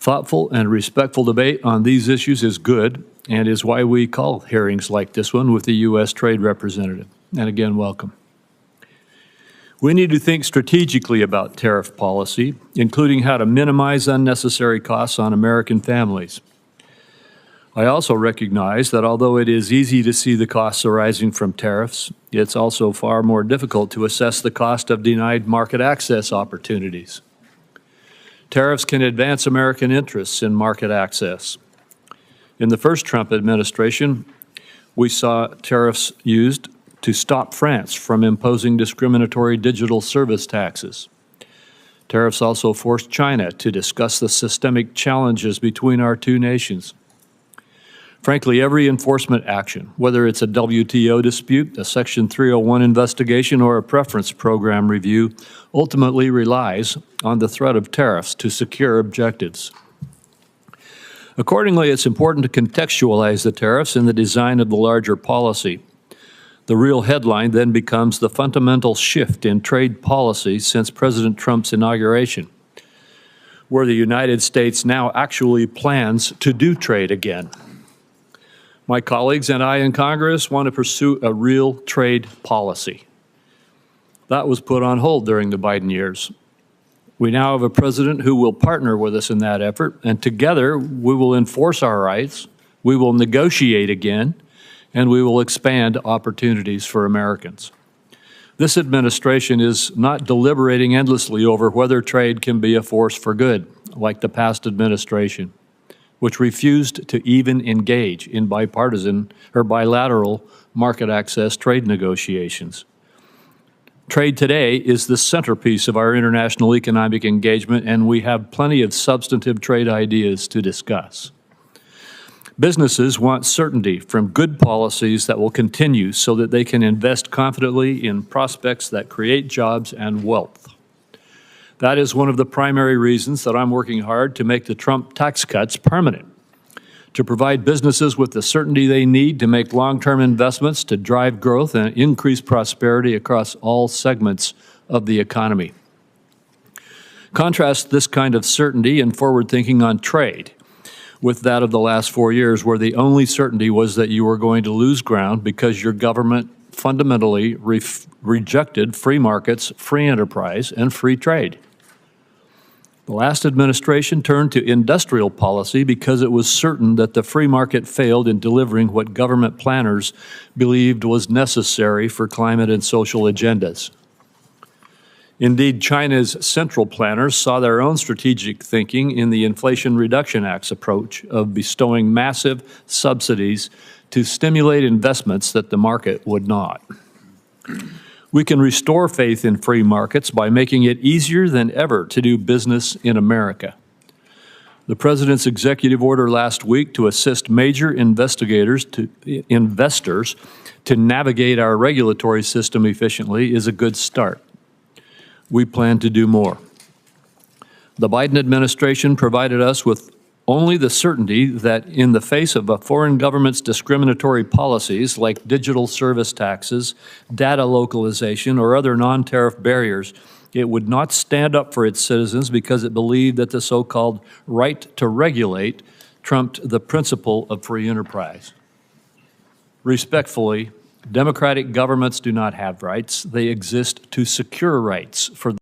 Thoughtful and respectful debate on these issues is good and is why we call hearings like this one with the U.S. Trade Representative. And again, welcome. We need to think strategically about tariff policy, including how to minimize unnecessary costs on American families. I also recognize that although it is easy to see the costs arising from tariffs, it's also far more difficult to assess the cost of denied market access opportunities. Tariffs can advance American interests in market access. In the first Trump administration, we saw tariffs used to stop France from imposing discriminatory digital service taxes. Tariffs also forced China to discuss the systemic challenges between our two nations. Frankly, every enforcement action, whether it's a WTO dispute, a Section 301 investigation, or a preference program review, ultimately relies on the threat of tariffs to secure objectives. Accordingly, it's important to contextualize the tariffs in the design of the larger policy. The real headline then becomes the fundamental shift in trade policy since President Trump's inauguration, where the United States now actually plans to do trade again. My colleagues and I in Congress want to pursue a real trade policy. That was put on hold during the Biden years. We now have a president who will partner with us in that effort, and together we will enforce our rights, we will negotiate again, and we will expand opportunities for Americans. This administration is not deliberating endlessly over whether trade can be a force for good, like the past administration, which refused to even engage in bipartisan or bilateral market access trade negotiations. Trade today is the centerpiece of our international economic engagement, and we have plenty of substantive trade ideas to discuss. Businesses want certainty from good policies that will continue so that they can invest confidently in prospects that create jobs and wealth. That is one of the primary reasons that I'm working hard to make the Trump tax cuts permanent, to provide businesses with the certainty they need to make long-term investments to drive growth and increase prosperity across all segments of the economy. Contrast this kind of certainty and forward thinking on trade with that of the last 4 years, where the only certainty was that you were going to lose ground because your government fundamentally rejected free markets, free enterprise, and free trade. The last administration turned to industrial policy because it was certain that the free market failed in delivering what government planners believed was necessary for climate and social agendas. Indeed, China's central planners saw their own strategic thinking in the Inflation Reduction Act's approach of bestowing massive subsidies to stimulate investments that the market would not. We can restore faith in free markets by making it easier than ever to do business in America. The President's executive order last week to assist major investors to navigate our regulatory system efficiently is a good start. We plan to do more. The Biden administration provided us with only the certainty that in the face of a foreign government's discriminatory policies like digital service taxes, data localization, or other non-tariff barriers, it would not stand up for its citizens because it believed that the so-called right to regulate trumped the principle of free enterprise. Respectfully, democratic governments do not have rights. They exist to secure rights for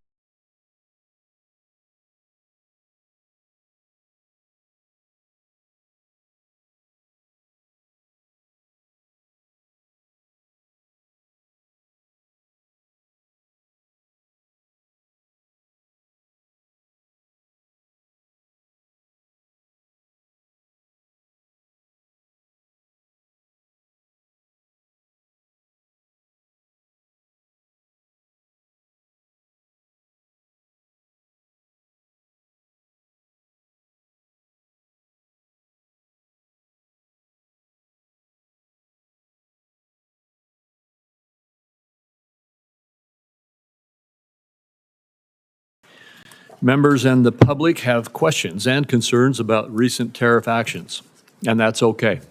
members and the public have questions and concerns about recent tariff actions, and that's okay.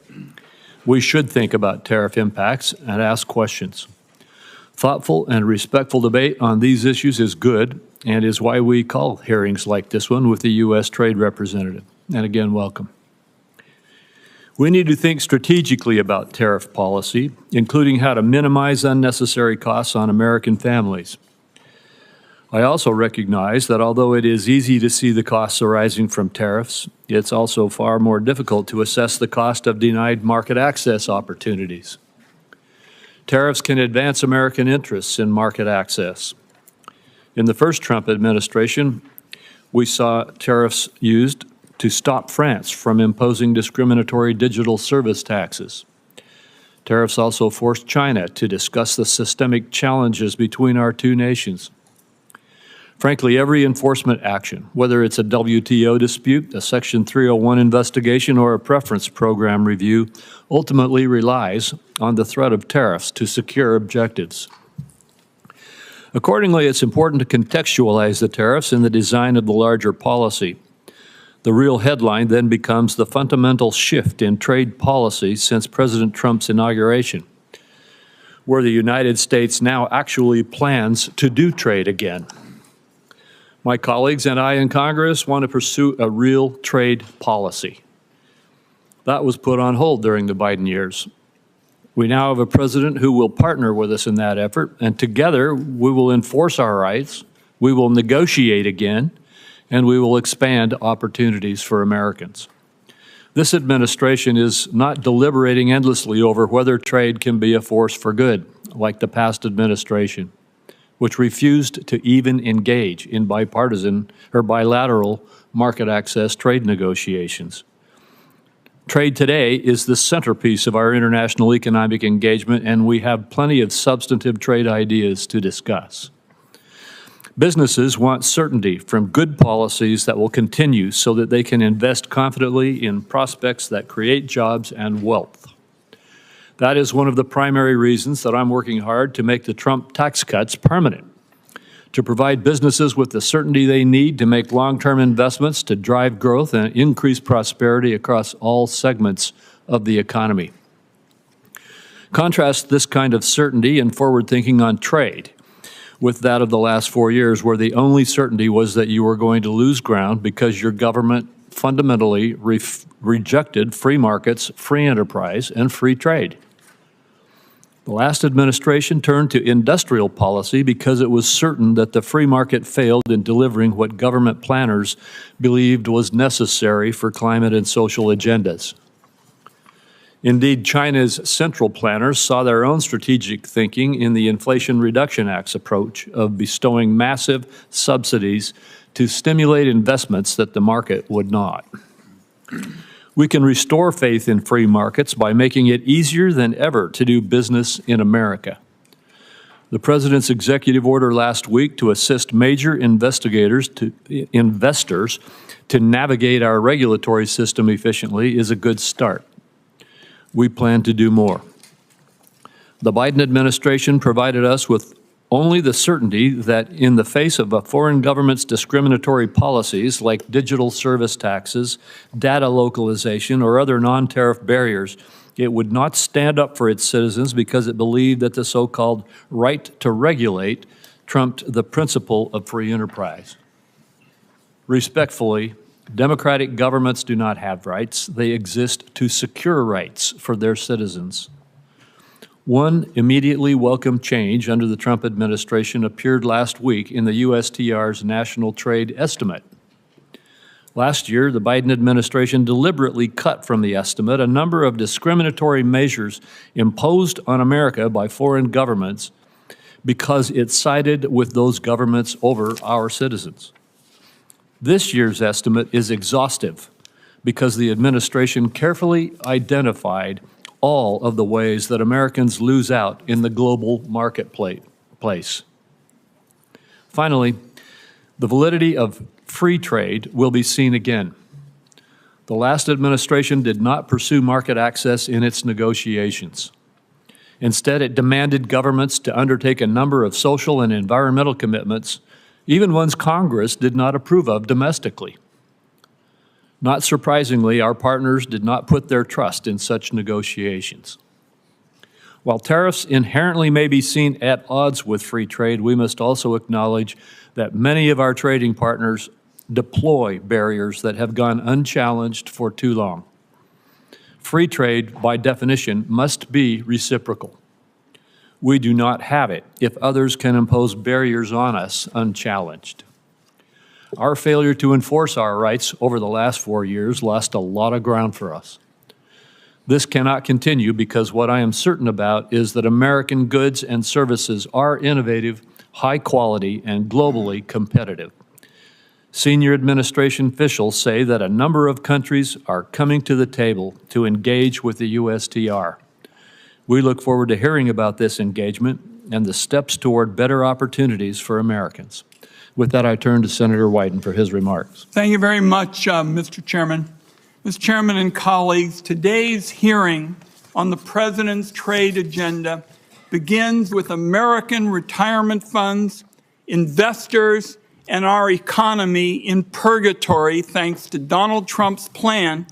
We should think about tariff impacts and ask questions. Thoughtful and respectful debate on these issues is good and is why we call hearings like this one with the U.S. Trade Representative. and again, welcome. We need to think strategically about tariff policy, including how to minimize unnecessary costs on American families. I also recognize that although it is easy to see the costs arising from tariffs, it's also far more difficult to assess the cost of denied market access opportunities. Tariffs can advance American interests in market access. In the first Trump administration, we saw tariffs used to stop France from imposing discriminatory digital service taxes. Tariffs also forced China to discuss the systemic challenges between our two nations. Frankly, every enforcement action, whether it's a WTO dispute, a Section 301 investigation, or a preference program review, ultimately relies on the threat of tariffs to secure objectives. Accordingly, it's important to contextualize the tariffs in the design of the larger policy. The real headline then becomes the fundamental shift in trade policy since President Trump's inauguration, where the United States now actually plans to do trade again. My colleagues and I in Congress want to pursue a real trade policy. That was put on hold during the Biden years. We now have a president who will partner with us in that effort, and together we will enforce our rights, we will negotiate again, and we will expand opportunities for Americans. This administration is not deliberating endlessly over whether trade can be a force for good, like the past administration, which refused to even engage in bipartisan or bilateral market access trade negotiations. Trade today is the centerpiece of our international economic engagement, and we have plenty of substantive trade ideas to discuss. Businesses want certainty from good policies that will continue so that they can invest confidently in prospects that create jobs and wealth. That is one of the primary reasons that I'm working hard to make the Trump tax cuts permanent, to provide businesses with the certainty they need to make long-term investments to drive growth and increase prosperity across all segments of the economy. Contrast this kind of certainty and forward thinking on trade with that of the last 4 years, where the only certainty was that you were going to lose ground because your government fundamentally rejected free markets, free enterprise, and free trade. The last administration turned to industrial policy because it was certain that the free market failed in delivering what government planners believed was necessary for climate and social agendas. Indeed, China's central planners saw their own strategic thinking in the Inflation Reduction Act's approach of bestowing massive subsidies to stimulate investments that the market would not. We can restore faith in free markets by making it easier than ever to do business in America. The President's executive order last week to assist major investors to navigate our regulatory system efficiently is a good start. We plan to do more. The Biden administration provided us with only the certainty that in the face of a foreign government's discriminatory policies like digital service taxes, data localization, or other non-tariff barriers, it would not stand up for its citizens because it believed that the so-called right to regulate trumped the principle of free enterprise. Respectfully, democratic governments do not have rights. They exist to secure rights for their citizens. One immediately welcome change under the Trump administration appeared last week in the USTR's National Trade Estimate. Last year, the Biden administration deliberately cut from the estimate a number of discriminatory measures imposed on America by foreign governments because it sided with those governments over our citizens. This year's estimate is exhaustive because the administration carefully identified all of the ways that Americans lose out in the global marketplace. Finally, the validity of free trade will be seen again. The last administration did not pursue market access in its negotiations. Instead, it demanded governments to undertake a number of social and environmental commitments, even ones Congress did not approve of domestically. Not surprisingly, our partners did not put their trust in such negotiations. While tariffs inherently may be seen at odds with free trade, we must also acknowledge that many of our trading partners deploy barriers that have gone unchallenged for too long. Free trade, by definition, must be reciprocal. We do not have it if others can impose barriers on us unchallenged. Our failure to enforce our rights over the last 4 years lost a lot of ground for us. This cannot continue because what I am certain about is that American goods and services are innovative, high quality, and globally competitive. Senior administration officials say that a number of countries are coming to the table to engage with the USTR. We look forward to hearing about this engagement and the steps toward better opportunities for Americans. With that, I turn to Senator Wyden for his remarks. Thank you very much, Mr. Chairman. Mr. Chairman and colleagues, today's hearing on the President's trade agenda begins with American retirement funds, investors, and our economy in purgatory thanks to Donald Trump's plan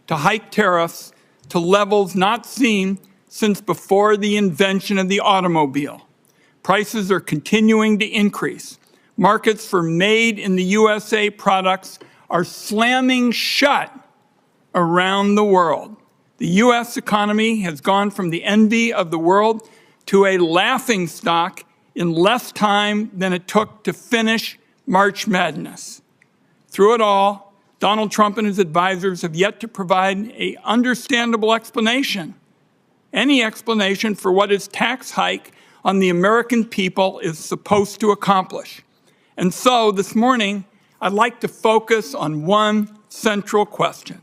to hike tariffs to levels not seen since before the invention of the automobile. Prices are continuing to increase. Markets for made in the USA products are slamming shut around the world. The U.S. economy has gone from the envy of the world to a laughingstock in less time than it took to finish March Madness. Through it all, Donald Trump and his advisors have yet to provide an understandable explanation. Any explanation for what his tax hike on the American people is supposed to accomplish. And so this morning, I'd like to focus on one central question.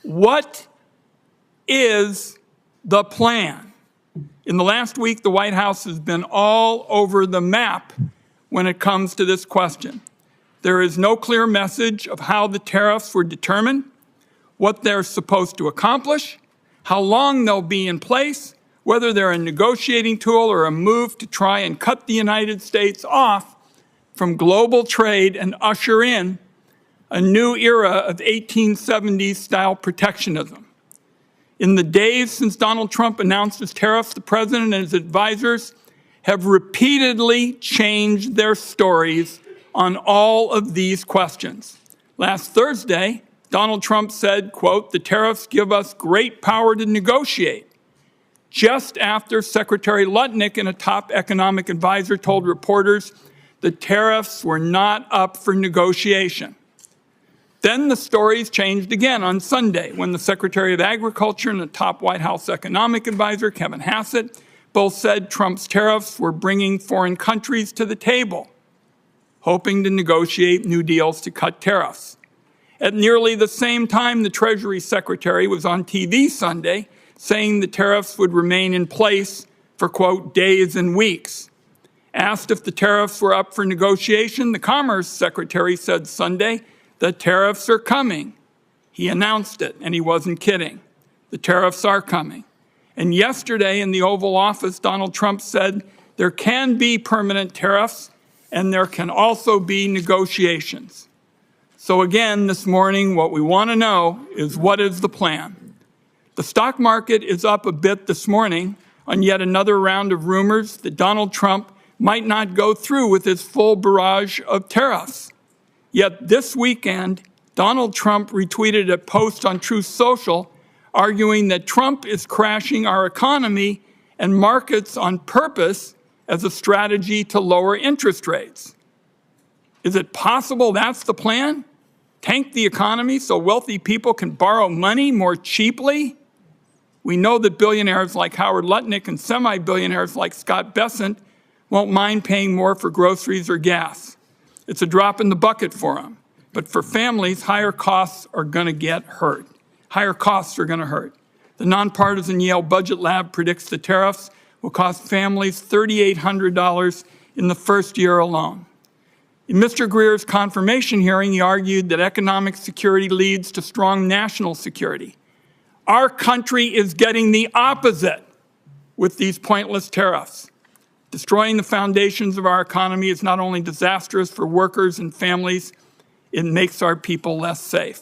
What is the plan? In the last week, the White House has been all over the map when it comes to this question. There is no clear message of how the tariffs were determined, what they're supposed to accomplish, how long they'll be in place, whether they're a negotiating tool or a move to try and cut the United States off from global trade and usher in a new era of 1870s-style protectionism. In the days since Donald Trump announced his tariffs, the President and his advisors have repeatedly changed their stories on all of these questions. Last Thursday, Donald Trump said, quote, "The tariffs give us great power to negotiate," just after Secretary Lutnick and a top economic advisor told reporters the tariffs were not up for negotiation. Then the stories changed again on Sunday when the Secretary of Agriculture and the top White House economic advisor, Kevin Hassett, both said Trump's tariffs were bringing foreign countries to the table, hoping to negotiate new deals to cut tariffs. At nearly the same time, the Treasury Secretary was on TV Sunday saying the tariffs would remain in place for, quote, days and weeks. Asked if the tariffs were up for negotiation, the Commerce Secretary said Sunday, "The tariffs are coming." He announced it, and he wasn't kidding. The tariffs are coming. And yesterday in the Oval Office, Donald Trump said there can be permanent tariffs and there can also be negotiations. So again, this morning, what we want to know is what is the plan? The stock market is up a bit this morning on yet another round of rumors that Donald Trump might not go through with his full barrage of tariffs. Yet this weekend, Donald Trump retweeted a post on Truth Social arguing that Trump is crashing our economy and markets on purpose as a strategy to lower interest rates. Is it possible that's the plan? Tank the economy so wealthy people can borrow money more cheaply? We know that billionaires like Howard Lutnick and semi-billionaires like Scott Bessent won't mind paying more for groceries or gas. It's a drop in the bucket for them. But for families, higher costs are going to get hurt. Higher costs are going to hurt. The nonpartisan Yale Budget Lab predicts the tariffs will cost families $3,800 in the first year alone. In Mr. Greer's confirmation hearing, he argued that economic security leads to strong national security. Our country is getting the opposite with these pointless tariffs. Destroying the foundations of our economy is not only disastrous for workers and families, it makes our people less safe.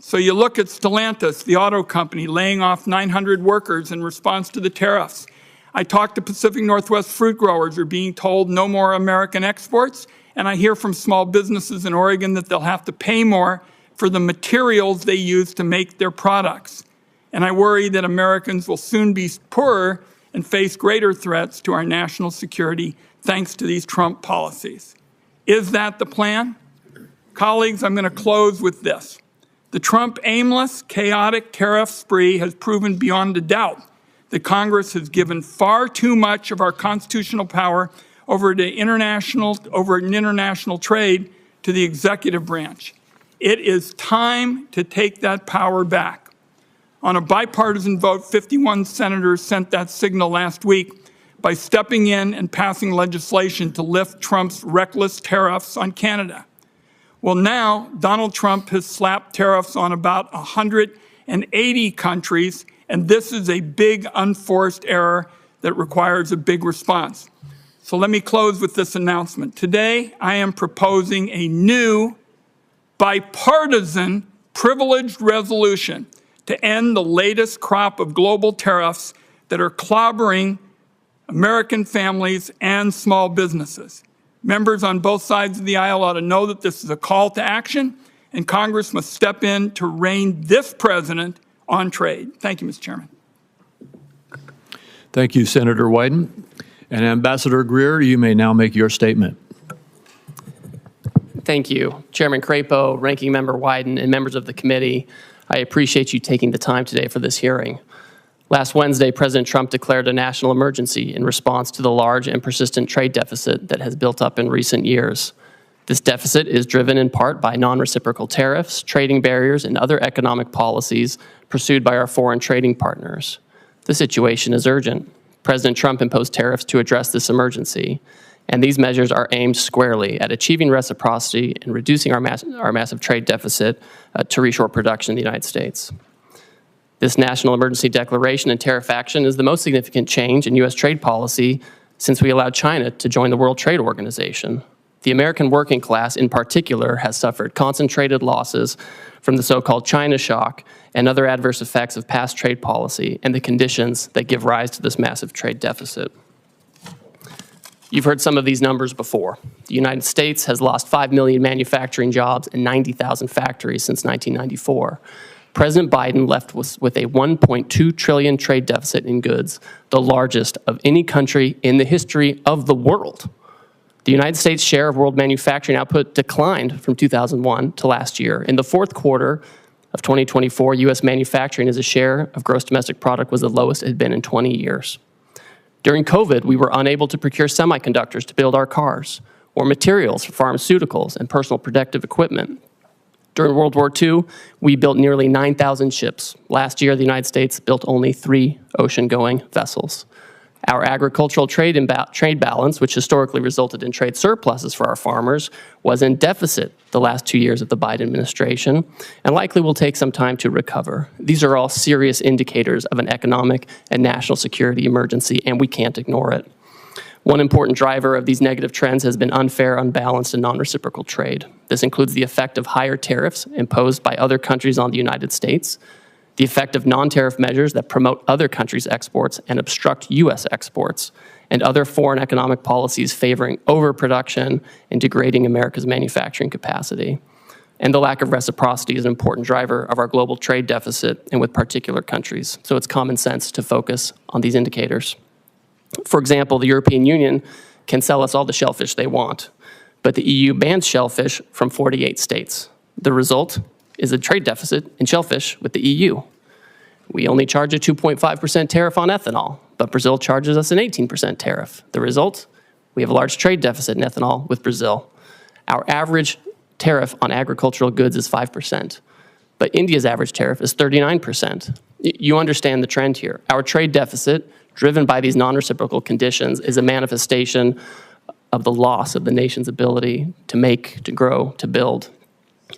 So you look at Stellantis, the auto company, laying off 900 workers in response to the tariffs. I talked to Pacific Northwest fruit growers who are being told no more American exports, And I hear from small businesses in Oregon that they'll have to pay more for the materials they use to make their products. And I worry that Americans will soon be poorer and face greater threats to our national security thanks to these Trump policies. Is that the plan? Colleagues, I'm going to close with this. The Trump aimless, chaotic tariff spree has proven beyond a doubt that Congress has given far too much of our constitutional power over international trade to the executive branch. It is time to take that power back. On a bipartisan vote, 51 senators sent that signal last week by stepping in and passing legislation to lift Trump's reckless tariffs on Canada. Well, now Donald Trump has slapped tariffs on about 180 countries, and this is a big unforced error that requires a big response. So let me close with this announcement. Today, I am proposing a new bipartisan privileged resolution to end the latest crop of global tariffs that are clobbering American families and small businesses. Members on both sides of the aisle ought to know that this is a call to action, and Congress must step in to rein this president on trade. Thank you, Mr. Chairman. Thank you, Senator Wyden. And Ambassador Greer, you may now make your statement. Thank you. Chairman Crapo, Ranking Member Wyden, and members of the committee, I appreciate you taking the time today for this hearing. Last Wednesday, President Trump declared a national emergency in response to the large and persistent trade deficit that has built up in recent years. This deficit is driven in part by non-reciprocal tariffs, trading barriers, and other economic policies pursued by our foreign trading partners. The situation is urgent. President Trump imposed tariffs to address this emergency, and these measures are aimed squarely at achieving reciprocity and reducing our massive trade deficit to reshore production in the United States. This national emergency declaration and tariff action is the most significant change in U.S. trade policy since we allowed China to join the World Trade Organization. The American working class, in particular, has suffered concentrated losses from the so-called China shock and other adverse effects of past trade policy and the conditions that give rise to this massive trade deficit. You've heard some of these numbers before. The United States has lost 5 million manufacturing jobs and 90,000 factories since 1994. President Biden left with a $1.2 trillion trade deficit in goods, the largest of any country in the history of the world. The United States' share of world manufacturing output declined from 2001 to last year. In the fourth quarter of 2024, U.S. manufacturing as a share of gross domestic product was the lowest it had been in 20 years. During COVID, we were unable to procure semiconductors to build our cars or materials for pharmaceuticals and personal protective equipment. During World War II, we built nearly 9,000 ships. Last year, the United States built only 3 ocean-going vessels. Our agricultural trade balance, which historically resulted in trade surpluses for our farmers, was in deficit the last 2 years of the Biden administration and likely will take some time to recover. These are all serious indicators of an economic and national security emergency, and we can't ignore it. One important driver of these negative trends has been unfair, unbalanced, and non-reciprocal trade. This includes the effect of higher tariffs imposed by other countries on the United States, the effect of non-tariff measures that promote other countries' exports and obstruct U.S. exports, and other foreign economic policies favoring overproduction and degrading America's manufacturing capacity. And the lack of reciprocity is an important driver of our global trade deficit and with particular countries. So it's common sense to focus on these indicators. For example, the European Union can sell us all the shellfish they want, but the EU bans shellfish from 48 states. The result is a trade deficit in shellfish with the EU. We only charge a 2.5% tariff on ethanol, but Brazil charges us an 18% tariff. The result? We have a large trade deficit in ethanol with Brazil. Our average tariff on agricultural goods is 5%, but India's average tariff is 39%. You understand the trend here. Our trade deficit, driven by these non-reciprocal conditions, is a manifestation of the loss of the nation's ability to make, to grow, to build.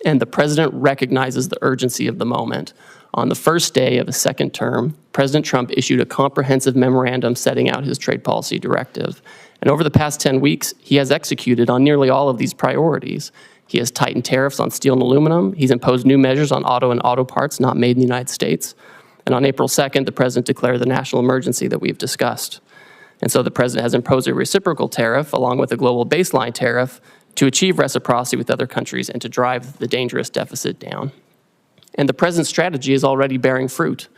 And the president recognizes the urgency of the moment. On the first day of his second term, President Trump issued a comprehensive memorandum setting out his trade policy directive. And over the past 10 weeks, he has executed on nearly all of these priorities. He has tightened tariffs on steel and aluminum. He's imposed new measures on auto and auto parts not made in the United States. And on April 2nd, the president declared the national emergency that we've discussed. And so the president has imposed a reciprocal tariff along with a global baseline tariff to achieve reciprocity with other countries and to drive the dangerous deficit down. And the President's strategy is already bearing fruit.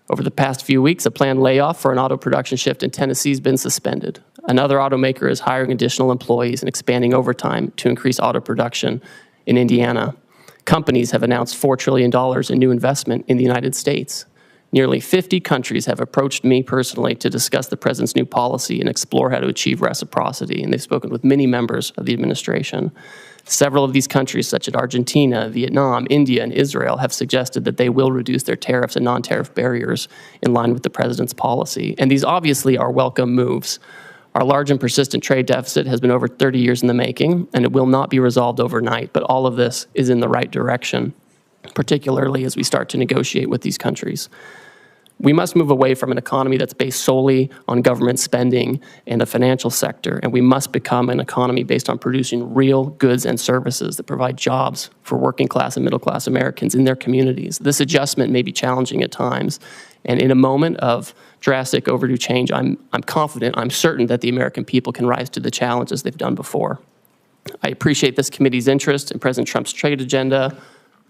Over the past few weeks, a planned layoff for an auto production shift in Tennessee has been suspended. Another automaker is hiring additional employees and expanding overtime to increase auto production in Indiana. Companies have announced $4 trillion in new investment in the United States. Nearly 50 countries have approached me personally to discuss the President's new policy and explore how to achieve reciprocity, and they've spoken with many members of the administration. Several of these countries, such as Argentina, Vietnam, India, and Israel, have suggested that they will reduce their tariffs and non-tariff barriers in line with the President's policy. And these obviously are welcome moves. Our large and persistent trade deficit has been over 30 years in the making, and it will not be resolved overnight, but all of this is in the right direction, particularly as we start to negotiate with these countries. We must move away from an economy that's based solely on government spending and the financial sector, and we must become an economy based on producing real goods and services that provide jobs for working class and middle class Americans in their communities. This adjustment may be challenging at times, and in a moment of drastic overdue change, I'm confident, I'm certain that the American people can rise to the challenge as they've done before. I appreciate this committee's interest in President Trump's trade agenda.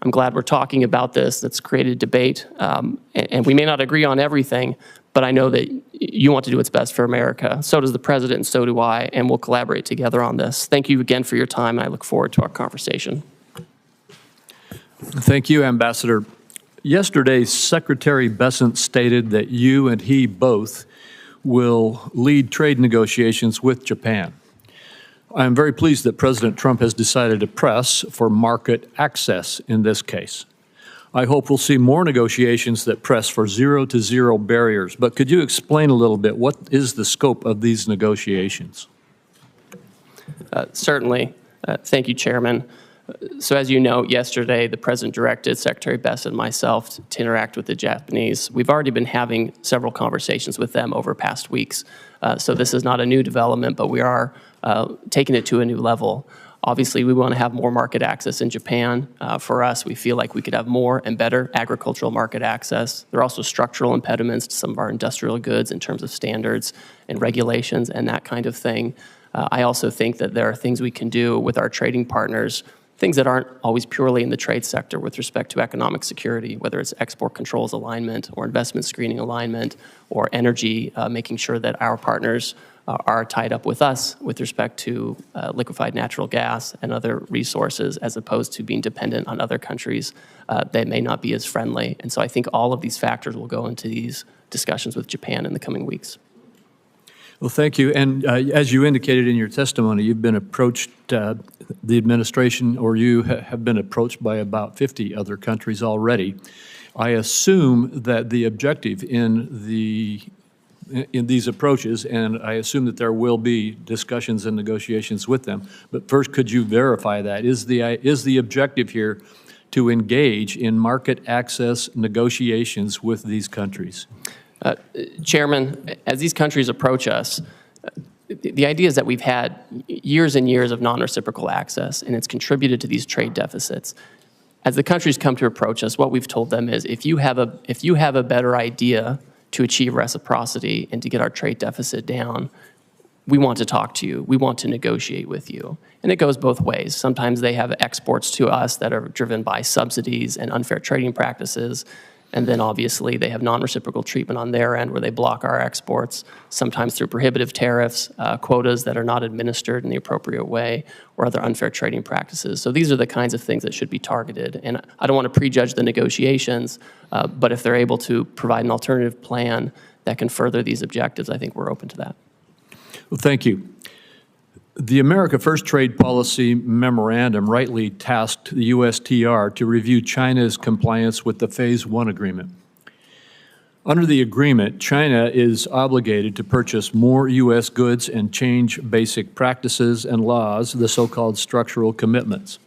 I'm glad we're talking about this. That's created debate. And we may not agree on everything, but I know that you want to do what's best for America. So does the President, and so do I, and we'll collaborate together on this. Thank you again for your time, and I look forward to our conversation. Thank you, Ambassador. Yesterday, Secretary Bessent stated that you and he both will lead trade negotiations with Japan. I am very pleased that President Trump has decided to press for market access in this case. I hope we'll see more negotiations that press for zero-to-zero barriers, but could you explain a little bit what is the scope of these negotiations? Certainly. Thank you, Chairman. So as you know, yesterday the President directed Secretary Bessent and myself to interact with the Japanese. We've already been having several conversations with them over past weeks. So this is not a new development, but we are taking it to a new level. Obviously, we want to have more market access in Japan. For us, we feel like we could have more and better agricultural market access. There are also structural impediments to some of our industrial goods in terms of standards and regulations and that kind of thing. I also think that there are things we can do with our trading partners, things that aren't always purely in the trade sector with respect to economic security, whether it's export controls alignment or investment screening alignment or energy, making sure that our partners are tied up with us with respect to liquefied natural gas and other resources, as opposed to being dependent on other countries that may not be as friendly. And so I think all of these factors will go into these discussions with Japan in the coming weeks. Well, thank you. And as you indicated in your testimony, you've been approached, the administration or you have been approached by about 50 other countries already. I assume that the objective in these approaches, and I assume that there will be discussions and negotiations with them, but first, could you verify that? Is the objective here to engage in market access negotiations with these countries? Chairman, as these countries approach us, the idea is that we've had years and years of non-reciprocal access, and it's contributed to these trade deficits. As the countries come to approach us, what we've told them is, if you have a better idea to achieve reciprocity and to get our trade deficit down, we want to talk to you. We want to negotiate with you. And it goes both ways. Sometimes they have exports to us that are driven by subsidies and unfair trading practices. And then obviously they have non-reciprocal treatment on their end where they block our exports, sometimes through prohibitive tariffs, quotas that are not administered in the appropriate way, or other unfair trading practices. So these are the kinds of things that should be targeted. And I don't want to prejudge the negotiations, but if they're able to provide an alternative plan that can further these objectives, I think we're open to that. Well, thank you. The America First Trade Policy Memorandum rightly tasked the USTR to review China's compliance with the Phase 1 agreement. Under the agreement, China is obligated to purchase more U.S. goods and change basic practices and laws, the so-called structural commitments.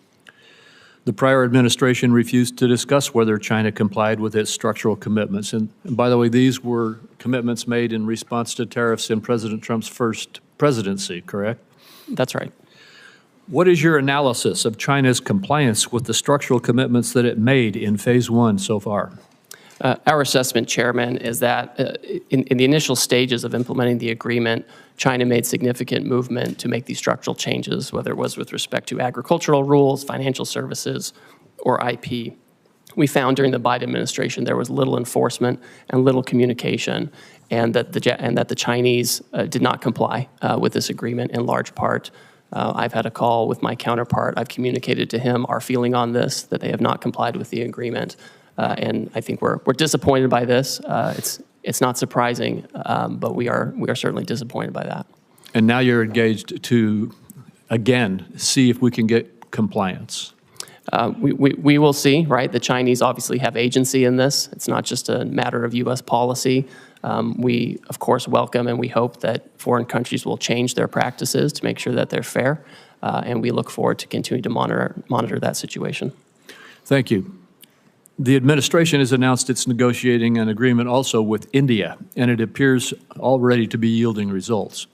The prior administration refused to discuss whether China complied with its structural commitments. And by the way, these were commitments made in response to tariffs in President Trump's first presidency, correct? That's right. What is your analysis of China's compliance with the structural commitments that it made in Phase 1 so far? Our assessment, Chairman, is that in the initial stages of implementing the agreement, China made significant movement to make these structural changes, whether it was with respect to agricultural rules, financial services, or IP. We found during the Biden administration there was little enforcement and little communication, and that the Chinese did not comply with this agreement in large part. I've had a call with my counterpart. I've communicated to him our feeling on this, that they have not complied with the agreement. And I think we're disappointed by this. It's not surprising, but we are certainly disappointed by that. And now you're engaged to, again, see if we can get compliance. We will see, right? The Chinese obviously have agency in this. It's not just a matter of U.S. policy. We, of course, welcome and we hope that foreign countries will change their practices to make sure that they're fair. And we look forward to continuing to monitor that situation. Thank you. The administration has announced it's negotiating an agreement also with India, and it appears already to be yielding results,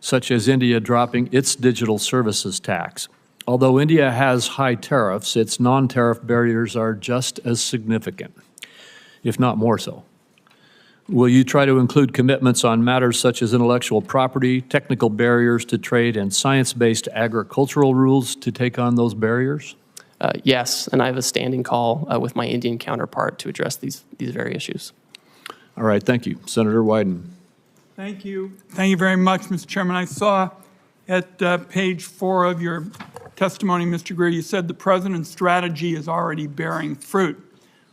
such as India dropping its digital services tax. Although India has high tariffs, its non-tariff barriers are just as significant, if not more so. Will you try to include commitments on matters such as intellectual property, technical barriers to trade, and science-based agricultural rules to take on those barriers? Yes, and I have a standing call with my Indian counterpart to address these very issues. All right, thank you. Senator Wyden. Thank you. Thank you very much, Mr. Chairman. I saw at page 4 of your testimony, Mr. Greer, you said the president's strategy is already bearing fruit.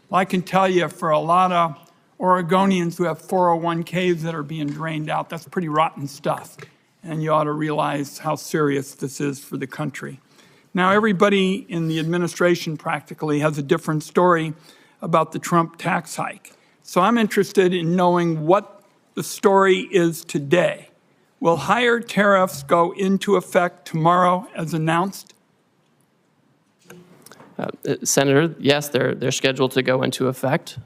Well, I can tell you for a lot of Oregonians who have 401ks that are being drained out, that's pretty rotten stuff. And you ought to realize how serious this is for the country. Now, everybody in the administration practically has a different story about the Trump tax hike. So I'm interested in knowing what the story is today. Will higher tariffs go into effect tomorrow as announced? Senator, yes, they're scheduled to go into effect.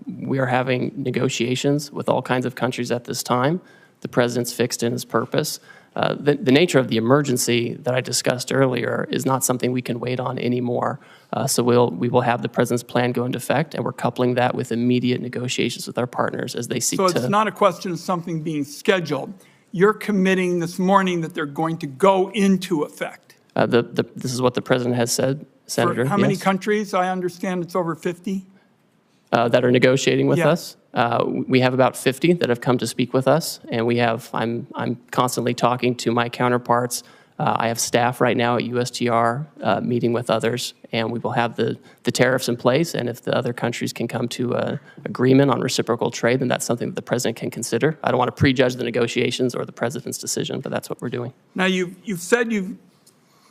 We are having negotiations with all kinds of countries at this time. The president's fixed in his purpose. The nature of the emergency that I discussed earlier is not something we can wait on anymore. So we will have the president's plan go into effect, and we're coupling that with immediate negotiations with our partners as they seek to. So it's not a question of something being scheduled. You're committing this morning that they're going to go into effect. This is what the president has said, Senator. For how many countries? I understand it's over 50. That are negotiating with Yeah. us. We have about 50 that have come to speak with us, and I'm constantly talking to my counterparts. I have staff right now at USTR meeting with others, and we will have the tariffs in place. And if the other countries can come to an agreement on reciprocal trade, then that's something that the president can consider. I don't want to prejudge the negotiations or the president's decision, but that's what we're doing. Now, you've said you've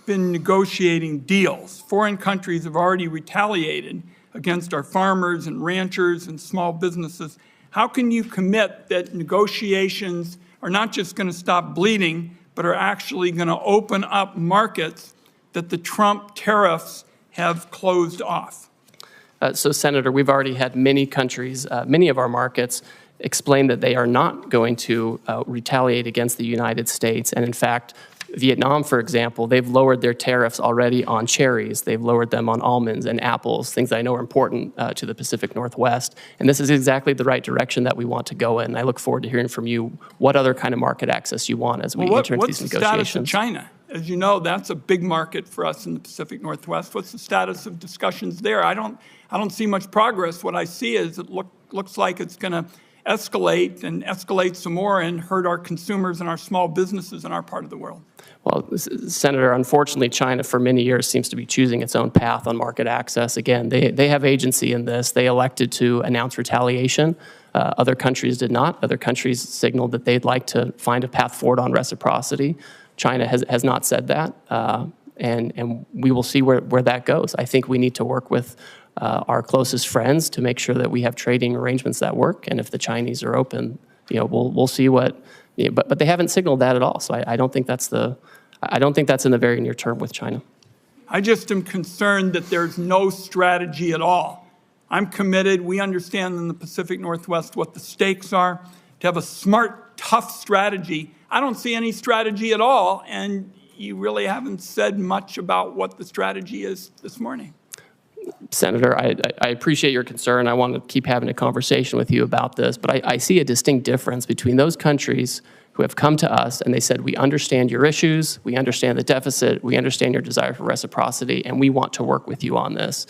been negotiating deals. Foreign countries have already retaliated against our farmers and ranchers and small businesses. How can you commit that negotiations are not just going to stop bleeding, but are actually going to open up markets that the Trump tariffs have closed off? So, Senator, we've already had many countries, many of our markets, explain that they are not going to retaliate against the United States. And in fact, Vietnam, for example, they've lowered their tariffs already on cherries. They've lowered them on almonds and apples, things that I know are important to the Pacific Northwest. And this is exactly the right direction that we want to go in. I look forward to hearing from you what other kind of market access you want as we enter into these negotiations. What's the status of China? As you know, that's a big market for us in the Pacific Northwest. What's the status of discussions there? I don't see much progress. What I see is it looks like it's going to escalate and escalate some more and hurt our consumers and our small businesses in our part of the world. Well, Senator, unfortunately, China for many years seems to be choosing its own path on market access. Again, they have agency in this. They elected to announce retaliation. Other countries did not. Other countries signaled that they'd like to find a path forward on reciprocity. China has not said that, and we will see where that goes. I think we need to work with our closest friends to make sure that we have trading arrangements that work. And if the Chinese are open, we'll see what. But they haven't signaled that at all. So I don't think that's in the very near term with China. I just am concerned that there's no strategy at all. I'm committed. We understand in the Pacific Northwest what the stakes are. To have a smart, tough strategy. I don't see any strategy at all, and you really haven't said much about what the strategy is this morning. Senator, I appreciate your concern. I want to keep having a conversation with you about this, but I see a distinct difference between those countries who have come to us and they said, we understand your issues, we understand the deficit, we understand your desire for reciprocity, and we want to work with you on this.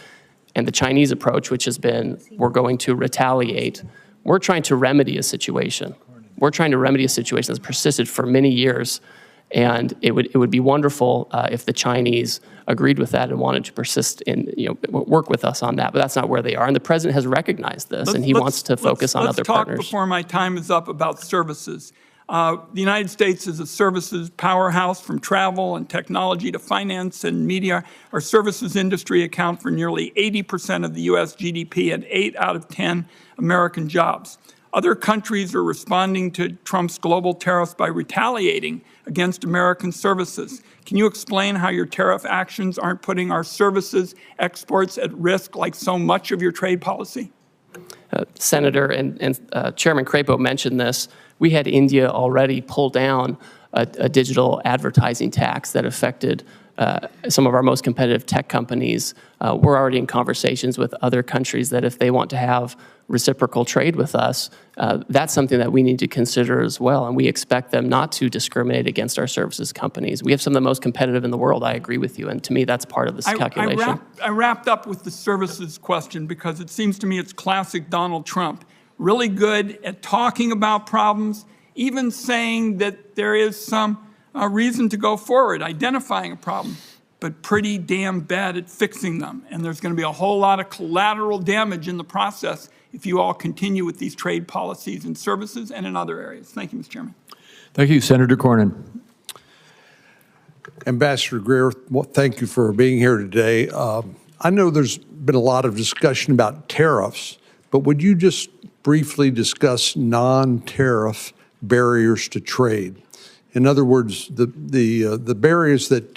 And the Chinese approach, which has been, we're going to retaliate. We're trying to remedy a situation. We're trying to remedy a situation that's persisted for many years. And it would be wonderful if the Chinese agreed with that and wanted to persist in, work with us on that. But that's not where they are. And the president has recognized this, and he wants to focus on other partners. Let's talk before my time is up about services. The United States is a services powerhouse, from travel and technology to finance and media. Our services industry account for nearly 80% of the U.S. GDP and 8 out of 10 American jobs. Other countries are responding to Trump's global tariffs by retaliating against American services. Can you explain how your tariff actions aren't putting our services exports at risk like so much of your trade policy? Senator and Chairman Crapo mentioned this. We had India already pull down a digital advertising tax that affected some of our most competitive tech companies. We're already in conversations with other countries that if they want to have reciprocal trade with us, that's something that we need to consider as well. And we expect them not to discriminate against our services companies. We have some of the most competitive in the world. I agree with you. And to me, that's part of this calculation. I wrapped up with the services question because it seems to me it's classic Donald Trump. Really good at talking about problems, even saying that there is some reason to go forward, identifying a problem, but pretty damn bad at fixing them. And there's going to be a whole lot of collateral damage in the process if you all continue with these trade policies in services and in other areas. Thank you, Mr. Chairman. Thank you, Senator Cornyn. Ambassador Greer, well, thank you for being here today. I know there's been a lot of discussion about tariffs, but would you just briefly discuss non-tariff barriers to trade? In other words, the barriers that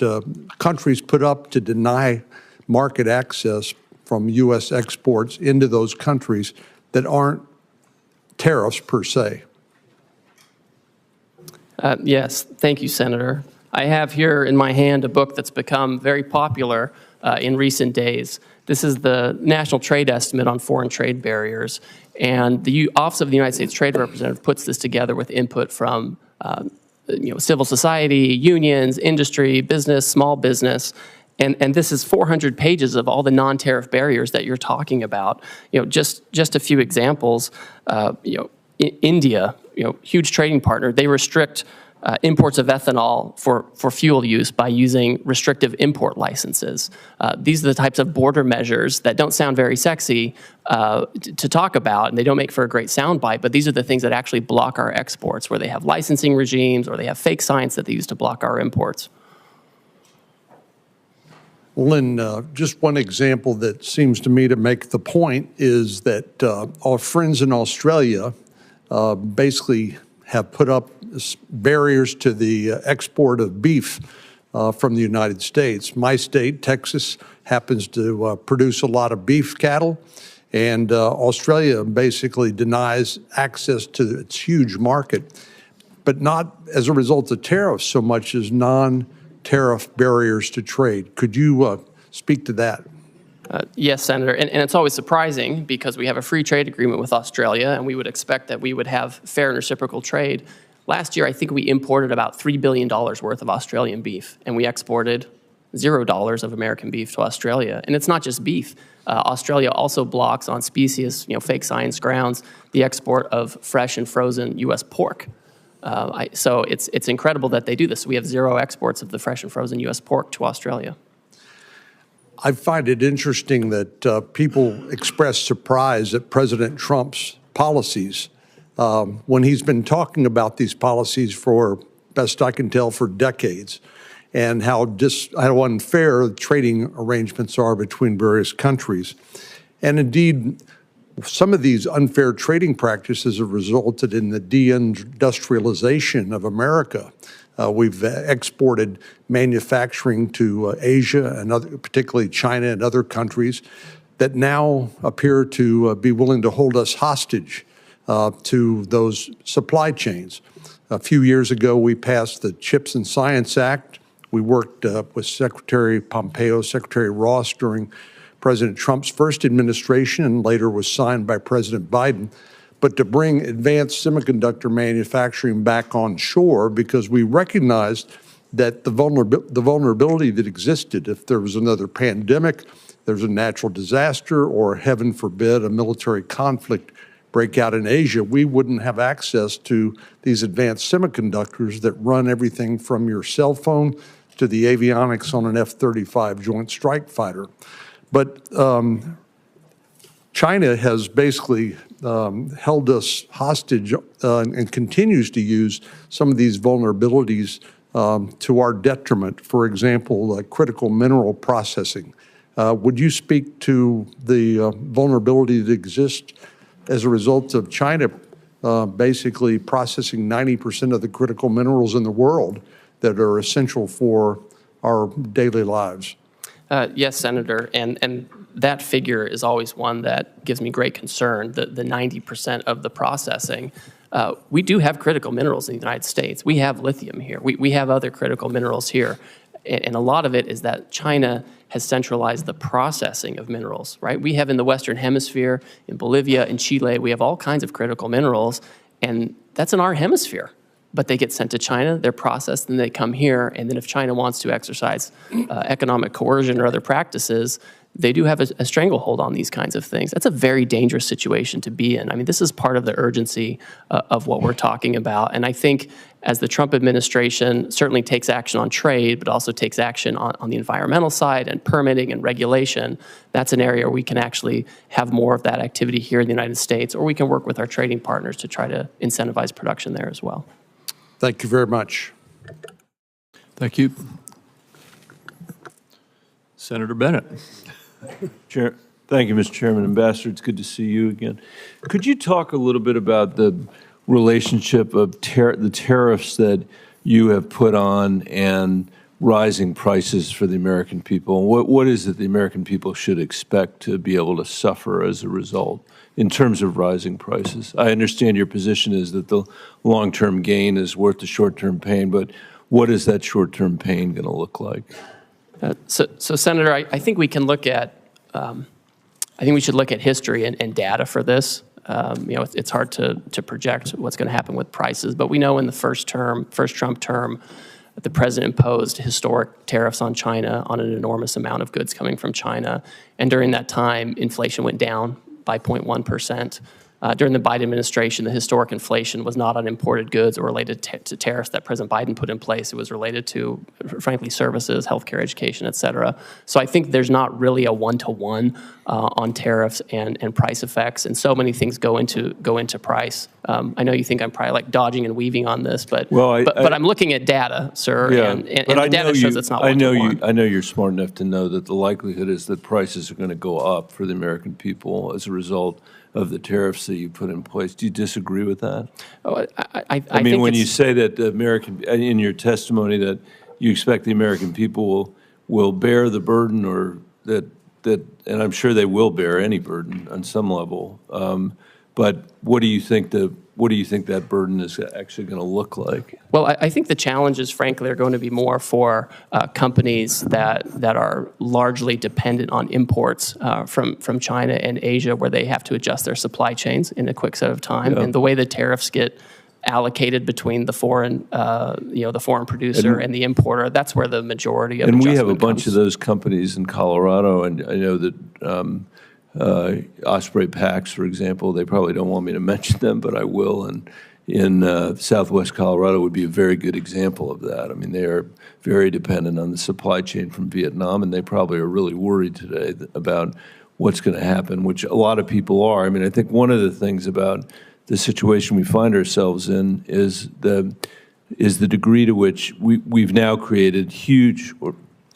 countries put up to deny market access from U.S. exports into those countries that aren't tariffs per se. Yes, thank you, Senator. I have here in my hand a book that's become very popular in recent days. This is the National Trade Estimate on Foreign Trade Barriers, and the Office of the United States Trade Representative puts this together with input from civil society, unions, industry, business, small business. And this is 400 pages of all the non-tariff barriers that you're talking about. Just a few examples. India, huge trading partner, they restrict imports of ethanol for fuel use by using restrictive import licenses. These are the types of border measures that don't sound very sexy to talk about, and they don't make for a great soundbite, but these are the things that actually block our exports, where they have licensing regimes or they have fake science that they use to block our imports. Well, and just one example that seems to me to make the point is that our friends in Australia basically have put up barriers to the export of beef from the United States. My state, Texas, happens to produce a lot of beef cattle, and Australia basically denies access to its huge market, but not as a result of tariffs so much as non-tariff barriers to trade. Could you speak to that? Yes, Senator, and it's always surprising because we have a free trade agreement with Australia, and we would expect that we would have fair and reciprocal trade. Last year, I think we imported about $3 billion worth of Australian beef, and we exported $0 of American beef to Australia. And it's not just beef. Australia also blocks on specious, fake science grounds, the export of fresh and frozen U.S. pork. So it's incredible that they do this. We have zero exports of the fresh and frozen U.S. pork to Australia. I find it interesting that people express surprise at President Trump's policies when he's been talking about these policies for, best I can tell, for decades, and how unfair trading arrangements are between various countries. And indeed, some of these unfair trading practices have resulted in the deindustrialization of America. We've exported manufacturing to Asia and particularly China and other countries that now appear to be willing to hold us hostage to those supply chains. A few years ago, we passed the CHIPS and Science Act. We worked with Secretary Pompeo, Secretary Ross during President Trump's first administration and later was signed by President Biden, but to bring advanced semiconductor manufacturing back on shore because we recognized that the vulnerability that existed if there was another pandemic, there's a natural disaster, or heaven forbid, a military conflict break out in Asia, we wouldn't have access to these advanced semiconductors that run everything from your cell phone to the avionics on an F-35 Joint Strike Fighter. But China has basically held us hostage and continues to use some of these vulnerabilities to our detriment. For example, critical mineral processing. Would you speak to the vulnerability that exists as a result of China basically processing 90% of the critical minerals in the world that are essential for our daily lives? Yes, Senator, and that figure is always one that gives me great concern, the 90% of the processing. We do have critical minerals in the United States. We have lithium here. We have other critical minerals here. And a lot of it is that China has centralized the processing of minerals, right? We have in the Western Hemisphere, in Bolivia, in Chile, we have all kinds of critical minerals, and that's in our hemisphere. But they get sent to China, they're processed, and they come here, and then if China wants to exercise economic coercion or other practices, they do have a stranglehold on these kinds of things. That's a very dangerous situation to be in. I mean, this is part of the urgency of what we're talking about. And I think as the Trump administration certainly takes action on trade, but also takes action on the environmental side and permitting and regulation, that's an area where we can actually have more of that activity here in the United States, or we can work with our trading partners to try to incentivize production there as well. Thank you very much. Thank you. Senator Bennett. Thank you, Mr. Chairman. Ambassador, it's good to see you again. Could you talk a little bit about the relationship of the tariffs that you have put on and rising prices for the American people? What is it the American people should expect to be able to suffer as a result in terms of rising prices? I understand your position is that the long-term gain is worth the short-term pain, but what is that short-term pain going to look like? So Senator, I think we can look at, I think we should look at history and data for this. You know, it's hard to project what's going to happen with prices, but we know in the first Trump term, the president imposed historic tariffs on China on an enormous amount of goods coming from China. And during that time, inflation went down by 0.1%. During the Biden administration, the historic inflation was not on imported goods or related to tariffs that President Biden put in place. It was related to, frankly, services, healthcare, education, et cetera. So I think there's not really a one-to-one on tariffs and price effects, and so many things go into price. I know you think I'm probably like dodging and weaving on this, but I'm looking at data, sir, Yeah, and the data shows it's not one-to-one. I know you're smart enough to know that the likelihood is that prices are going to go up for the American people as a result of the tariffs that you put in place. Do you disagree with that? Oh, I mean, when you say that the American, in your testimony, that you expect the American people will bear the burden, or that, and I'm sure they will bear any burden on some level. But what do you think that burden is actually going to look like? Well, I think the challenges, frankly, are going to be more for companies that are largely dependent on imports from China and Asia, where they have to adjust their supply chains in a quick set of time. Yeah. And the way the tariffs get allocated between the foreign producer and the importer, that's where the majority of adjustment we have a bunch comes. of those companies in Colorado, and I know that Osprey Packs, for example, they probably don't want me to mention them, but I will. And in Southwest Colorado would be a very good example of that. I mean, they are very dependent on the supply chain from Vietnam, and they probably are really worried today about what's going to happen, which a lot of people are. I mean, I think one of the things about the situation we find ourselves in is the degree to which we've now created huge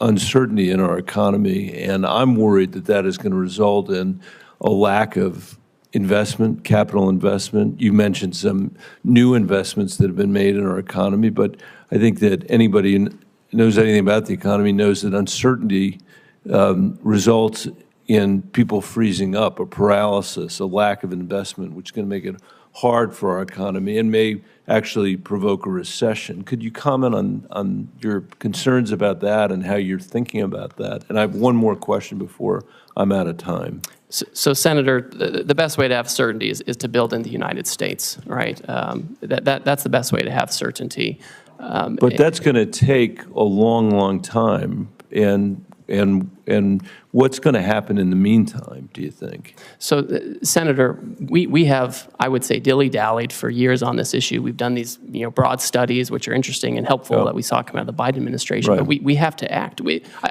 uncertainty in our economy, and I'm worried that that is going to result in a lack of investment, capital investment. You mentioned some new investments that have been made in our economy, but I think that anybody who knows anything about the economy knows that uncertainty results in people freezing up, a paralysis, a lack of investment, which is going to make it hard for our economy and may actually provoke a recession. Could you comment on your concerns about that and how you're thinking about that? And I have one more question before I'm out of time. So Senator, the best way to have certainty is to build in the United States, right? That's the best way to have certainty. But that's going to take a long, long time. And what's going to happen in the meantime, do you think? So, Senator, we have, I would say, dilly-dallied for years on this issue. We've done these, broad studies, which are interesting and helpful that we saw come out of the Biden administration. Right. But we have to act.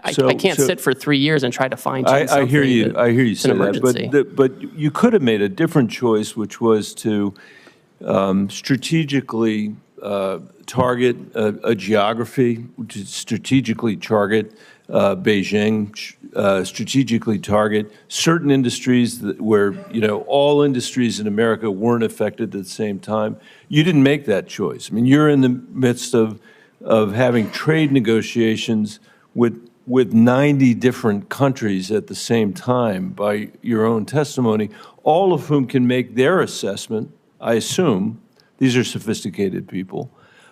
I can't sit for 3 years and try to fine-tune something. I hear you say emergency. that. But you could have made a different choice, which was to strategically target a geography, which is strategically target Beijing, strategically target certain industries where, all industries in America weren't affected at the same time. You didn't make that choice. I mean, you're in the midst of having trade negotiations with 90 different countries at the same time by your own testimony, all of whom can make their assessment, I assume, these are sophisticated people,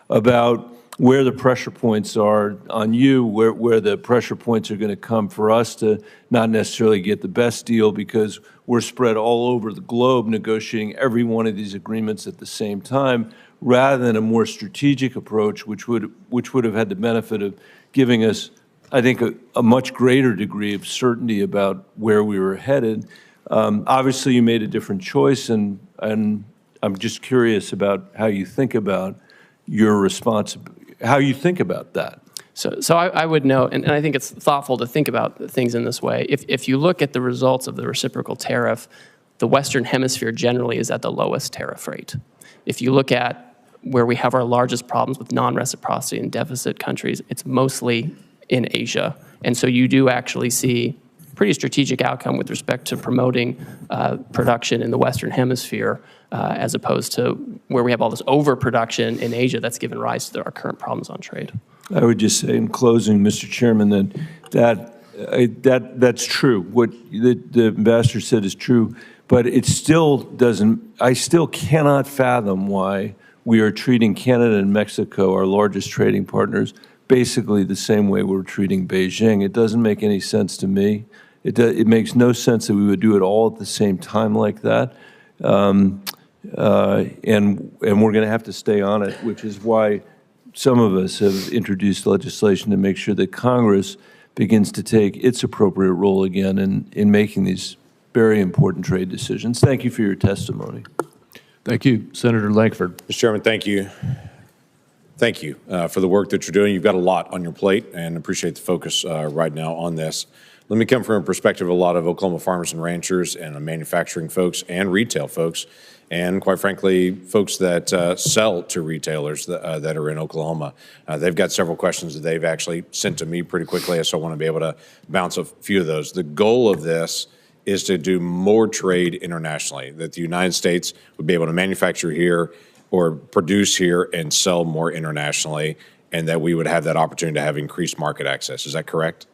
about where the pressure points are on you, where the pressure points are going to come for us to not necessarily get the best deal because we're spread all over the globe negotiating every one of these agreements at the same time, rather than a more strategic approach, which would have had the benefit of giving us, I think, a much greater degree of certainty about where we were headed. Obviously, you made a different choice, and I'm just curious about how you think about your responsibility. How you think about that? So I would note, and I think it's thoughtful to think about things in this way. If you look at the results of the reciprocal tariff, the Western Hemisphere generally is at the lowest tariff rate. If you look at where we have our largest problems with non-reciprocity and deficit countries, it's mostly in Asia. And so you do actually see pretty strategic outcome with respect to promoting production in the Western Hemisphere as opposed to where we have all this overproduction in Asia that's given rise to our current problems on trade. I would just say in closing, Mr. Chairman, that's true. What the ambassador said is true, but it still doesn't, I still cannot fathom why we are treating Canada and Mexico, our largest trading partners, basically the same way we're treating Beijing. It doesn't make any sense to me. It makes no sense that we would do it all at the same time like that. And we're going to have to stay on it, which is why some of us have introduced legislation to make sure that Congress begins to take its appropriate role again in making these very important trade decisions. Thank you for your testimony. Thank you. Senator Lankford. Mr. Chairman, thank you. Thank you for the work that you're doing. You've got a lot on your plate, and appreciate the focus right now on this. Let me come from a perspective of a lot of Oklahoma farmers and ranchers and manufacturing folks and retail folks, and quite frankly, folks that sell to retailers that are in Oklahoma. They've got several questions that they've actually sent to me pretty quickly, so I want to be able to bounce a few of those. The goal of this is to do more trade internationally, that the United States would be able to manufacture here or produce here and sell more internationally, and that we would have that opportunity to have increased market access. Is that correct?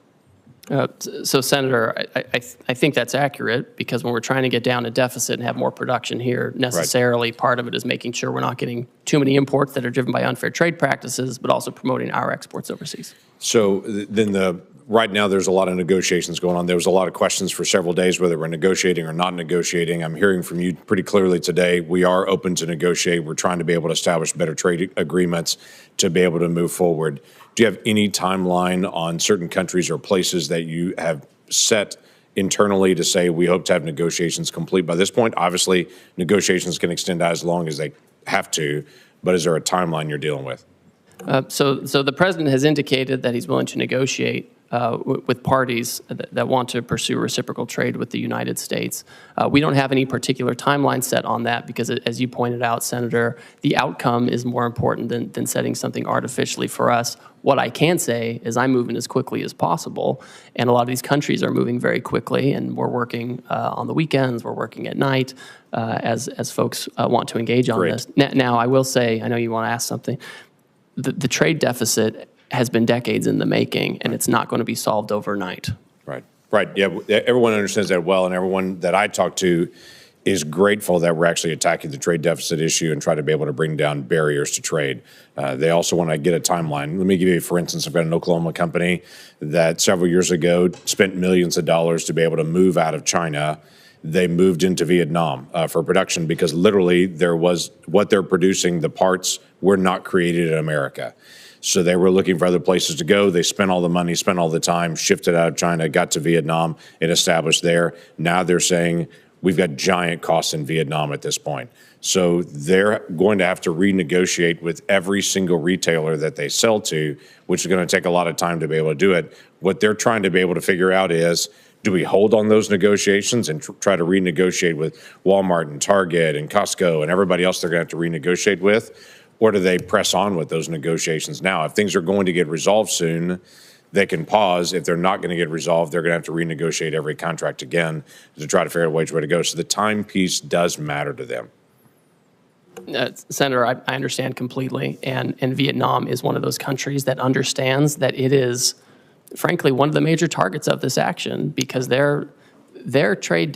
So, Senator, I think that's accurate, because when we're trying to get down a deficit and have more production here, necessarily part of it is making sure we're not getting too many imports that are driven by unfair trade practices, but also promoting our exports overseas. So then right now there's a lot of negotiations going on. There was a lot of questions for several days whether we're negotiating or not negotiating. I'm hearing from you pretty clearly today. We are open to negotiate. We're trying to be able to establish better trade agreements to be able to move forward. Do you have any timeline on certain countries or places that you have set internally to say we hope to have negotiations complete by this point? Obviously, negotiations can extend out as long as they have to, but is there a timeline you're dealing with? So the president has indicated that he's willing to negotiate with parties that want to pursue reciprocal trade with the United States. We don't have any particular timeline set on that because, as you pointed out, Senator, the outcome is more important than setting something artificially for us. What I can say is I'm moving as quickly as possible, and a lot of these countries are moving very quickly, and we're working on the weekends, we're working at night as folks want to engage on this. Now, I will say, I know you want to ask something, the trade deficit has been decades in the making, and it's not going to be solved overnight. Right. Right, yeah, everyone understands that well, and everyone that I talk to is grateful that we're actually attacking the trade deficit issue and try to be able to bring down barriers to trade. They also want to get a timeline. Let me give you, for instance, I've got an Oklahoma company that several years ago spent millions of dollars to be able to move out of China. They moved into Vietnam for production because literally there was what they're producing, the parts were not created in America. So they were looking for other places to go. They spent all the money, spent all the time, shifted out of China, got to Vietnam, and established there. Now they're saying, we've got giant costs in Vietnam at this point. So they're going to have to renegotiate with every single retailer that they sell to, which is going to take a lot of time to be able to do it. What they're trying to be able to figure out is, do we hold on those negotiations and try to renegotiate with Walmart and Target and Costco and everybody else they're going to have to renegotiate with? Or do they press on with those negotiations now? If things are going to get resolved soon, they can pause. If they're not going to get resolved, they're going to have to renegotiate every contract again to try to figure out which way to go. So the time piece does matter to them. Senator, I understand completely, and Vietnam is one of those countries that understands that it is, frankly, one of the major targets of this action because their trade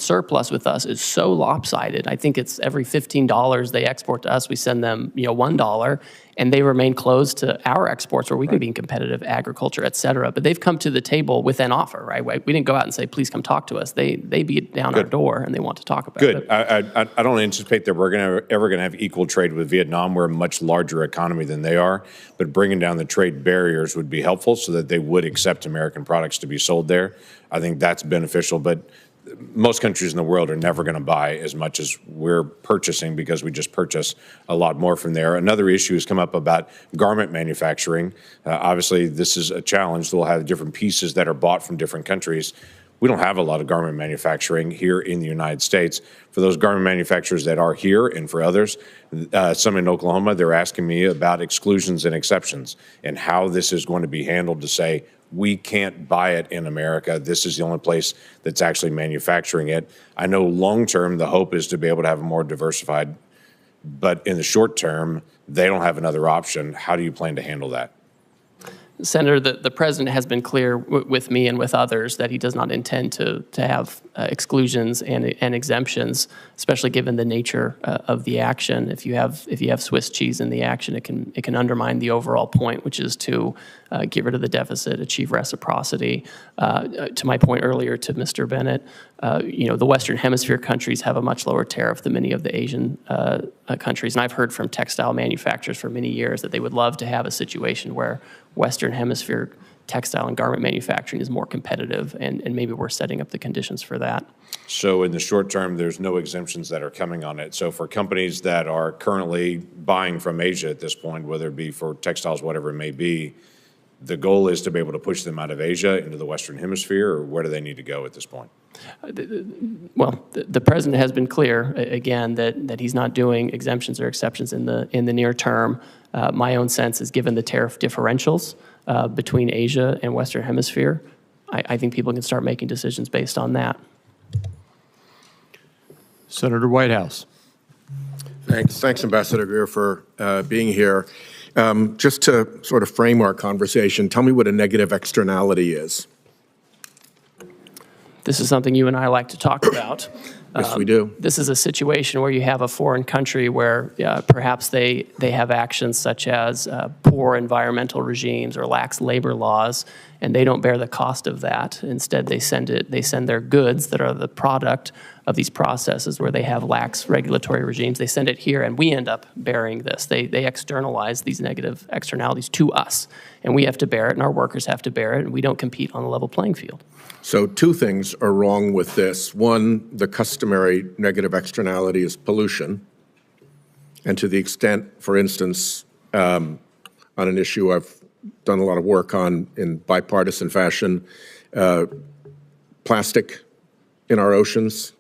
surplus with us is so lopsided. I think it's every $15 they export to us, we send them $1, and they remain closed to our exports where we can be competitive, agriculture, et cetera. But they've come to the table with an offer, right? We didn't go out and say, please come talk to us. They beat down our door and they want to talk about it. Good. I don't anticipate that we're ever going to have equal trade with Vietnam. We're a much larger economy than they are, but bringing down the trade barriers would be helpful so that they would accept American products to be sold there. I think that's beneficial, but most countries in the world are never going to buy as much as we're purchasing because we just purchase a lot more from there. Another issue has come up about garment manufacturing. Obviously, this is a challenge. They'll have different pieces that are bought from different countries. We don't have a lot of garment manufacturing here in the United States. For those garment manufacturers that are here and for others, some in Oklahoma, they're asking me about exclusions and exceptions and how this is going to be handled to say, we can't buy it in America. This is the only place that's actually manufacturing it. I know long-term, the hope is to be able to have a more diversified, but in the short term, they don't have another option. How do you plan to handle that? Senator, the president has been clear with me and with others that he does not intend to have exclusions and exemptions, especially given the nature of the action. If you have Swiss cheese in the action, it can undermine the overall point, which is to get rid of the deficit, achieve reciprocity. To my point earlier to Mr. Bennett, the Western Hemisphere countries have a much lower tariff than many of the Asian countries, and I've heard from textile manufacturers for many years that they would love to have a situation where Western Hemisphere textile and garment manufacturing is more competitive, and maybe we're setting up the conditions for that. So in the short term, there's no exemptions that are coming on it. So for companies that are currently buying from Asia at this point, whether it be for textiles, whatever it may be, the goal is to be able to push them out of Asia into the Western Hemisphere, or where do they need to go at this point? Well, the president has been clear, again, that he's not doing exemptions or exceptions in the near term. My own sense is given the tariff differentials between Asia and Western Hemisphere, I think people can start making decisions based on that. Senator Whitehouse. Thanks, Ambassador Greer, for being here. Just to sort of frame our conversation, tell me what a negative externality is. This is something you and I like to talk about. Yes, we do. This is a situation where you have a foreign country where perhaps they have actions such as poor environmental regimes or lax labor laws, and they don't bear the cost of that. Instead, they send their goods that are the product of these processes where they have lax regulatory regimes. They send it here, and we end up bearing this. They externalize these negative externalities to us, and we have to bear it, and our workers have to bear it, and we don't compete on a level playing field. So two things are wrong with this. One, the customary negative externality is pollution. And to the extent, for instance, on an issue I've done a lot of work on in bipartisan fashion, plastic in our oceans.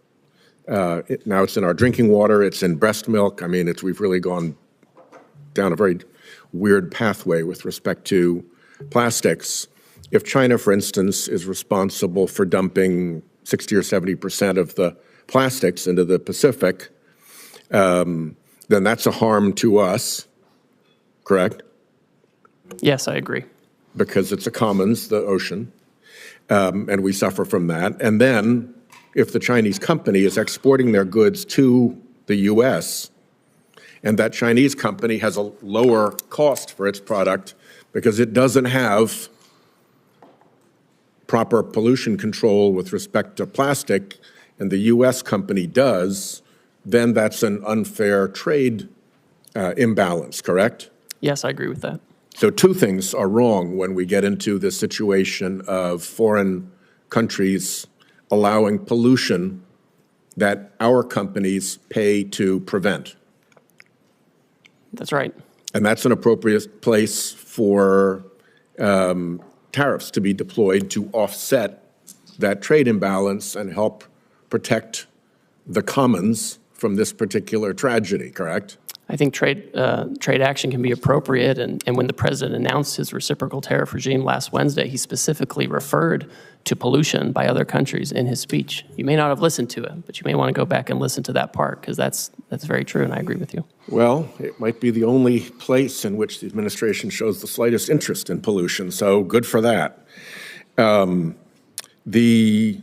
Now it's in our drinking water, it's in breast milk. I mean, we've really gone down a very weird pathway with respect to plastics. If China, for instance, is responsible for dumping 60 or 70% of the plastics into the Pacific, then that's a harm to us, correct? Yes, I agree. Because it's a commons, the ocean. and we suffer from that. And then if the Chinese company is exporting their goods to the U.S., and that Chinese company has a lower cost for its product because it doesn't have proper pollution control with respect to plastic, and the U.S. company does, then that's an unfair trade imbalance, correct? Yes, I agree with that. So two things are wrong when we get into this situation of foreign countries allowing pollution that our companies pay to prevent. That's right. And that's an appropriate place for tariffs to be deployed to offset that trade imbalance and help protect the commons from this particular tragedy, correct? I think trade action can be appropriate, and when the president announced his reciprocal tariff regime last Wednesday, he specifically referred to pollution by other countries in his speech. You may not have listened to it, but you may want to go back and listen to that part, because that's very true, and I agree with you. Well, it might be the only place in which the administration shows the slightest interest in pollution, so good for that. The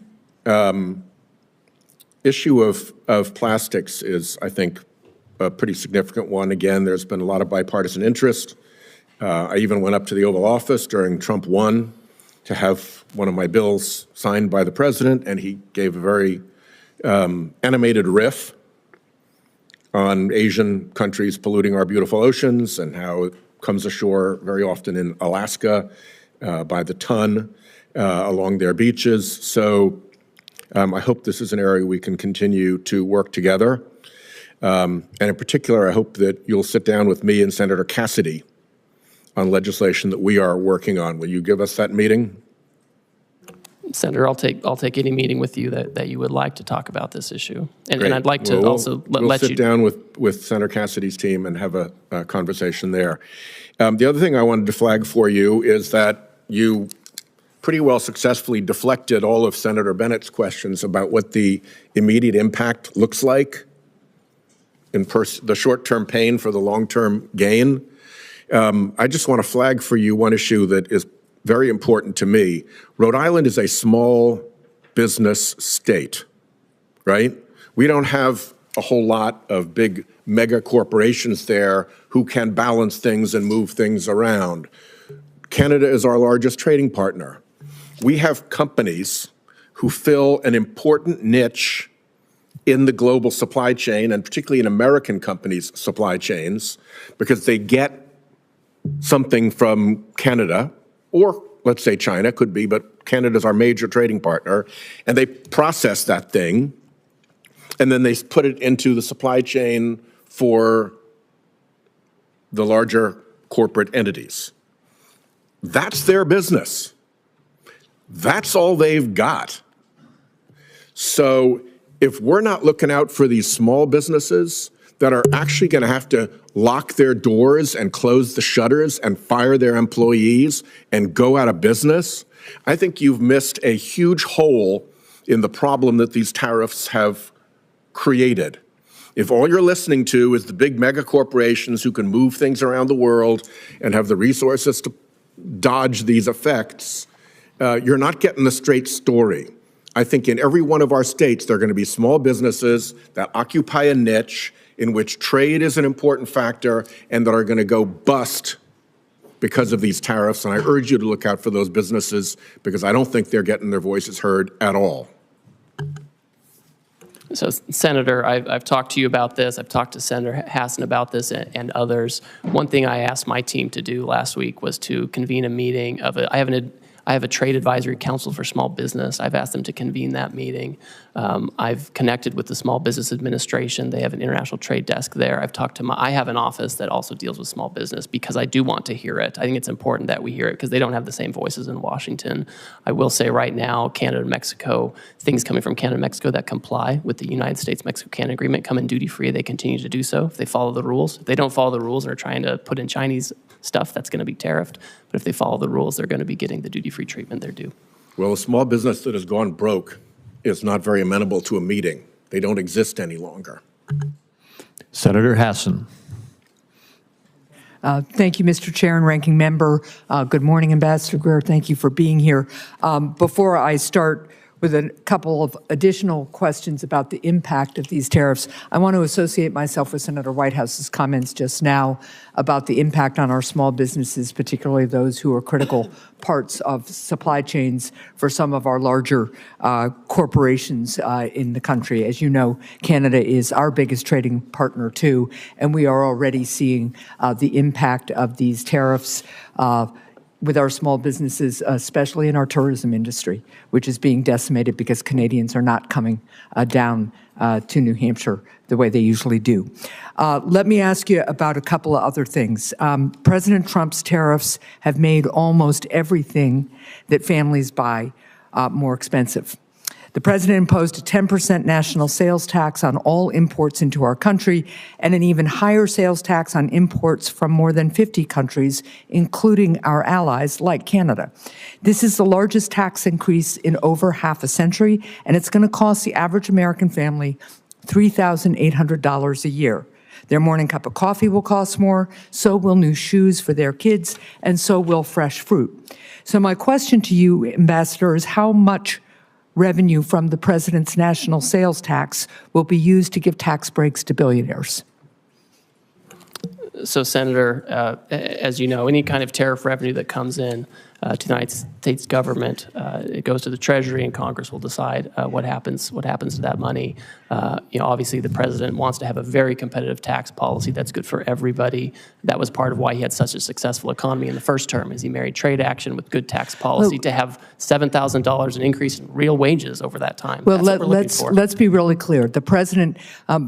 issue of plastics is, I think, a pretty significant one. Again, there's been a lot of bipartisan interest. I even went up to the Oval Office during Trump 1 to have one of my bills signed by the president, and he gave a very animated riff on Asian countries polluting our beautiful oceans and how it comes ashore very often in Alaska by the ton along their beaches. So I hope this is an area we can continue to work together. And in particular, I hope that you'll sit down with me and Senator Cassidy on legislation that we are working on. Will you give us that meeting? Senator, I'll take any meeting with you that you would like to talk about this issue. And I'd like to also let you— We'll sit down with Senator Cassidy's team and have a conversation there. The other thing I wanted to flag for you is that you pretty well successfully deflected all of Senator Bennett's questions about what the immediate impact looks like in the short-term pain for the long-term gain. I just want to flag for you one issue that is very important to me. Rhode Island is a small business state, right? We don't have a whole lot of big mega corporations there who can balance things and move things around. Canada is our largest trading partner. We have companies who fill an important niche in the global supply chain, and particularly in American companies' supply chains, because they get something from Canada, or let's say China, could be, but Canada's our major trading partner, and they process that thing, and then they put it into the supply chain for the larger corporate entities. That's their business. That's all they've got. So if we're not looking out for these small businesses that are actually going to have to lock their doors and close the shutters and fire their employees and go out of business, I think you've missed a huge hole in the problem that these tariffs have created. If all you're listening to is the big mega corporations who can move things around the world and have the resources to dodge these effects, you're not getting the straight story. I think in every one of our states, there are going to be small businesses that occupy a niche in which trade is an important factor and that are going to go bust because of these tariffs. And I urge you to look out for those businesses because I don't think they're getting their voices heard at all. So, Senator, I've talked to you about this. I've talked to Senator Hassan about this and others. One thing I asked my team to do last week was to convene a meeting of I have a trade advisory council for small business. I've asked them to convene that meeting. I've connected with the Small Business Administration. They have an international trade desk there. I've talked to I have an office that also deals with small business because I do want to hear it. I think it's important that we hear it because they don't have the same voices in Washington. I will say right now, Canada and Mexico, things coming from Canada and Mexico that comply with the United States-Mexico-Canada Agreement come in duty-free. They continue to do so if they follow the rules. If they don't follow the rules and are trying to put in Chinese stuff, that's going to be tariffed. But if they follow the rules, they're going to be getting the duty-free treatment they're due. Well, a small business that has gone broke is not very amenable to a meeting. They don't exist any longer. Senator Hassan. Thank you, Mr. Chair and Ranking Member. Good morning, Ambassador Greer. Thank you for being here. Before I start with a couple of additional questions about the impact of these tariffs, I want to associate myself with Senator Whitehouse's comments just now about the impact on our small businesses, particularly those who are critical parts of supply chains for some of our larger corporations in the country. As you know, Canada is our biggest trading partner too, and we are already seeing the impact of these tariffs with our small businesses, especially in our tourism industry, which is being decimated because Canadians are not coming down to New Hampshire the way they usually do. Let me ask you about a couple of other things. President Trump's tariffs have made almost everything that families buy more expensive. The president imposed a 10% national sales tax on all imports into our country and an even higher sales tax on imports from more than 50 countries, including our allies like Canada. This is the largest tax increase in over half a century, and it's going to cost the average American family $3,800 a year. Their morning cup of coffee will cost more, so will new shoes for their kids, and so will fresh fruit. So my question to you, Ambassador, is how much revenue from the president's national sales tax will be used to give tax breaks to billionaires? So, Senator, as you know, any kind of tariff revenue that comes in to the United States government, it goes to the Treasury, and Congress will decide what happens to that money. Obviously, the president wants to have a very competitive tax policy that's good for everybody. That was part of why he had such a successful economy in the first term, is he married trade action with good tax policy to have $7,000 an increase in real wages over that time. Well, let's let's be really clear. The president,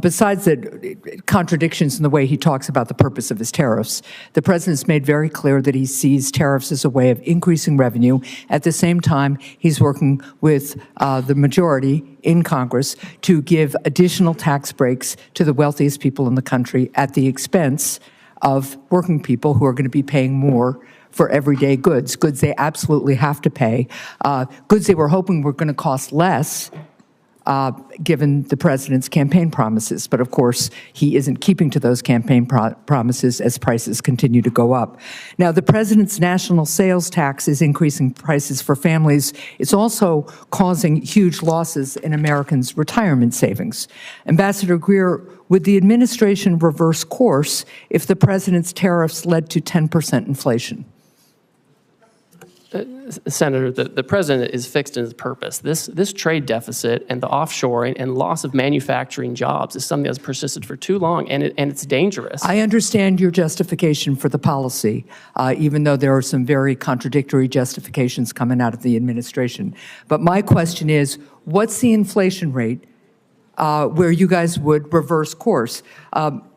besides the contradictions in the way he talks about the purpose of his tariffs, the president's made very clear that he sees tariffs as a way of increasing revenue. At the same time, he's working with the majority in Congress to give additional tax breaks to the wealthiest people in the country at the expense of working people who are going to be paying more for everyday goods they absolutely have to pay, goods they were hoping were going to cost less, given the president's campaign promises. But of course, he isn't keeping to those campaign promises as prices continue to go up. Now, the president's national sales tax is increasing prices for families. It's also causing huge losses in Americans' retirement savings. Ambassador Greer, would the administration reverse course if the president's tariffs led to 10% inflation? Senator, the president is fixed in his purpose. This trade deficit and the offshoring and loss of manufacturing jobs is something that's persisted for too long, and it's dangerous. I understand your justification for the policy, even though there are some very contradictory justifications coming out of the administration. But my question is, what's the inflation rate where you guys would reverse course?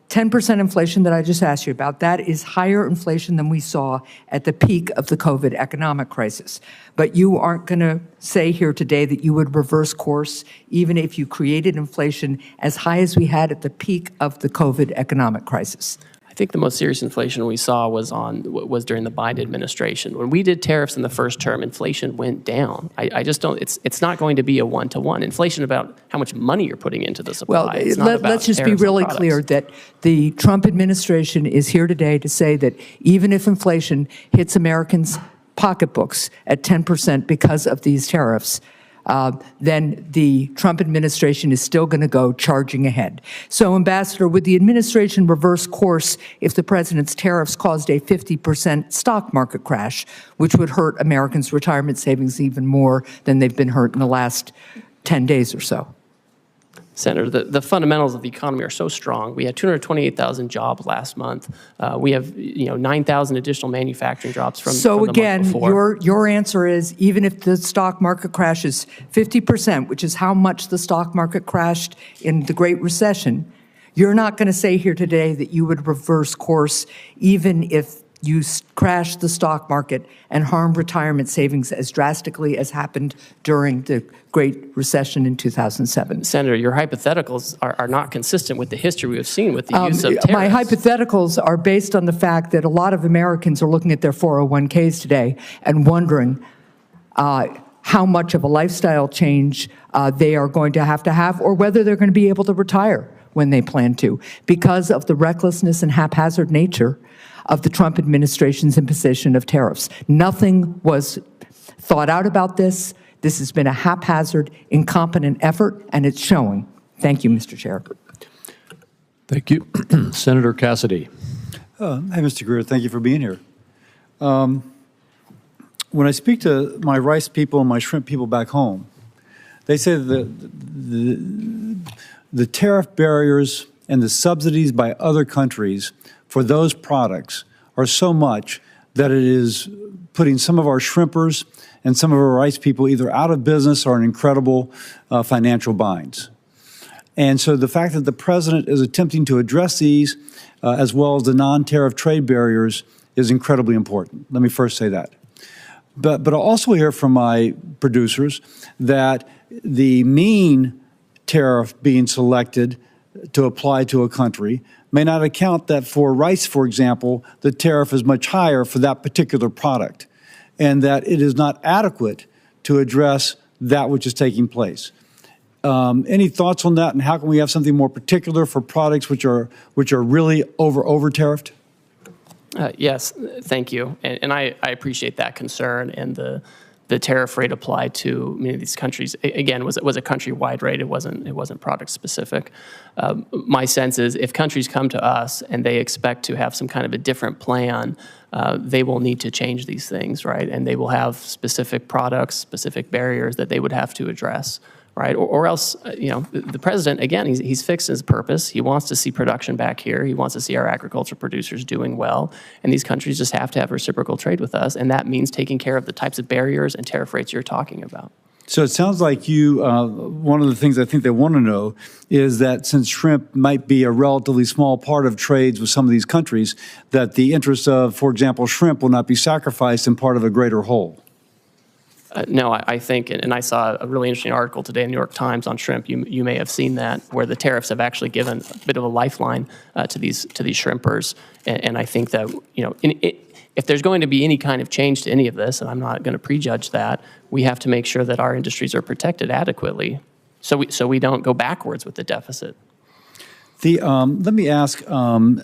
10% inflation that I just asked you about, that is higher inflation than we saw at the peak of the COVID economic crisis. But you aren't going to say here today that you would reverse course even if you created inflation as high as we had at the peak of the COVID economic crisis. I think the most serious inflation we saw was during the Biden administration. When we did tariffs in the first term, inflation went down. I just don't. It's not going to be a one-to-one. Inflation about how much money you're putting into the supply. Well, let's just be really clear that the Trump administration is here today to say that even if inflation hits Americans' pocketbooks at 10% because of these tariffs, then the Trump administration is still going to go charging ahead. So, Ambassador, would the administration reverse course if the president's tariffs caused a 50% stock market crash, which would hurt Americans' retirement savings even more than they've been hurt in the last 10 days or so? Senator, the fundamentals of the economy are so strong. We had 228,000 jobs last month. We have 9,000 additional manufacturing jobs from the month before. Your answer is even if the stock market crashes 50%, which is how much the stock market crashed in the Great Recession, you're not going to say here today that you would reverse course even if you crash the stock market and harm retirement savings as drastically as happened during the Great Recession in 2007. Senator, your hypotheticals are not consistent with the history we have seen with the use of tariffs. My hypotheticals are based on the fact that a lot of Americans are looking at their 401ks today and wondering how much of a lifestyle change they are going to have or whether they're going to be able to retire when they plan to, because of the recklessness and haphazard nature of the Trump administration's imposition of tariffs. Nothing was thought out about this. This has been a haphazard, incompetent effort, and it's showing. Thank you, Mr. Chair. Thank you. Senator Cassidy. Hi, Mr. Greer. Thank you for being here. When I speak to my rice people and my shrimp people back home, they say that the tariff barriers and the subsidies by other countries for those products are so much that it is putting some of our shrimpers and some of our rice people either out of business or in incredible financial binds. And so the fact that the president is attempting to address these as well as the non-tariff trade barriers is incredibly important. Let me first say that. But I'll also hear from my producers that the mean tariff being selected to apply to a country may not account that for rice, for example, the tariff is much higher for that particular product, and that it is not adequate to address that which is taking place. Any thoughts on that, and how can we have something more particular for products which are really over tariffed? Yes, thank you, and I appreciate that concern, and the tariff rate applied to many of these countries again was a countrywide rate. It wasn't product specific. My sense is if countries come to us and they expect to have some kind of a different plan, they will need to change these things, right? And they will have specific products, specific barriers that they would have to address. Right, or else, you know, the president, again, he's fixed his purpose. He wants to see production back here. He wants to see our agriculture producers doing well. And these countries just have to have reciprocal trade with us. And that means taking care of the types of barriers and tariff rates you're talking about. So it sounds like you, one of the things I think they want to know is that since shrimp might be a relatively small part of trades with some of these countries, that the interests of, for example, shrimp will not be sacrificed in part of a greater whole. No, I think, and I saw a really interesting article today in the New York Times on shrimp. You may have seen that, where the tariffs have actually given a bit of a lifeline to these shrimpers. And I think that, you know, if there's going to be any kind of change to any of this, and I'm not going to prejudge that, we have to make sure that our industries are protected adequately, so we don't go backwards with the deficit. Let me ask, in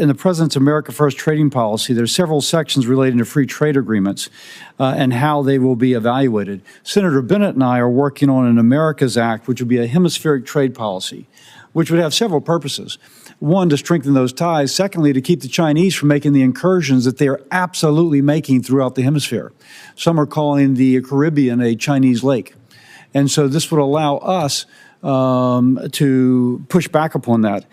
the President's America First trading policy, there's several sections relating to free trade agreements and how they will be evaluated. Senator Bennett and I are working on an America's Act, which would be a hemispheric trade policy, which would have several purposes. One, to strengthen those ties. Secondly, to keep the Chinese from making the incursions that they are absolutely making throughout the hemisphere. Some are calling the Caribbean a Chinese lake. And so this would allow us to push back upon that.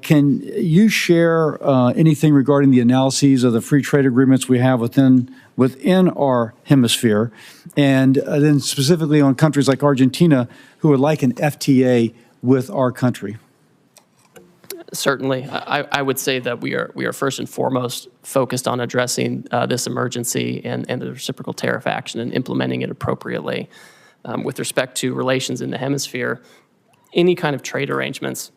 Can you share anything regarding the analyses of the free trade agreements we have within our hemisphere, and then specifically on countries like Argentina who would like an FTA with our country? Certainly. I would say that we are first and foremost focused on addressing this emergency and the reciprocal tariff action and implementing it appropriately. With respect to relations in the hemisphere, any kind of trade arrangements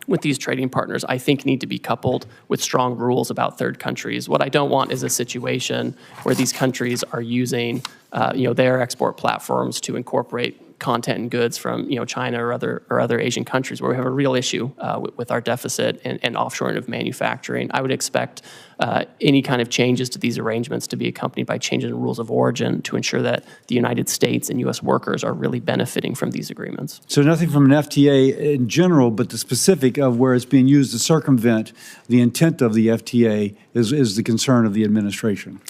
with these trading partners, I think, need to be coupled with strong rules about third countries. What I don't want is a situation where these countries are using, their export platforms to incorporate content and goods from, China or other Asian countries, where we have a real issue with our deficit and offshoring of manufacturing. I would expect any kind of changes to these arrangements to be accompanied by changes in rules of origin to ensure that the United States and U.S. workers are really benefiting from these agreements. So nothing from an FTA in general, but the specific of where it's being used to circumvent the intent of the FTA is the concern of the administration.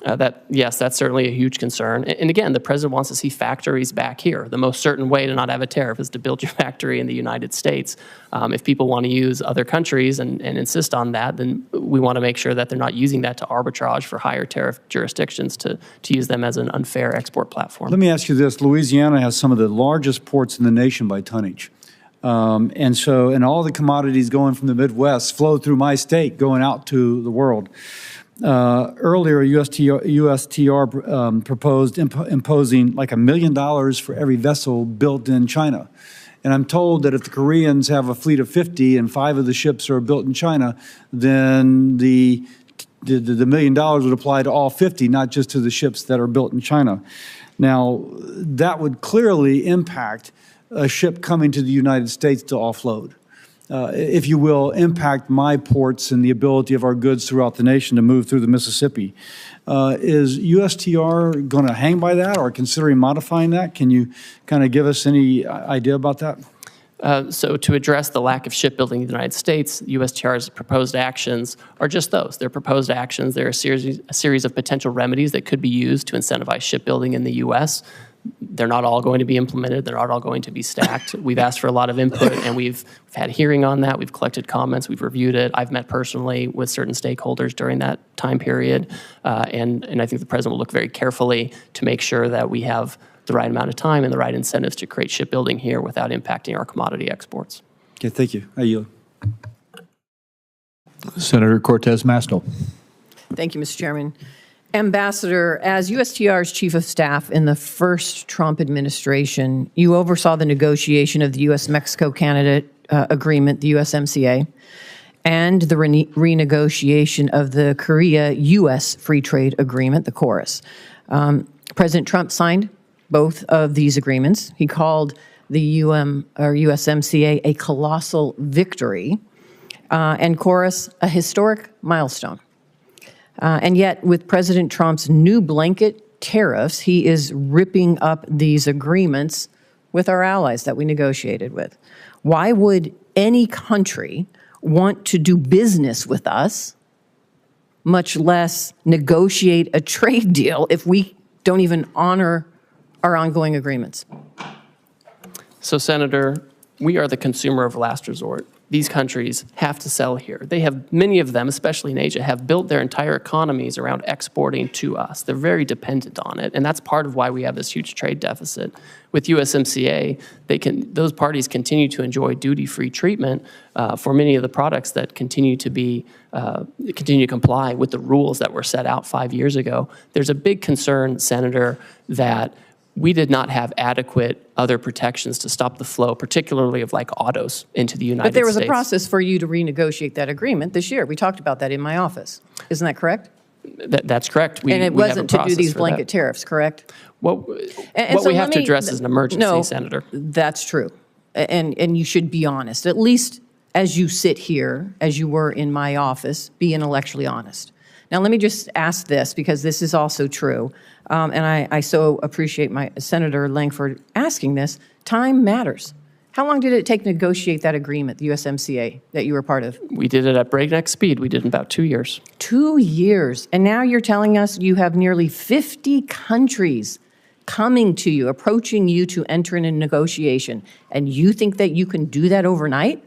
Yes, that's certainly a huge concern. And again, the president wants to see factories back here. The most certain way to not have a tariff is to build your factory in the United States. If people want to use other countries and insist on that, then we want to make sure that they're not using that to arbitrage for higher tariff jurisdictions to use them as an unfair export platform. Let me ask you this. Louisiana has some of the largest ports in the nation by tonnage. And all the commodities going from the Midwest flow through my state going out to the world. Earlier, USTR proposed imposing like $1 million for every vessel built in China. And I'm told that if the Koreans have a fleet of 50 and 5 of the ships are built in China, then the $1 million would apply to all 50, not just to the ships that are built in China. Now, that would clearly impact a ship coming to the United States to offload. If you will, impact my ports and the ability of our goods throughout the nation to move through the Mississippi. Is USTR going to hang by that or considering modifying that? Can you kind of give us any idea about that? So to address the lack of shipbuilding in the United States, USTR's proposed actions are just those. They're proposed actions. They're a series of potential remedies that could be used to incentivize shipbuilding in the U.S. They're not all going to be implemented. They're not all going to be stacked. We've asked for a lot of input, and we've had a hearing on that. We've collected comments. We've reviewed it. I've met personally with certain stakeholders during that time period, and I think the president will look very carefully to make sure that we have the right amount of time and the right incentives to create shipbuilding here without impacting our commodity exports. Okay, thank you. I yield. Senator Cortez Masto. Thank you, Mr. Chairman. Ambassador, as USTR's Chief of Staff in the first Trump administration, you oversaw the negotiation of the U.S.-Mexico-Canada agreement, the USMCA, and the renegotiation of the Korea-U.S. Free Trade Agreement, the KORUS. President Trump signed both of these agreements. He called the USMCA a colossal victory, and KORUS a historic milestone. And yet, with President Trump's new blanket tariffs, he is ripping up these agreements with our allies that we negotiated with. Why would any country want to do business with us, much less negotiate a trade deal, if we don't even honor our ongoing agreements? So, Senator, we are the consumer of last resort. These countries have to sell here. They have, many of them, especially in Asia, have built their entire economies around exporting to us. They're very dependent on it, and that's part of why we have this huge trade deficit. With USMCA, those parties continue to enjoy duty-free treatment for many of the products that continue to comply with the rules that were set out 5 years ago. There's a big concern, Senator, that we did not have adequate other protections to stop the flow, particularly of like autos into the United States. But there was a process for you to renegotiate that agreement this year. We talked about that in my office. Isn't that correct? That's correct. And it wasn't to do these blanket tariffs, correct? What we have to address is an emergency, Senator. That's true. And you should be honest. At least as you sit here, as you were in my office, be intellectually honest. Now, let me just ask this, because this is also true, and I so appreciate my Senator Lankford asking this. Time matters. How long did it take to negotiate that agreement, the USMCA, that you were part of? We did it at breakneck speed. We did it in about 2 years. 2 years. And now you're telling us you have nearly 50 countries coming to you, approaching you to enter in a negotiation, and you think that you can do that overnight?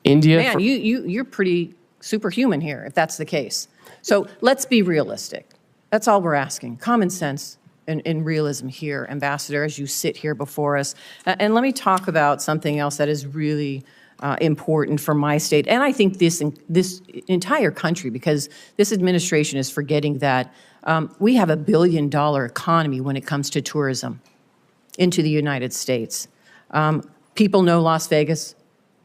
India. Man, you're pretty superhuman here, if that's the case. So let's be realistic. That's all we're asking. Common sense and realism here, Ambassador, as you sit here before us. And let me talk about something else that is really important for my state, and I think this entire country, because this administration is forgetting that we have $1 billion economy when it comes to tourism into the United States. People know Las Vegas.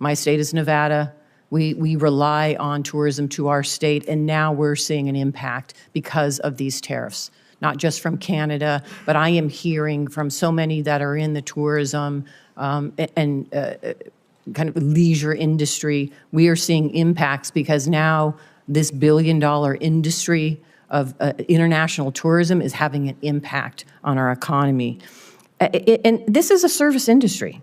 My state is Nevada. We rely on tourism to our state, and now we're seeing an impact because of these tariffs, not just from Canada, but I am hearing from so many that are in the tourism and kind of leisure industry. We are seeing impacts because now this $1 billion industry of international tourism is having an impact on our economy. And this is a service industry.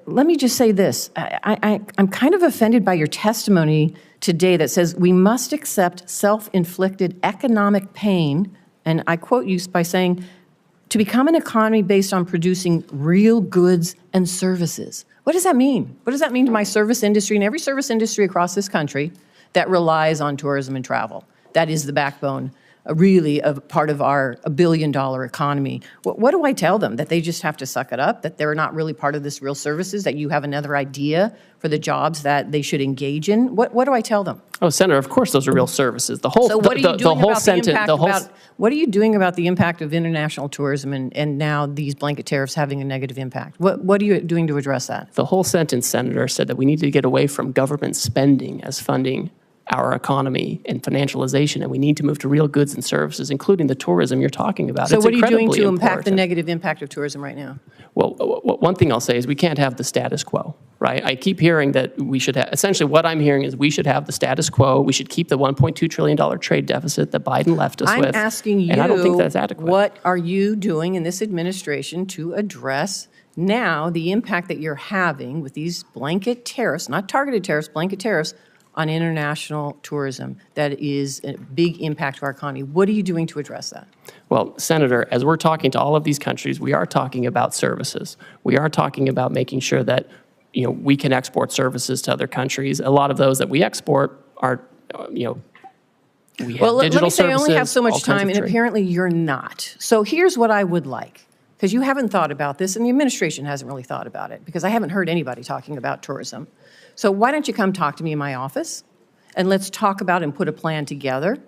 Let me just say this. I'm kind of offended by your testimony today that says we must accept self-inflicted economic pain, and I quote you by saying, to become an economy based on producing real goods and services. What does that mean? What does that mean to my service industry and every service industry across this country that relies on tourism and travel? That is the backbone, really, of part of our $1 billion economy. What do I tell them? That they just have to suck it up? That they're not really part of this real services? That you have another idea for the jobs that they should engage in? What do I tell them? Oh, Senator, of course those are real services. The whole, so what are you doing the whole about sentence, the impact the whole. What are you doing about the impact of international tourism and now these blanket tariffs having a negative impact? What are you doing to address that? The whole sentence, Senator, said that we need to get away from government spending as funding our economy and financialization, and we need to move to real goods and services, including the tourism you're talking about. So It's what are you doing incredibly to impact the important. negative impact of tourism right now? Well, one thing I'll say is we can't have the status quo, right? I keep hearing that we should have, essentially what I'm hearing is we should have the status quo. We should keep the $1.2 trillion trade deficit that Biden left us with. I'm asking you, and I don't think that's adequate. what are you doing in this administration to address now the impact that you're having with these blanket tariffs, not targeted tariffs, blanket tariffs, on international tourism that is a big impact to our economy? What are you doing to address that? Well, Senator, as we're talking to all of these countries, we are talking about services. We are talking about making sure that we can export services to other countries. A lot of those that we export are, we have Well, let digital me say I only have services, so all much kinds time, of and trade. apparently you're not. So here's what I would like, because you haven't thought about this, and the administration hasn't really thought about it, because I haven't heard anybody talking about tourism. So why don't you come talk to me in my office, and let's talk about and put a plan together,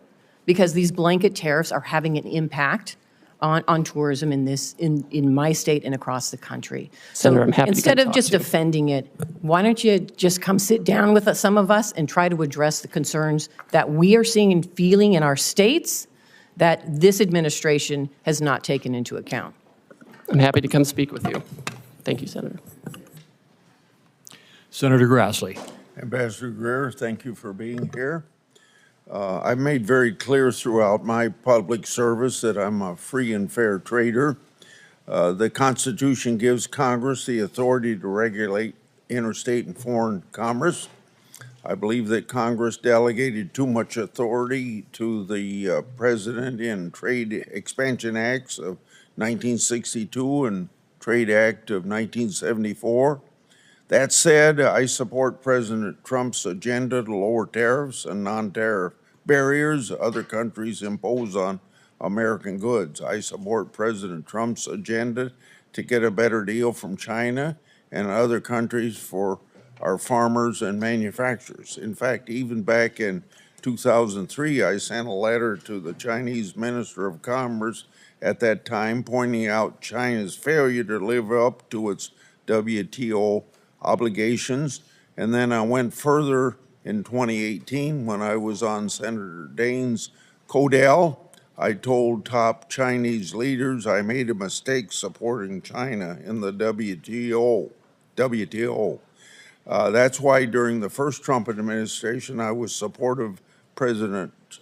because these blanket tariffs are having an impact on tourism in my state and across the country. Senator, So I'm happy to instead come of talk just to you. defending it, why don't you just come sit down with some of us and try to address the concerns that we are seeing and feeling in our states that this administration has not taken into account? I'm happy to come speak with you. Thank you, Senator. Senator Grassley. Ambassador Greer, thank you for being here. I've made very clear throughout my public service that I'm a free and fair trader. The Constitution gives Congress the authority to regulate interstate and foreign commerce. I believe that Congress delegated too much authority to the President in Trade Expansion Acts of 1962 and Trade Act of 1974. That said, I support President Trump's agenda to lower tariffs and non-tariff barriers other countries impose on American goods. I support President Trump's agenda to get a better deal from China and other countries for our farmers and manufacturers. In fact, even back in 2003, I sent a letter to the Chinese Minister of Commerce at that time pointing out China's failure to live up to its WTO obligations. And then I went further in 2018 when I was on Senator Daines' Codell. I told top Chinese leaders I made a mistake supporting China in the WTO. That's why during the first Trump administration, I was supportive of President's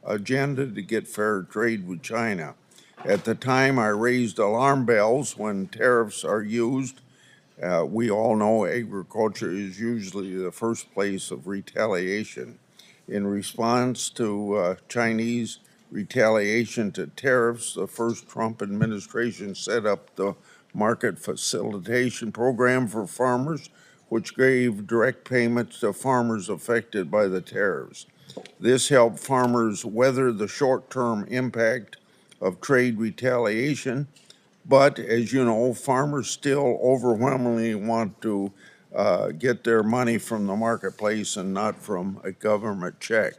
agenda to get fair trade with China. At the time, I raised alarm bells when tariffs are used. We all know agriculture is usually the first place of retaliation. In response to Chinese retaliation to tariffs, the first Trump administration set up the Market Facilitation Program for farmers, which gave direct payments to farmers affected by the tariffs. This helped farmers weather the short-term impact of trade retaliation. But as you know, farmers still overwhelmingly want to get their money from the marketplace and not from a government check.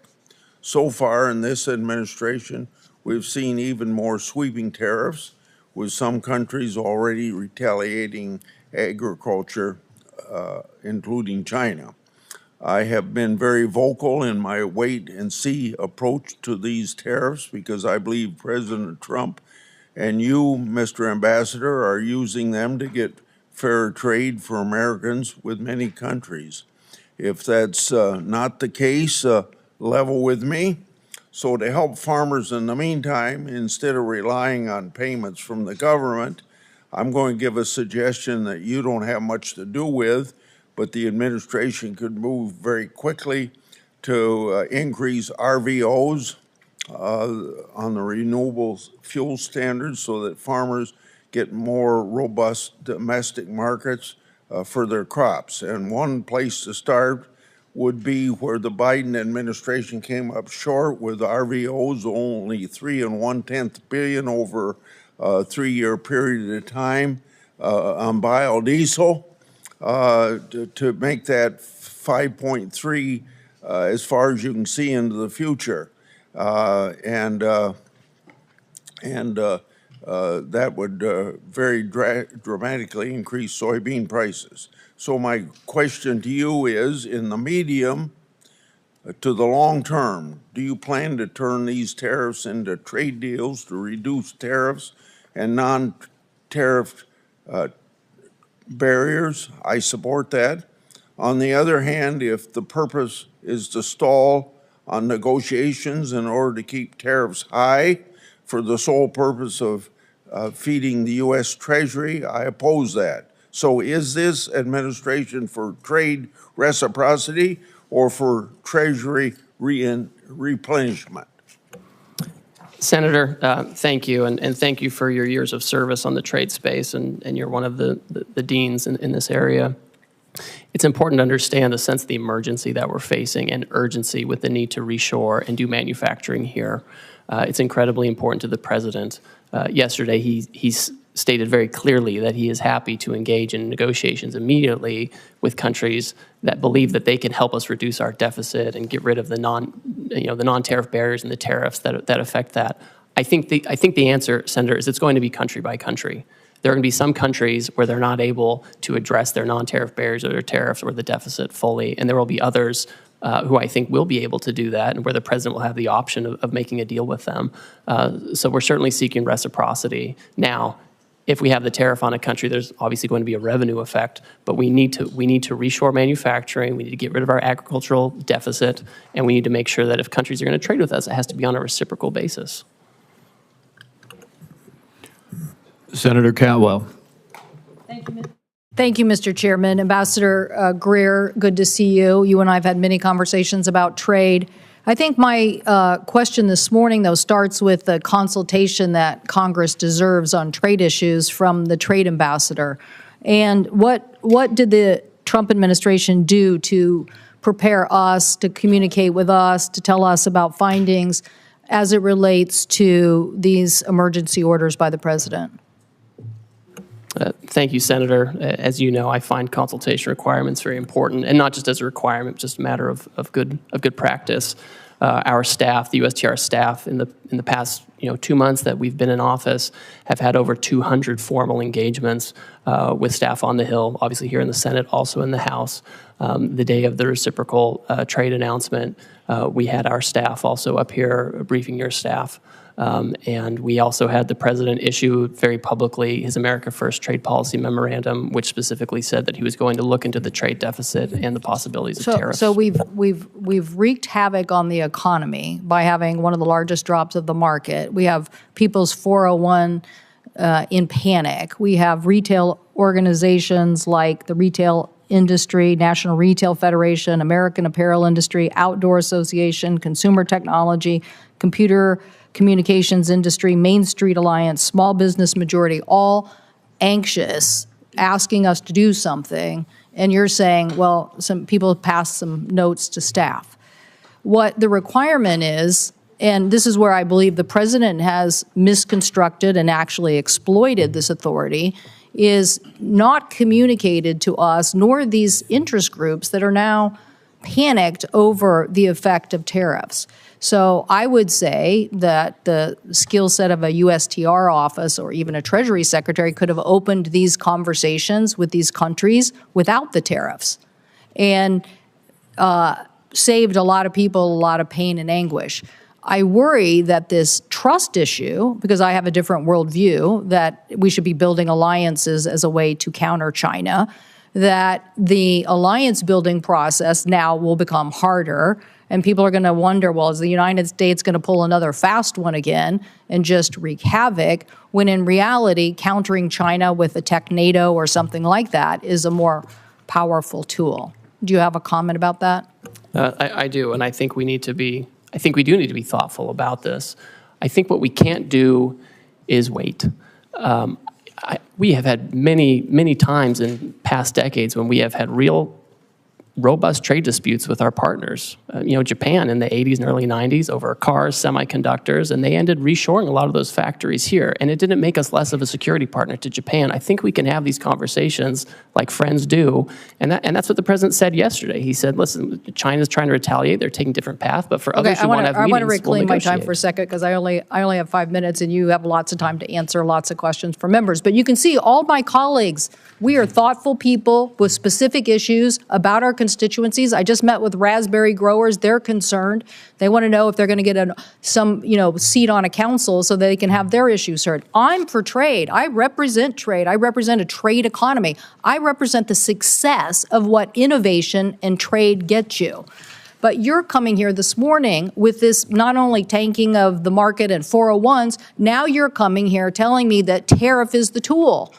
So far in this administration, we've seen even more sweeping tariffs, with some countries already retaliating agriculture, including China. I have been very vocal in my wait-and-see approach to these tariffs because I believe President Trump and you, Mr. Ambassador, are using them to get fair trade for Americans with many countries. If that's not the case, level with me. So to help farmers in the meantime, instead of relying on payments from the government, I'm going to give a suggestion that you don't have much to do with, but the administration could move very quickly to increase RVOs on the renewable fuel standards so that farmers get more robust domestic markets for their crops. And one place to start would be where the Biden administration came up short with RVOs, only 3 1/10 billion over a 3-year period of time on biodiesel, to make that 5.3 as far as you can see into the future. That would very dramatically increase soybean prices. So my question to you is, in the medium to the long term, do you plan to turn these tariffs into trade deals to reduce tariffs and non-tariff barriers? I support that. On the other hand, if the purpose is to stall on negotiations in order to keep tariffs high for the sole purpose of feeding the U.S. Treasury, I oppose that. So is this administration for trade reciprocity or for Treasury replenishment? Senator, thank you, and thank you for your years of service on the trade space, and you're one of the deans in this area. It's important to understand the sense of the emergency that we're facing and urgency with the need to reshore and do manufacturing here. It's incredibly important to the president. Yesterday, he stated very clearly that he is happy to engage in negotiations immediately with countries that believe that they can help us reduce our deficit and get rid of the non-tariff barriers and the tariffs that affect that. I think the answer, Senator, is it's going to be country by country. There are going to be some countries where they're not able to address their non-tariff barriers or their tariffs or the deficit fully, and there will be others who I think will be able to do that, and where the president will have the option of making a deal with them. So we're certainly seeking reciprocity. Now, if we have the tariff on a country, there's obviously going to be a revenue effect, but we need to reshore manufacturing, we need to get rid of our agricultural deficit, and we need to make sure that if countries are going to trade with us, it has to be on a reciprocal basis. Senator Cantwell. Thank you, Mr. Chairman. Ambassador Greer, good to see you. You and I have had many conversations about trade. I think my question this morning, though, starts with the consultation that Congress deserves on trade issues from the trade ambassador. And what did the Trump administration do to prepare us, to communicate with us, to tell us about findings as it relates to these emergency orders by the president? Thank you, Senator. As you know, I find consultation requirements very important, and not just as a requirement, just a matter of good practice. Our staff, the USTR staff, in the past 2 months that we've been in office, have had over 200 formal engagements with staff on the Hill, obviously here in the Senate, also in the House. The day of the reciprocal trade announcement, we had our staff also up here briefing your staff. And we also had the president issue very publicly his America First trade policy memorandum, which specifically said that he was going to look into the trade deficit and the possibilities of tariffs. So we've wreaked havoc on the economy by having one of the largest drops of the market. We have people's 401 in panic. We have retail organizations like the Retail Industry, National Retail Federation, American Apparel Industry, Outdoor Association, Consumer Technology, Computer Communications Industry, Main Street Alliance, Small Business Majority, all anxious, asking us to do something. And you're saying, well, some people passed some notes to staff. What the requirement is, and this is where I believe the president has misconstructed and actually exploited this authority, is not communicated to us, nor these interest groups that are now panicked over the effect of tariffs. So I would say that the skill set of a USTR office or even a Treasury Secretary could have opened these conversations with these countries without the tariffs and saved a lot of people a lot of pain and anguish. I worry that this trust issue, because I have a different worldview, that we should be building alliances as a way to counter China, that the alliance building process now will become harder, and people are going to wonder, well, is the United States going to pull another fast one again and just wreak havoc, when in reality, countering China with a tech NATO or something like that is a more powerful tool. Do you have a comment about that? I do, and I think we do need to be thoughtful about this. I think what we can't do is wait. We have had many times in past decades when we have had real robust trade disputes with our partners. Japan in the 80s and early 90s over cars, semiconductors, and they ended reshoring a lot of those factories here. And it didn't make us less of a security partner to Japan. I think we can have these conversations like friends do. And that's what the president said yesterday. He said, listen, China's trying to retaliate. They're taking a different path. But for others who want to have meetings, I want to reclaim we'll my time for a second, because I only have 5 minutes and you have lots of time to answer lots of questions from members. But you can see all my colleagues, we are thoughtful people with specific issues about our constituencies. I just met with raspberry growers. They're concerned. They want to know if they're going to get some seat on a council so they can have their issues heard. I'm for trade. I represent trade. I represent a trade economy. I represent the success of what innovation and trade get you. But you're coming here this morning with this not only tanking of the market and 401s, now you're coming here telling me that tariff is the tool.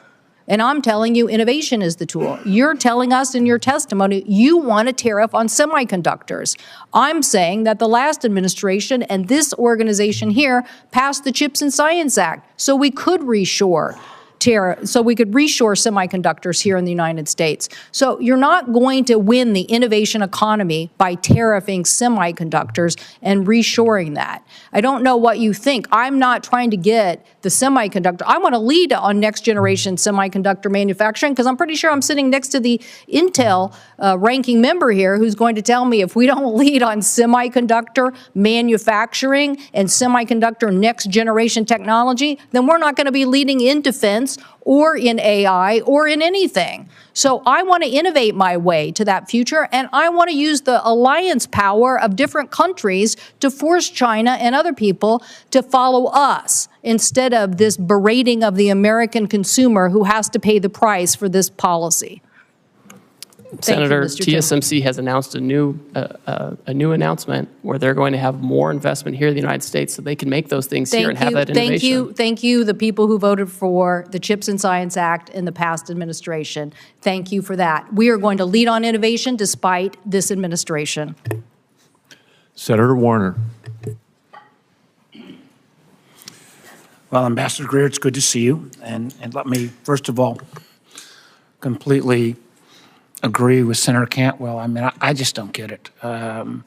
And I'm telling you innovation is the tool. You're telling us in your testimony you want a tariff on semiconductors. I'm saying that the last administration and this organization here passed the CHIPS and Science Act so we could reshore semiconductors here in the United States. So you're not going to win the innovation economy by tariffing semiconductors and reshoring that. I don't know what you think. I'm not trying to get the semiconductor. I want to lead on next generation semiconductor manufacturing because I'm pretty sure I'm sitting next to the Intel ranking member here who's going to tell me if we don't lead on semiconductor manufacturing and semiconductor next generation technology, then we're not going to be leading in defense or in AI or in anything. So I want to innovate my way to that future, and I want to use the alliance power of different countries to force China and other people to follow us instead of this berating of the American consumer who has to pay the price for this policy. Senator, Mr. Chairman. TSMC has announced a new announcement where they're going to have more investment here in the United States so they can make those things here and have that innovation. Thank you, the people who voted for the CHIPS and Science Act in the past administration. Thank you for that. We are going to lead on innovation despite this administration. Senator Warner. Well, Ambassador Greer, it's good to see you. And let me, first of all, completely agree with Senator Cantwell. I mean, I just don't get it. The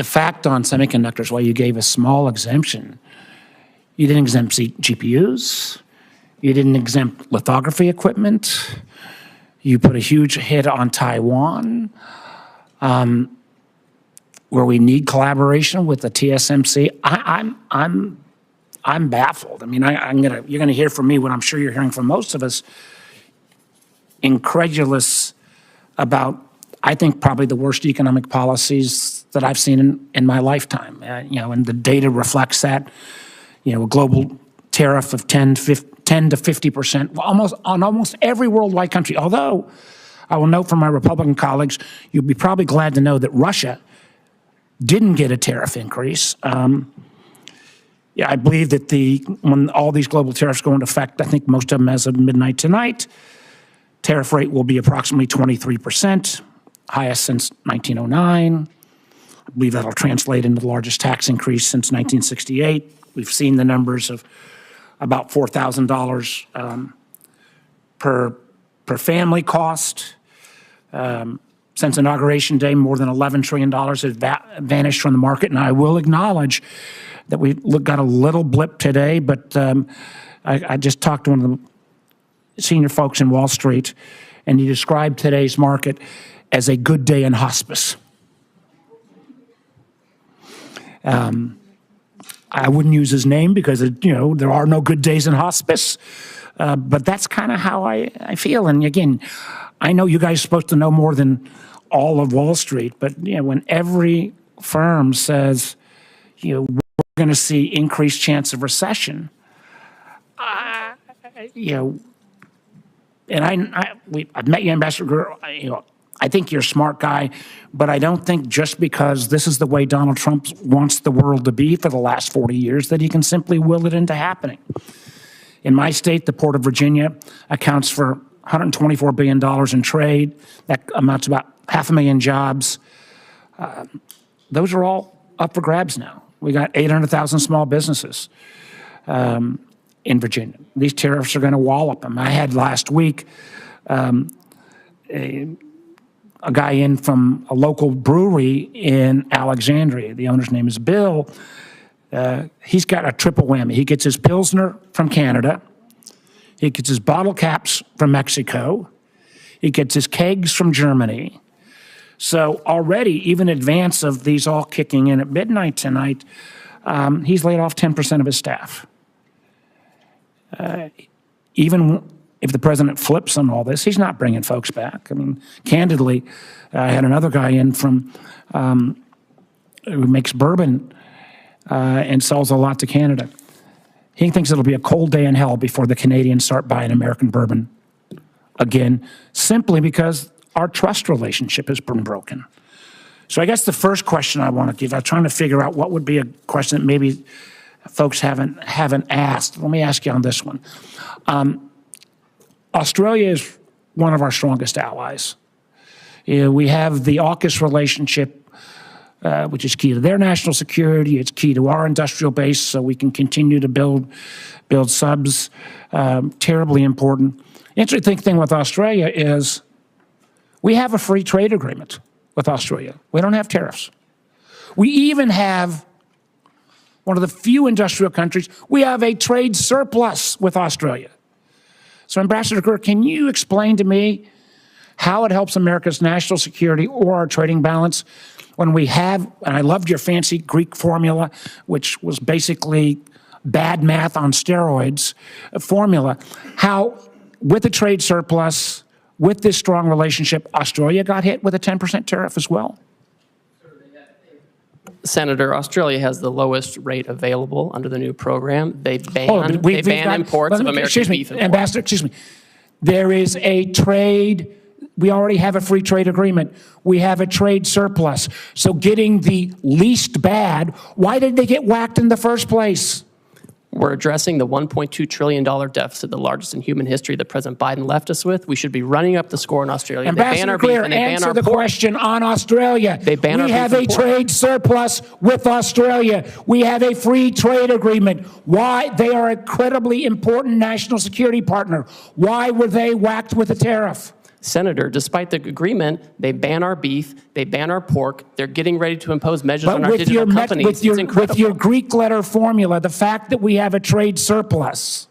fact on semiconductors, while you gave a small exemption, you didn't exempt GPUs, you didn't exempt lithography equipment, you put a huge hit on Taiwan, where we need collaboration with the TSMC. I'm baffled. I mean, you're gonna hear from me what I'm sure you're hearing from most of us. Incredulous about, I think, probably the worst economic policies that I've seen in my lifetime. And the data reflects that. A global tariff of 10 to 50%, on almost every worldwide country. Although, I will note from my Republican colleagues, you'll be probably glad to know that Russia didn't get a tariff increase. I believe that when all these global tariffs go into effect, I think most of them as of midnight tonight, tariff rate will be approximately 23%, highest since 1909. I believe that'll translate into the largest tax increase since 1968. We've seen the numbers of about $4,000 per family cost. Since Inauguration Day, more than $11 trillion has vanished from the market. And I will acknowledge that we got a little blip today, but I just talked to one of the senior folks in Wall Street, and he described today's market as a good day in hospice. I wouldn't use his name because, there are no good days in hospice, but that's kind of how I feel. And again, I know you guys are supposed to know more than all of Wall Street, but when every firm says, we're going to see increased chance of recession, and I've met you, Ambassador Greer. I think you're a smart guy, but I don't think just because this is the way Donald Trump wants the world to be for the last 40 years that he can simply will it into happening. In my state, the Port of Virginia accounts for $124 billion in trade. That amounts to about 500,000 jobs. Those are all up for grabs now. We got 800,000 small businesses in Virginia. These tariffs are going to wallop them. I had last week a guy in from a local brewery in Alexandria. The owner's name is Bill. He's got a triple whammy. He gets his Pilsner from Canada. He gets his bottle caps from Mexico. He gets his kegs from Germany. So already, even in advance of these all kicking in at midnight tonight, he's laid off 10% of his staff. Even if the president flips on all this, he's not bringing folks back. I mean, candidly, I had another guy in from who makes bourbon and sells a lot to Canada. He thinks it'll be a cold day in hell before the Canadians start buying American bourbon again, simply because our trust relationship has been broken. So I guess the first question I want to give, I'm trying to figure out what would be a question that maybe folks haven't asked. Let me ask you on this one. Australia is one of our strongest allies. We have the AUKUS relationship, which is key to their national security. It's key to our industrial base, so we can continue to build subs. Terribly important. Interesting thing with Australia is we have a free trade agreement with Australia. We don't have tariffs. We even have one of the few industrial countries, we have a trade surplus with Australia. So Ambassador Greer, can you explain to me how it helps America's national security or our trading balance when we have, and I loved your fancy Greek formula, which was basically bad math on steroids formula, how with a trade surplus, with this strong relationship, Australia got hit with a 10% tariff as well? Senator, Australia has the lowest rate available under the new program. They ban, imports of American beef and pork. Ambassador, excuse me. There is a trade, we already have a free trade agreement. We have a trade surplus. So getting the least bad, why did they get whacked in the first place? We're addressing the $1.2 trillion deficit, the largest in human history that President Biden left us with. We should be running up the score in Australia. Ambassador Greer, answer the question on Australia. They ban our beef and pork. We have a trade surplus with Australia. We have a free trade agreement. Why? They are an incredibly important national security partner. Why were they whacked with a tariff? Senator, despite the agreement, they ban our beef, they ban our pork. They're getting ready to impose measures on our digital companies. It's incredible. With your Greek letter formula, the fact that we have a trade surplus.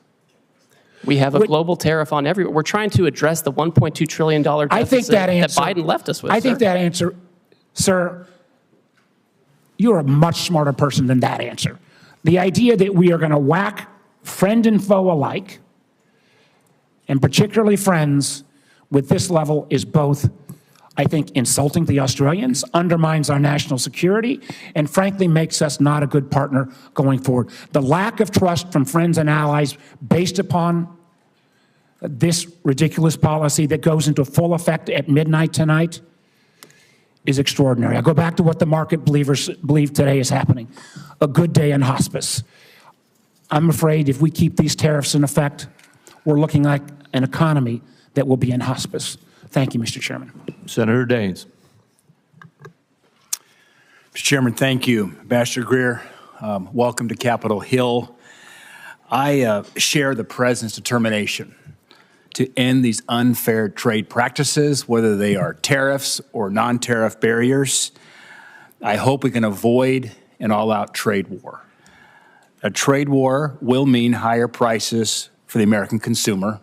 We have a global tariff on everyone. We're trying to address the $1.2 trillion deficit that Biden left us with. I think that answer, sir, you're a much smarter person than that answer. The idea that we are going to whack friend and foe alike, and particularly friends, with this level is both, I think, insulting the Australians, undermines our national security, and frankly makes us not a good partner going forward. The lack of trust from friends and allies based upon this ridiculous policy that goes into full effect at midnight tonight is extraordinary. I go back to what the market believers believe today is happening. A good day in hospice. I'm afraid if we keep these tariffs in effect, we're looking like an economy that will be in hospice. Thank you, Mr. Chairman. Senator Daines. Mr. Chairman, thank you. Ambassador Greer, welcome to Capitol Hill. I share the President's determination to end these unfair trade practices, whether they are tariffs or non-tariff barriers. I hope we can avoid an all-out trade war. A trade war will mean higher prices for the American consumer,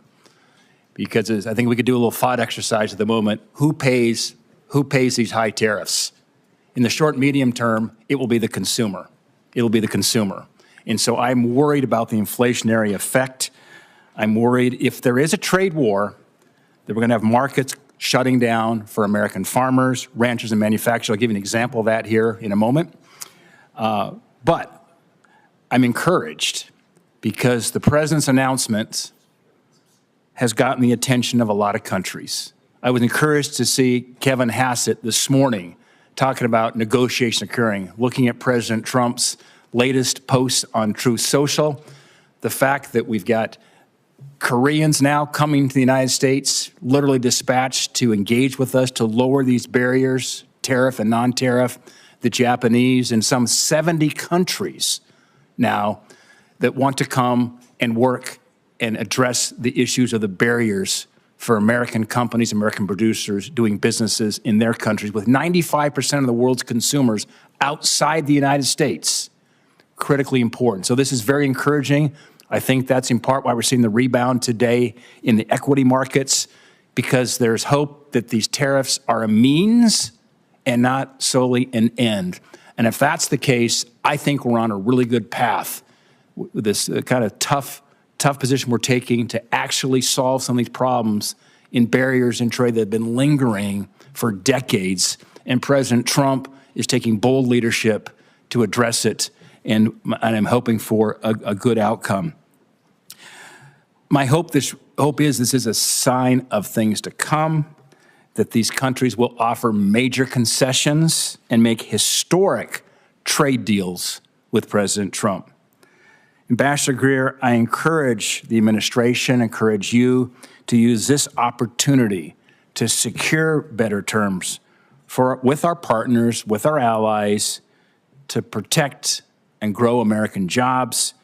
because I think we could do a little thought exercise at the moment. Who pays these high tariffs? In the short, medium term, it will be the consumer. It'll be the consumer. And so I'm worried about the inflationary effect. I'm worried if there is a trade war, that we're going to have markets shutting down for American farmers, ranchers, and manufacturers. I'll give you an example of that here in a moment. But I'm encouraged because the President's announcement has gotten the attention of a lot of countries. I was encouraged to see Kevin Hassett this morning talking about negotiation occurring, looking at President Trump's latest posts on Truth Social, the fact that we've got Koreans now coming to the United States, literally dispatched to engage with us to lower these barriers, tariff and non-tariff, the Japanese, and some 70 countries now that want to come and work and address the issues of the barriers for American companies, American producers doing businesses in their countries with 95% of the world's consumers outside the United States. Critically important. So this is very encouraging. I think that's in part why we're seeing the rebound today in the equity markets, because there's hope that these tariffs are a means and not solely an end. And if that's the case, I think we're on a really good path with this kind of tough tough position we're taking to actually solve some of these problems in barriers in trade that have been lingering for decades. And President Trump is taking bold leadership to address it, and I'm hoping for a good outcome. My hope is this is a sign of things to come, that these countries will offer major concessions and make historic trade deals with President Trump. Ambassador Greer, I encourage the administration, encourage you to use this opportunity to secure better terms with our partners, with our allies, to protect and grow American jobs,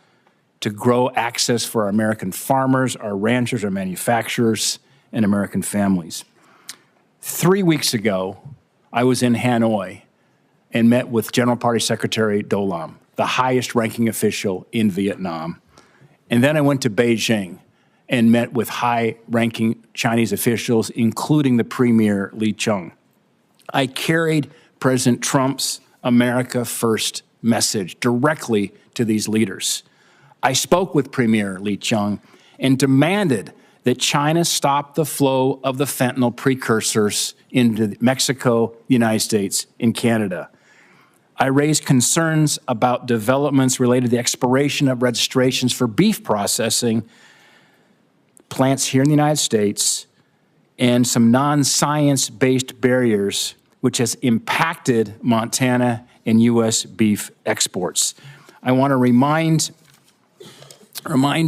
to grow access for our American farmers, our ranchers, our manufacturers, and American families. 3 weeks ago, I was in Hanoi and met with General Party Secretary Do Lam, the highest ranking official in Vietnam. And then I went to Beijing and met with high-ranking Chinese officials, including the Premier Li Qiang. I carried President Trump's America First message directly to these leaders. I spoke with Premier Li Qiang and demanded that China stop the flow of the fentanyl precursors into Mexico, the United States, and Canada. I raised concerns about developments related to the expiration of registrations for beef processing plants here in the United States and some non-science-based barriers which has impacted Montana and U.S. beef exports. I want to remind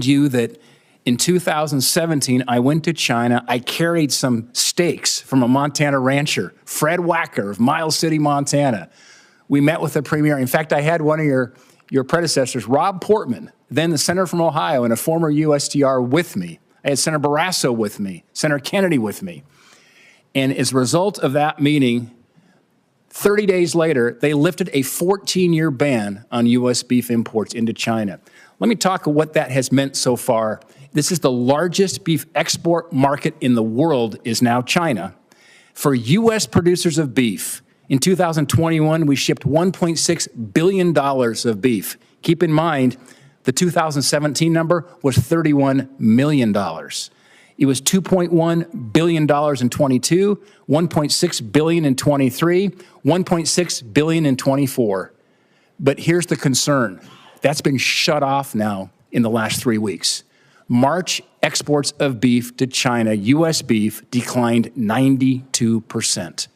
you that in 2017, I went to China. I carried some steaks from a Montana rancher, Fred Wacker of Miles City, Montana. We met with the premier. In fact, I had one of your predecessors, Rob Portman, then the senator from Ohio and a former USTR, with me. I had Senator Barrasso with me, Senator Kennedy with me. And as a result of that meeting, 30 days later, they lifted a 14-year ban on U.S. beef imports into China. Let me talk about what that has meant so far. This is the largest beef export market in the world, is now China. For U.S. producers of beef, in 2021, we shipped $1.6 billion of beef. Keep in mind, the 2017 number was $31 million. It was $2.1 billion in 22, $1.6 billion in 23, $1.6 billion in 24. But here's the concern. That's been shut off now in the last 3 weeks. March exports of beef to China, U.S. beef, declined 92%.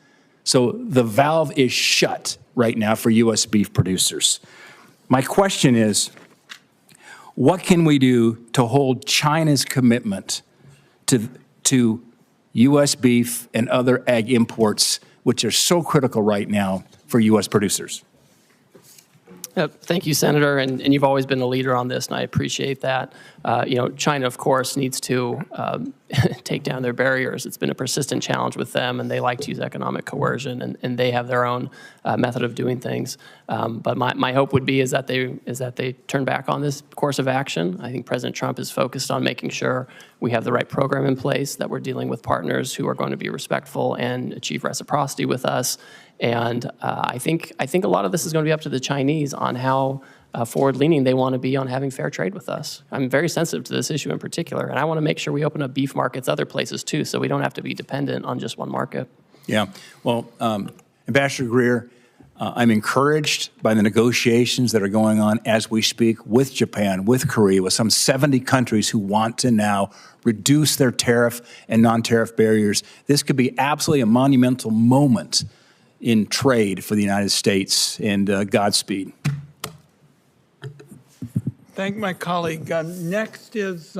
So the valve is shut right now for U.S. beef producers. My question is, what can we do to hold China's commitment to U.S. beef and other ag imports, which are so critical right now for U.S. producers? Thank you, Senator, and you've always been a leader on this, and I appreciate that. China, of course, needs to take down their barriers. It's been a persistent challenge with them, and they like to use economic coercion, and they have their own method of doing things. But my hope would be is that they turn back on this course of action. I think President Trump is focused on making sure we have the right program in place, that we're dealing with partners who are going to be respectful and achieve reciprocity with us. And I think a lot of this is going to be up to the Chinese on how forward-leaning they want to be on having fair trade with us. I'm very sensitive to this issue in particular, and I want to make sure we open up beef markets other places too, so we don't have to be dependent on just one market. Yeah. Well, Ambassador Greer, I'm encouraged by the negotiations that are going on as we speak with Japan, with Korea, with some 70 countries who want to now reduce their tariff and non-tariff barriers. This could be absolutely a monumental moment in trade for the United States, and Godspeed. Thank my colleague. Next is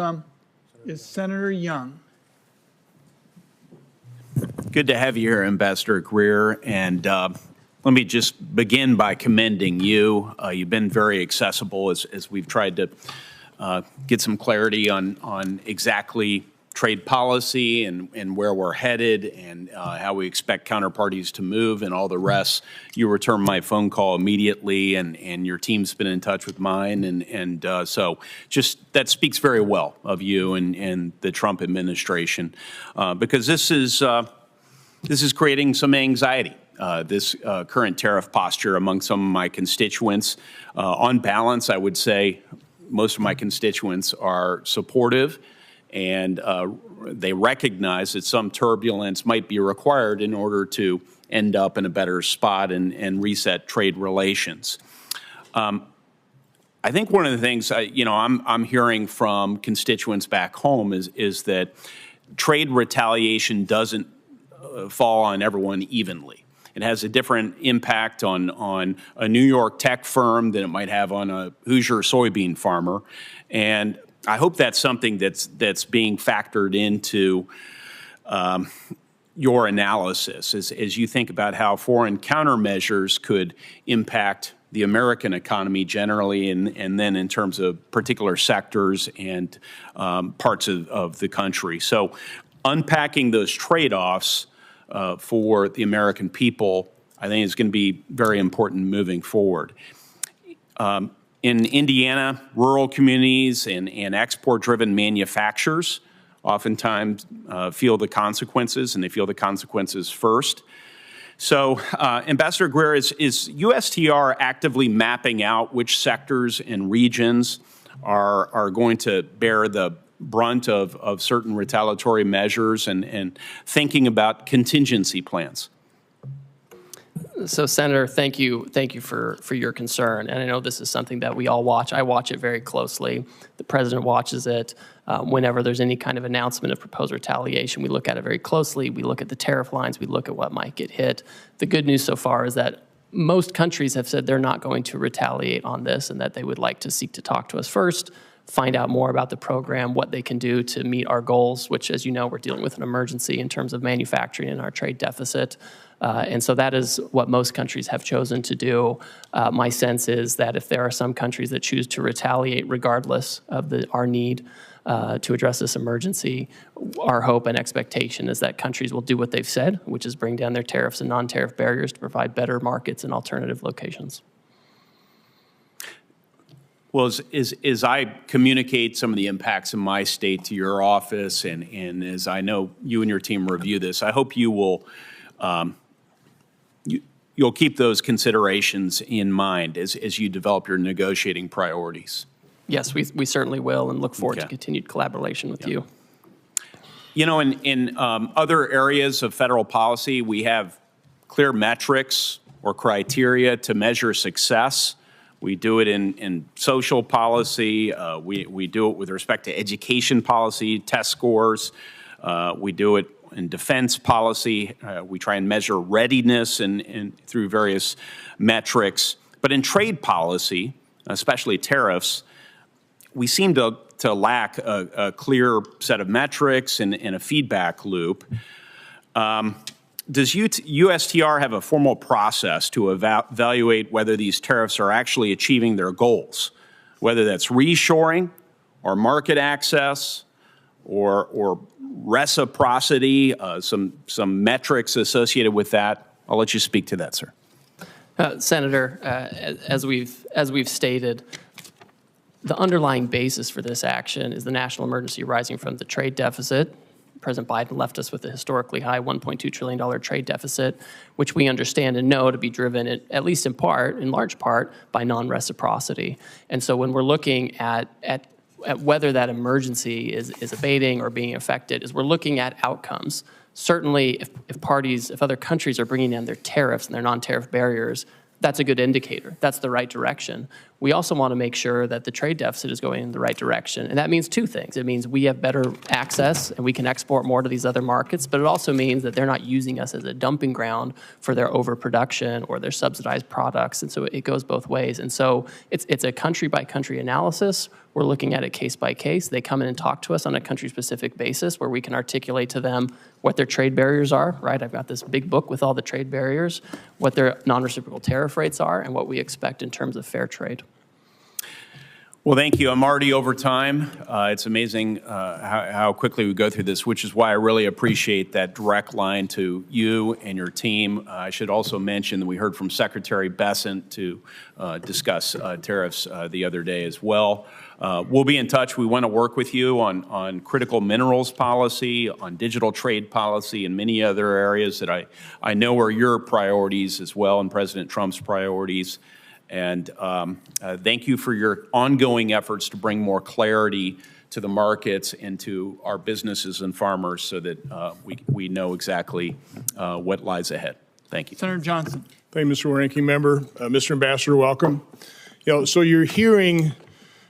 Senator Young. Good to have you here, Ambassador Greer. And let me just begin by commending you. You've been very accessible as we've tried to get some clarity on exactly trade policy and where we're headed and how we expect counterparties to move and all the rest. You returned my phone call immediately, and your team's been in touch with mine. And so just that speaks very well of you and the Trump administration, because this is creating some anxiety. This current tariff posture among some of my constituents. On balance, I would say most of my constituents are supportive, and they recognize that some turbulence might be required in order to end up in a better spot and reset trade relations. I think one of the things I'm hearing from constituents back home is that trade retaliation doesn't fall on everyone evenly. It has a different impact on a New York tech firm than it might have on a Hoosier soybean farmer, and I hope that's something that's being factored into your analysis as you think about how foreign countermeasures could impact the American economy generally, and then in terms of particular sectors and parts of the country. So unpacking those trade-offs for the American people, I think is going to be very important moving forward. In Indiana, rural communities and export-driven manufacturers oftentimes feel the consequences, and they feel the consequences first. So, Ambassador Greer, is USTR actively mapping out which sectors and regions are going to bear the brunt of certain retaliatory measures and thinking about contingency plans? So, Senator, thank you for your concern. And I know this is something that we all watch. I watch it very closely. The President watches it. Whenever there's any kind of announcement of proposed retaliation, we look at it very closely. We look at the tariff lines. We look at what might get hit. The good news so far is that most countries have said they're not going to retaliate on this and that they would like to seek to talk to us first, find out more about the program, what they can do to meet our goals, which, as you know, we're dealing with an emergency in terms of manufacturing and our trade deficit. And so that is what most countries have chosen to do. My sense is that if there are some countries that choose to retaliate regardless of our need to address this emergency, our hope and expectation is that countries will do what they've said, which is bring down their tariffs and non-tariff barriers to provide better markets in alternative locations. Well, as I communicate some of the impacts in my state to your office, and as I know you and your team review this, I hope you will you'll keep those considerations in mind as you develop your negotiating priorities. Yes, we certainly will, and look forward to continued collaboration with you. You know, in other areas of federal policy, we have clear metrics or criteria to measure success. We do it in social policy. We do it with respect to education policy, test scores. We do it in defense policy. We try and measure readiness and through various metrics. But in trade policy, especially tariffs, we seem to lack a clear set of metrics and a feedback loop. Does USTR have a formal process to evaluate whether these tariffs are actually achieving their goals, whether that's reshoring or market access or reciprocity, some metrics associated with that? I'll let you speak to that, sir. Senator, as we've stated, the underlying basis for this action is the national emergency arising from the trade deficit. President Biden left us with a historically high $1.2 trillion trade deficit, which we understand and know to be driven, at least in large part, by non-reciprocity. And so when we're looking at whether that emergency is abating or being affected, is we're looking at outcomes. Certainly, if other countries are bringing down their tariffs and their non-tariff barriers, that's a good indicator. That's the right direction. We also want to make sure that the trade deficit is going in the right direction. And that means two things. It means we have better access and we can export more to these other markets, but it also means that they're not using us as a dumping ground for their overproduction or their subsidized products. And so it goes both ways. And so it's a country-by-country analysis. We're looking at it case by case. They come in and talk to us on a country-specific basis where we can articulate to them what their trade barriers are, right? I've got this big book with all the trade barriers, what their non-reciprocal tariff rates are, and what we expect in terms of fair trade. Well, thank you. I'm already over time. It's amazing how quickly we go through this, which is why I really appreciate that direct line to you and your team. I should also mention that we heard from Secretary Bessent to discuss tariffs the other day as well. We'll be in touch. We want to work with you on critical minerals policy, on digital trade policy, and many other areas that I know are your priorities as well and President Trump's priorities. And thank you for your ongoing efforts to bring more clarity to the markets and to our businesses and farmers so that we know exactly what lies ahead. Thank you. Senator Johnson. Thank you, Mr. Ranking Member. Mr. Ambassador, welcome. So you're hearing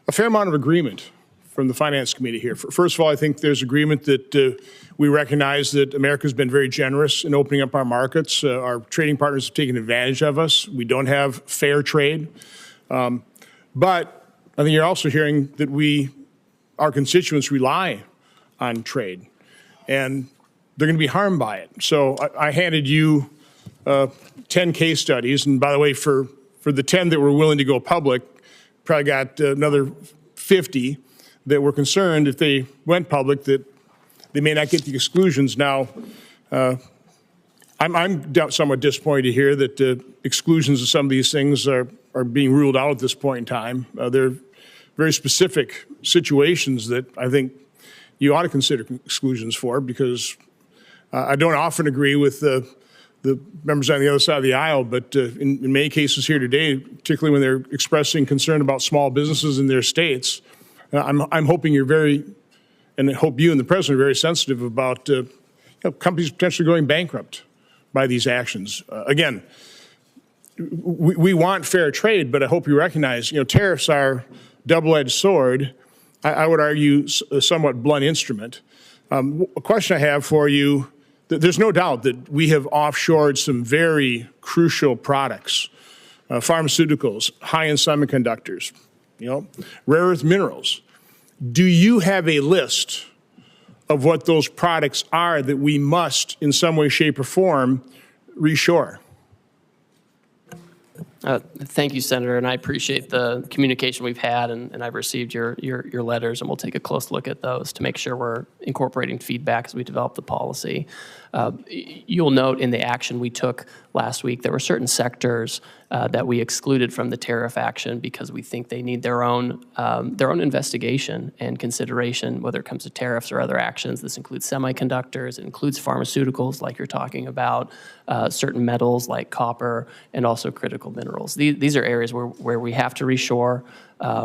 a fair amount of agreement from the Finance Committee here. First of all, I think there's agreement that we recognize that America's been very generous in opening up our markets. Our trading partners have taken advantage of us. We don't have fair trade. But I think you're also hearing that our constituents rely on trade, and they're going to be harmed by it. So I handed you 10 case studies, and by the way, for the 10 that were willing to go public, probably got another 50 that were concerned if they went public that they may not get the exclusions. Now, I'm somewhat disappointed to hear that the exclusions of some of these things are being ruled out at this point in time. They're very specific situations that I think you ought to consider exclusions for, because I don't often agree with the members on the other side of the aisle, but in many cases here today, particularly when they're expressing concern about small businesses in their states, I'm hoping you're very, and I hope you and the President are very sensitive about companies potentially going bankrupt by these actions. Again, we want fair trade, but I hope you recognize, tariffs are double-edged sword. I would argue a somewhat blunt instrument. A question I have for you: there's no doubt that we have offshored some very crucial products, pharmaceuticals, high-end semiconductors, rare earth minerals. Do you have a list of what those products are that we must, in some way, shape, or form, reshore? Thank you, Senator, and I appreciate the communication we've had, and I've received your letters, and we'll take a close look at those to make sure we're incorporating feedback as we develop the policy. You'll note in the action we took last week, there were certain sectors that we excluded from the tariff action because we think they need their own investigation and consideration, whether it comes to tariffs or other actions. This includes semiconductors, it includes pharmaceuticals, like you're talking about, certain metals like copper, and also critical minerals. These are areas where we have to reshore.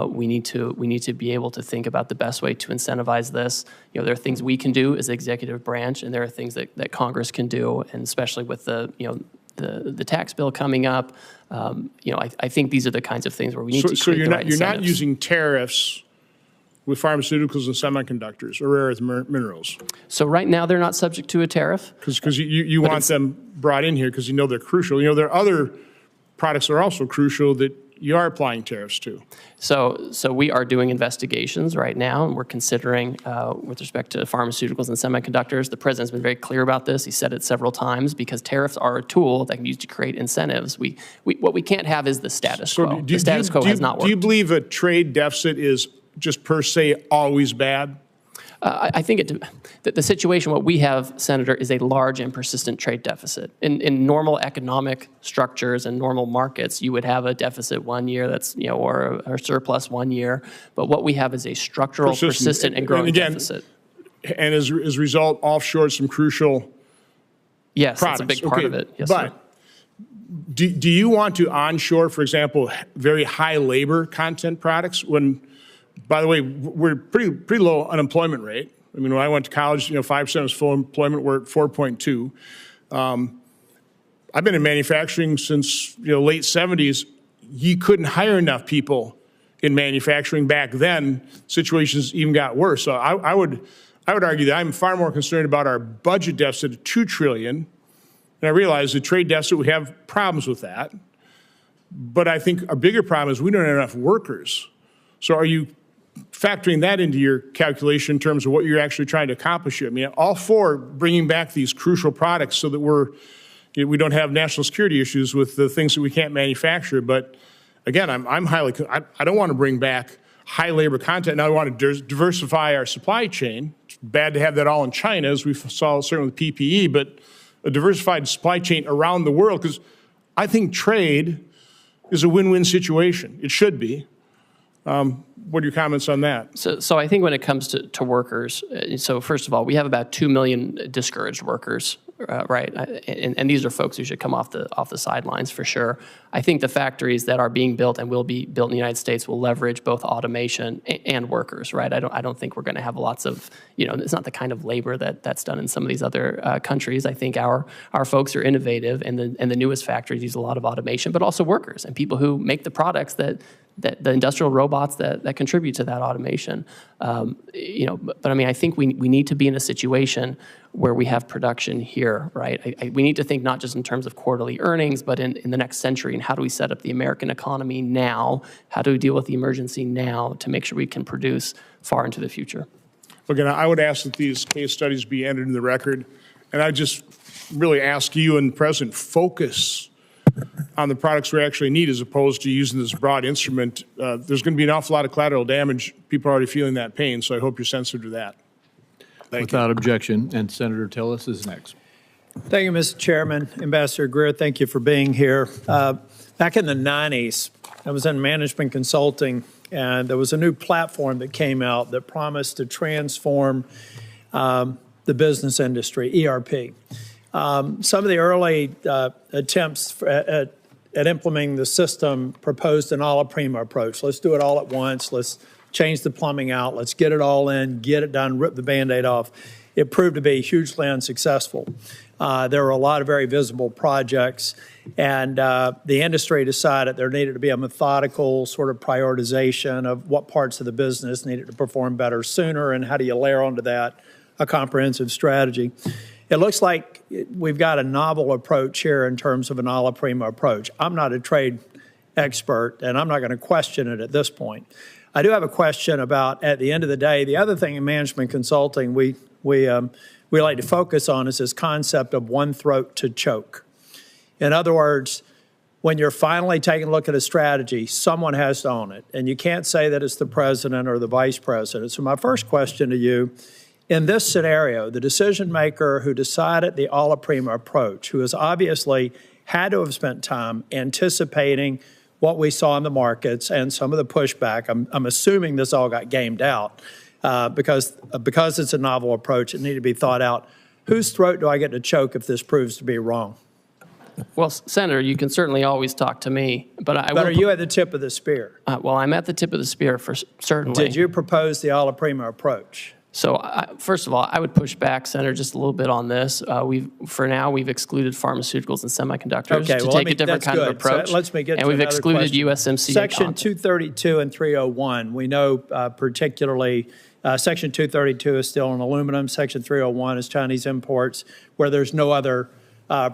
We need to be able to think about the best way to incentivize this. There are things we can do as the executive branch, and there are things that Congress can do, and especially with the tax bill coming up. I think these are the kinds of things where we need to create the right incentives. You're not using tariffs with pharmaceuticals and semiconductors or rare earth minerals? So right now they're not subject to a tariff. Because you want them brought in here because they're crucial. There are other products that are also crucial that you are applying tariffs to. So we are doing investigations right now, and we're considering, with respect to pharmaceuticals and semiconductors, the President's been very clear about this. He said it several times, because tariffs are a tool that can be used to create incentives. What we can't have is the status quo. The status quo has not worked. Do you believe a trade deficit is just per se always bad? I think that the situation, what we have, Senator, is a large and persistent trade deficit. In normal economic structures and normal markets, you would have a deficit one year or a surplus one year. But what we have is a structural, persistent and growing deficit. And as a result, offshore some crucial yes, products. That's a big part of it. Yes, but sir. Do you want to onshore, for example, very high labor content products when, by the way, we're pretty low unemployment rate? I mean, when I went to college, 5% was full employment. We're at 4.2. I've been in manufacturing since late 70s. You couldn't hire enough people in manufacturing back then. Situations even got worse. So I would argue that I'm far more concerned about our budget deficit of $2 trillion. And I realize the trade deficit, we have problems with that. But I think our bigger problem is we don't have enough workers. So are you factoring that into your calculation in terms of what you're actually trying to accomplish here? I mean, all for bringing back these crucial products so that we don't have national security issues with the things that we can't manufacture. But again, I don't want to bring back high labor content. Now I want to diversify our supply chain. It's bad to have that all in China, as we saw certainly with PPE, but a diversified supply chain around the world, because I think trade is a win-win situation. It should be. What are your comments on that? So I think when it comes to workers, so first of all, we have about 2 million discouraged workers right? And these are folks who should come off the sidelines for sure. I think the factories that are being built and will be built in the United States will leverage both automation and workers, right? I don't think we're going to have lots of, it's not the kind of labor that's done in some of these other countries. I think our folks are innovative, and the newest factories use a lot of automation, but also workers and people who make the products that the industrial robots that contribute to that automation. But I mean, I think we need to be in a situation where we have production here, right? We need to think not just in terms of quarterly earnings, but in the next century, and how do we set up the American economy now? How do we deal with the emergency now to make sure we can produce far into the future? Again, I would ask that these case studies be entered in the record, and I just really ask you and the President focus on the products we actually need as opposed to using this broad instrument. There's going to be an awful lot of collateral damage. People are already feeling that pain, so I hope you're sensitive to that. Without objection, and Senator Tillis is next. Thank you, Mr. Chairman. Ambassador Greer, thank you for being here. Back in the 90s, I was in management consulting, and there was a new platform that came out that promised to transform the business industry, ERP. Some of the early attempts at implementing the system proposed an a la prima approach. Let's do it all at once. Let's change the plumbing out. Let's get it all in, get it done, rip the Band-Aid off. It proved to be hugely unsuccessful. There were a lot of very visible projects, and the industry decided there needed to be a methodical sort of prioritization of what parts of the business needed to perform better sooner, and how do you layer onto that a comprehensive strategy. It looks like we've got a novel approach here in terms of an a la prima approach. I'm not a trade expert, and I'm not going to question it at this point. I do have a question about, at the end of the day, the other thing in management consulting we like to focus on is this concept of one throat to choke. In other words, when you're finally taking a look at a strategy, someone has to own it, and you can't say that it's the president or the vice president. So my first question to you, in this scenario, the decision maker who decided the a la prima approach, who has obviously had to have spent time anticipating what we saw in the markets and some of the pushback, I'm assuming this all got gamed out because it's a novel approach, it needed to be thought out. Whose throat do I get to choke if this proves to be wrong? Well, Senator, you can certainly always talk to me, but are you at the tip of the spear? Well, I'm at the tip of the spear for certainly. Did you propose the a la prima approach? So, first of all, I would push back, Senator, just a little bit on this. For now, we've excluded pharmaceuticals and semiconductors to take a different kind of approach. So let me get and we've excluded question. USMCA Section 232 and 301, we know particularly Section 232 is still on aluminum. Section 301 is Chinese imports, where there's no other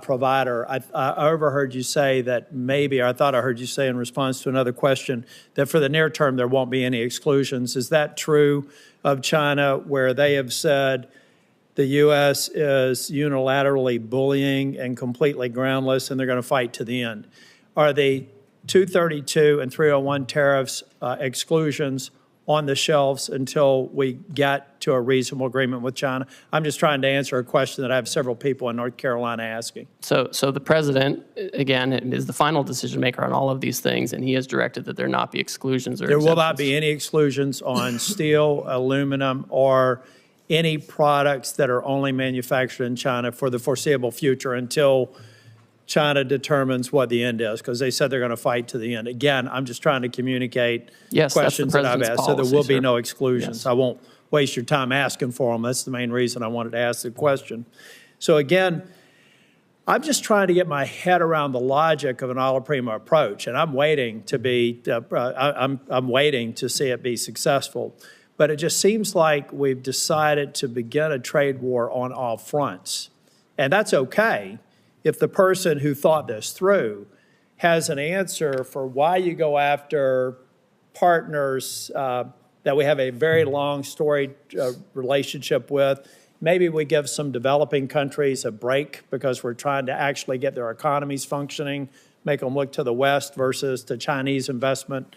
provider. I overheard you say that maybe, or I thought I heard you say in response to another question, that for the near term there won't be any exclusions. Is that true of China, where they have said the U.S. is unilaterally bullying and completely groundless and they're going to fight to the end? Are the 232 and 301 tariffs exclusions on the shelves until we get to a reasonable agreement with China? I'm just trying to answer a question that I have several people in North Carolina asking. So the president, again, is the final decision maker on all of these things, and he has directed that there not be exclusions or exemptions. There will not be any exclusions on steel, aluminum, or any products that are only manufactured in China for the foreseeable future until China determines what the end is, because they said they're going to fight to the end. Again, I'm just trying to communicate questions that I've asked, so there will be no exclusions. Yes. I won't waste your time asking for them. That's the main reason I wanted to ask the question. So again, I'm just trying to get my head around the logic of an a la prima approach, and I'm waiting to be, I'm waiting to see it be successful. But it just seems like we've decided to begin a trade war on all fronts, and that's okay if the person who thought this through has an answer for why you go after partners that we have a very long storied relationship with. Maybe we give some developing countries a break because we're trying to actually get their economies functioning, make them look to the West versus to Chinese investment.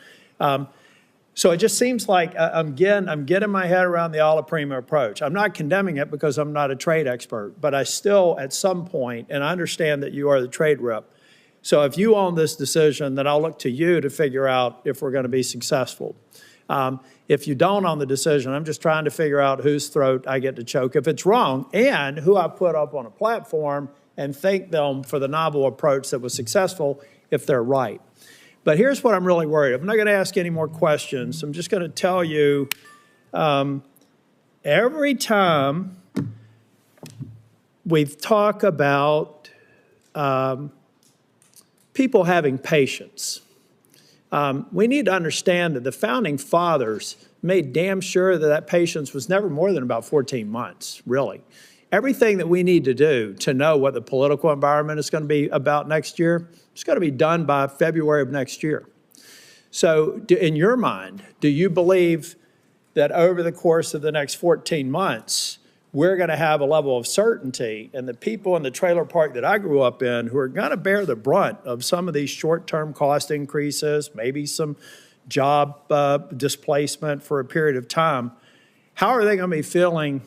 So it just seems like I'm getting my head around the a la prima approach. I'm not condemning it because I'm not a trade expert, but I still, at some point, and I understand that you are the trade rep, so if you own this decision, then I'll look to you to figure out if we're going to be successful. If you don't on the decision, I'm just trying to figure out whose throat I get to choke if it's wrong, and who I put up on a platform and thank them for the novel approach that was successful if they're right. But here's what I'm really worried. I'm not going to ask any more questions. I'm just going to tell you, every time we talk about people having patience, we need to understand that the founding fathers made damn sure that that patience was never more than about 14 months, really. Everything that we need to do to know what the political environment is going to be about next year, it's going to be done by February of next year. So in your mind, do you believe that over the course of the next 14 months, we're going to have a level of certainty, and the people in the trailer park that I grew up in who are going to bear the brunt of some of these short-term cost increases, maybe some job displacement for a period of time, how are they going to be feeling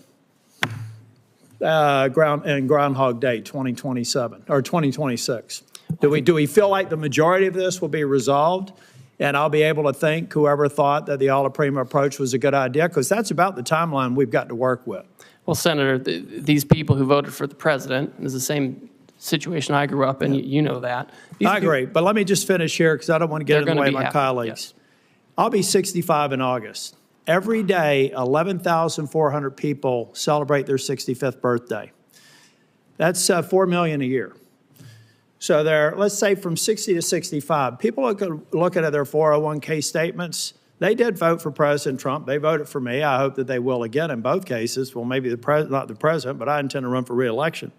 Groundhog Day 2027 or 2026? Do we feel like the majority of this will be resolved and I'll be able to thank whoever thought that the alla prima approach was a good idea? Because that's about the timeline we've got to work with. Well, Senator, these people who voted for the president is the same situation I grew up in. You know that. I agree, but let me just finish here because I don't want to get in the way of my colleagues. Yes. I'll be 65 in August. Every day, 11,400 people celebrate their 65th birthday. That's 4 million a year. So there, let's say from 60 to 65, people looking at their 401k statements. They did vote for President Trump. They voted for me. I hope that they will again in both cases. Well, maybe not the president, but I intend to run for re-election.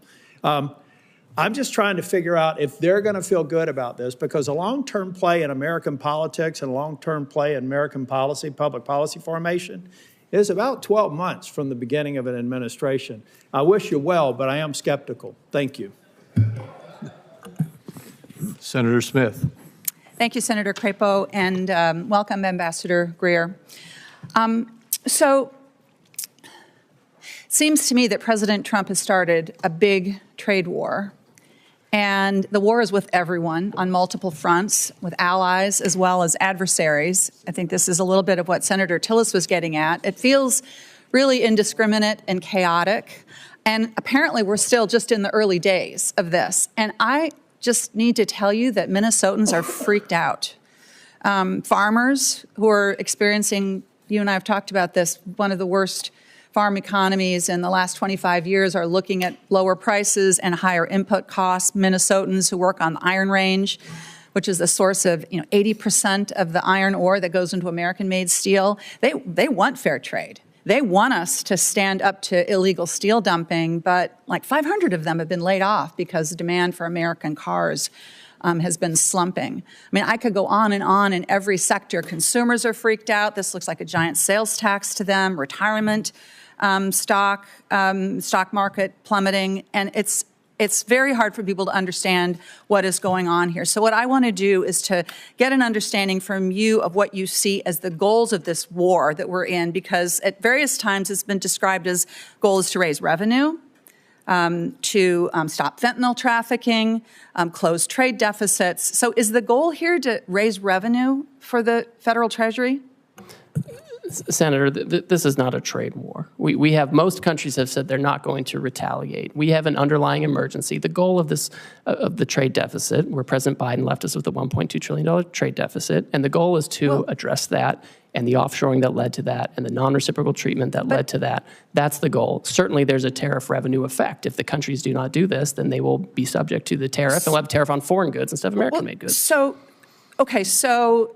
I'm just trying to figure out if they're going to feel good about this, because a long-term play in American politics and a long-term play in American policy, public policy formation, is about 12 months from the beginning of an administration. I wish you well, but I am skeptical. Thank you. Senator Smith. Thank you, Senator Crapo, and welcome, Ambassador Greer. So it seems to me that President Trump has started a big trade war, and the war is with everyone on multiple fronts, with allies as well as adversaries. I think this is a little bit of what Senator Tillis was getting at. It feels really indiscriminate and chaotic, and apparently we're still just in the early days of this. And I just need to tell you that Minnesotans are freaked out. Farmers who are experiencing, you and I have talked about this, one of the worst farm economies in the last 25 years are looking at lower prices and higher input costs. Minnesotans who work on the Iron Range, which is the source of 80% of the iron ore that goes into American-made steel, they want fair trade. They want us to stand up to illegal steel dumping, but like 500 of them have been laid off because demand for American cars has been slumping. I mean, I could go on in every sector. Consumers are freaked out. This looks like a giant sales tax to them. Retirement stock market plummeting, and it's very hard for people to understand what is going on here. So what I want to do is to get an understanding from you of what you see as the goals of this war that we're in, because at various times it's been described as goals to raise revenue, to stop fentanyl trafficking, close trade deficits. So is the goal here to raise revenue for the federal treasury? Senator, this is not a trade war. We have, most countries have said they're not going to retaliate. We have an underlying emergency. The goal of the trade deficit, where President Biden left us with a $1.2 trillion trade deficit, and the goal is to address that, and the offshoring that led to that, and the non-reciprocal treatment that led to that. That's the goal. Certainly there's a tariff revenue effect. If the countries do not do this, then they will be subject to the tariff, and we'll have a tariff on foreign goods instead of American-made goods. So, okay, so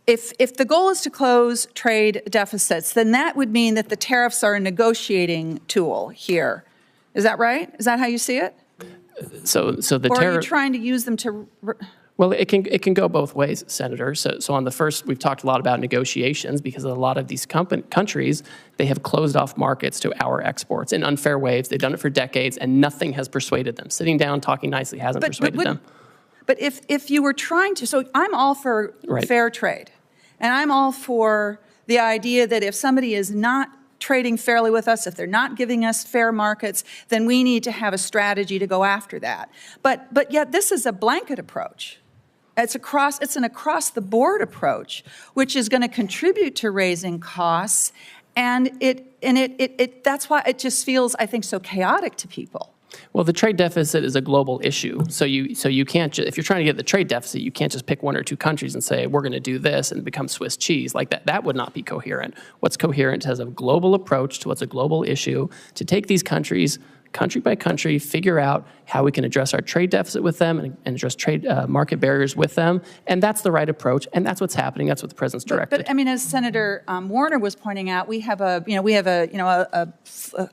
if the goal is to close trade deficits, then that would mean that the tariffs are a negotiating tool here. Is that right? Is that how you see it? So the or tariff. are you trying to use them to? Well, it can go both ways, Senator. So on the first, we've talked a lot about negotiations because a lot of these countries, they have closed off markets to our exports in unfair ways. They've done it for decades, and nothing has persuaded them. Sitting down, talking nicely hasn't persuaded them. But if you were trying to, so I'm all for fair trade, and I'm all for the idea that if somebody is not trading fairly with us, if they're not giving us fair markets, then we need to have a strategy to go after that. But yet this is a blanket approach. It's an across-the-board approach, which is going to contribute to raising costs, and that's why it just feels, I think, so chaotic to people. Well, the trade deficit is a global issue. So you can't if you're trying to get the trade deficit, you can't just pick one or two countries and say, we're going to do this and become Swiss cheese. Like that would not be coherent. What's coherent is a global approach to what's a global issue, to take these countries, country by country, figure out how we can address our trade deficit with them and address trade market barriers with them. And that's the right approach. And that's what's happening. That's what the president's directed. But I mean, as Senator Warner was pointing out, I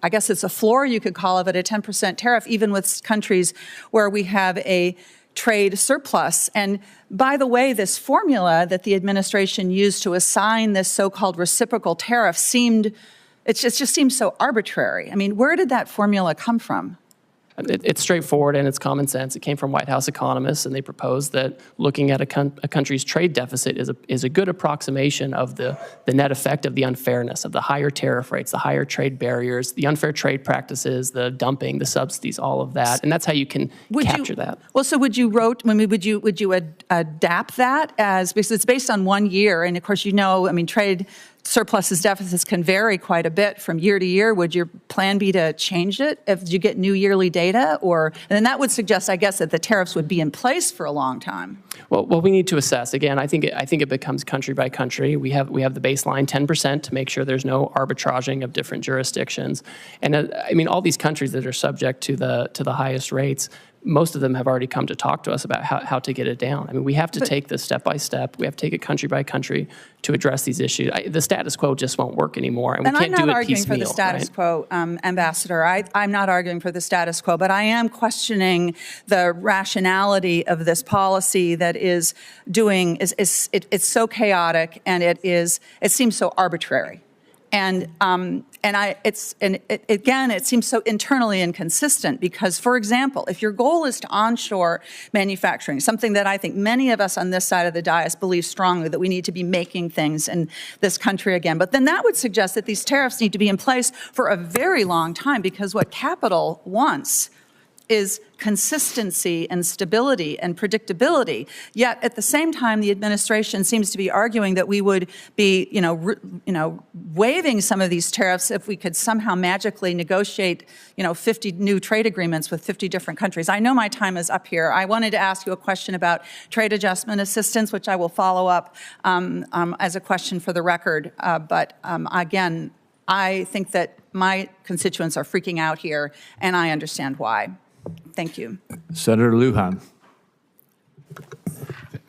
guess it's a floor, you could call it, a 10% tariff, even with countries where we have a trade surplus. And by the way, this formula that the administration used to assign this so-called reciprocal tariff it just seems so arbitrary. I mean, where did that formula come from? It's straightforward and it's common sense. It came from White House economists, and they proposed that looking at a country's trade deficit is a good approximation of the net effect of the unfairness of the higher tariff rates, the higher trade barriers, the unfair trade practices, the dumping, the subsidies, all of that, and that's how you can capture that. Well, so would you adapt that because it's based on 1 year, and of course trade surpluses, deficits can vary quite a bit from year to year. Would your plan be to change it if you get new yearly data? And then that would suggest, I guess, that the tariffs would be in place for a long time. Well, we need to assess. Again, I think it becomes country by country. We have the baseline 10% to make sure there's no arbitraging of different jurisdictions. And all these countries that are subject to the highest rates, most of them have already come to talk to us about how to get it down. I mean, we have to take this step by step. We have to take it country by country to address these issues. The status quo just won't work anymore, and we can't do it piecemeal. I'm not arguing for the status quo, Ambassador. I'm not arguing for the status quo, but I am questioning the rationality of this policy that is it's so chaotic, and it seems so arbitrary. And it seems so internally inconsistent because, for example, if your goal is to onshore manufacturing, something that I think many of us on this side of the dais believe strongly that we need to be making things in this country again, but then that would suggest that these tariffs need to be in place for a very long time because what capital wants is consistency and stability and predictability. Yet at the same time, the administration seems to be arguing that we would be, waiving some of these tariffs if we could somehow magically negotiate, 50 new trade agreements with 50 different countries. I know my time is up here. I wanted to ask you a question about trade adjustment assistance, which I will follow up as a question for the record. But again, I think that my constituents are freaking out here, and I understand why. Thank you. Senator Lujan.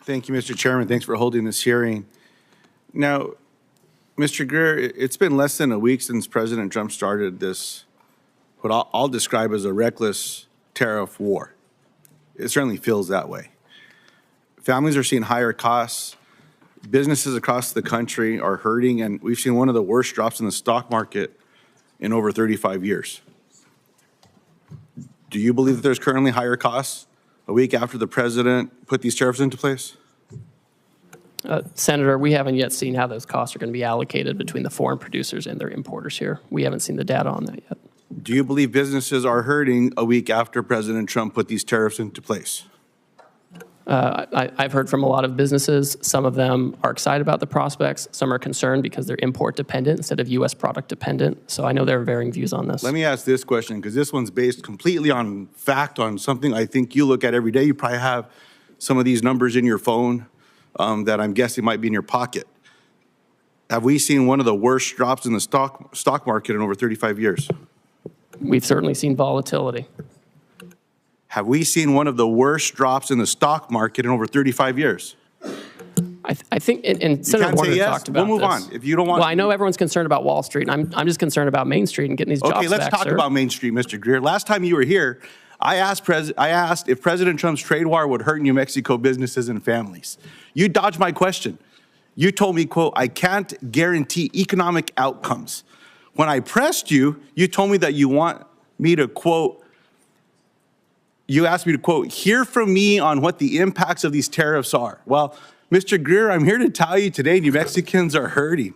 Thank you, Mr. Chairman. Thanks for holding this hearing. Now, Mr. Greer, it's been less than a week since President Trump started this, what I'll describe as a reckless tariff war. It certainly feels that way. Families are seeing higher costs. Businesses across the country are hurting, and we've seen one of the worst drops in the stock market in over 35 years. Do you believe that there's currently higher costs a week after the president put these tariffs into place? Senator, we haven't yet seen how those costs are going to be allocated between the foreign producers and their importers here. We haven't seen the data on that yet. Do you believe businesses are hurting a week after President Trump put these tariffs into place? I've heard from a lot of businesses. Some of them are excited about the prospects. Some are concerned because they're import dependent instead of U.S. product dependent. So I know there are varying views on this. Let me ask this question, because this one's based completely on fact, on something I think you look at every day. You probably have some of these numbers in your phone that I'm guessing might be in your pocket. Have we seen one of the worst drops in the stock market in over 35 years? We've certainly seen volatility. Have we seen one of the worst drops in the stock market in over 35 years? I think, and Senator Warner talked about this. We'll move on. If you don't want. Well, I know everyone's concerned about Wall Street, and I'm just concerned about Main Street and getting these jobs back, Okay, let's talk about Main Street, Mr. Greer. Last time you were here, I asked if President Trump's trade war would hurt New Mexico businesses and families. You dodged my question. You told me, quote, I can't guarantee economic outcomes. When I pressed you, you told me that you want me to, quote, you asked me to, quote, hear from me on what the impacts of these tariffs are. Well, Mr. Greer, I'm here to tell you today New Mexicans are hurting.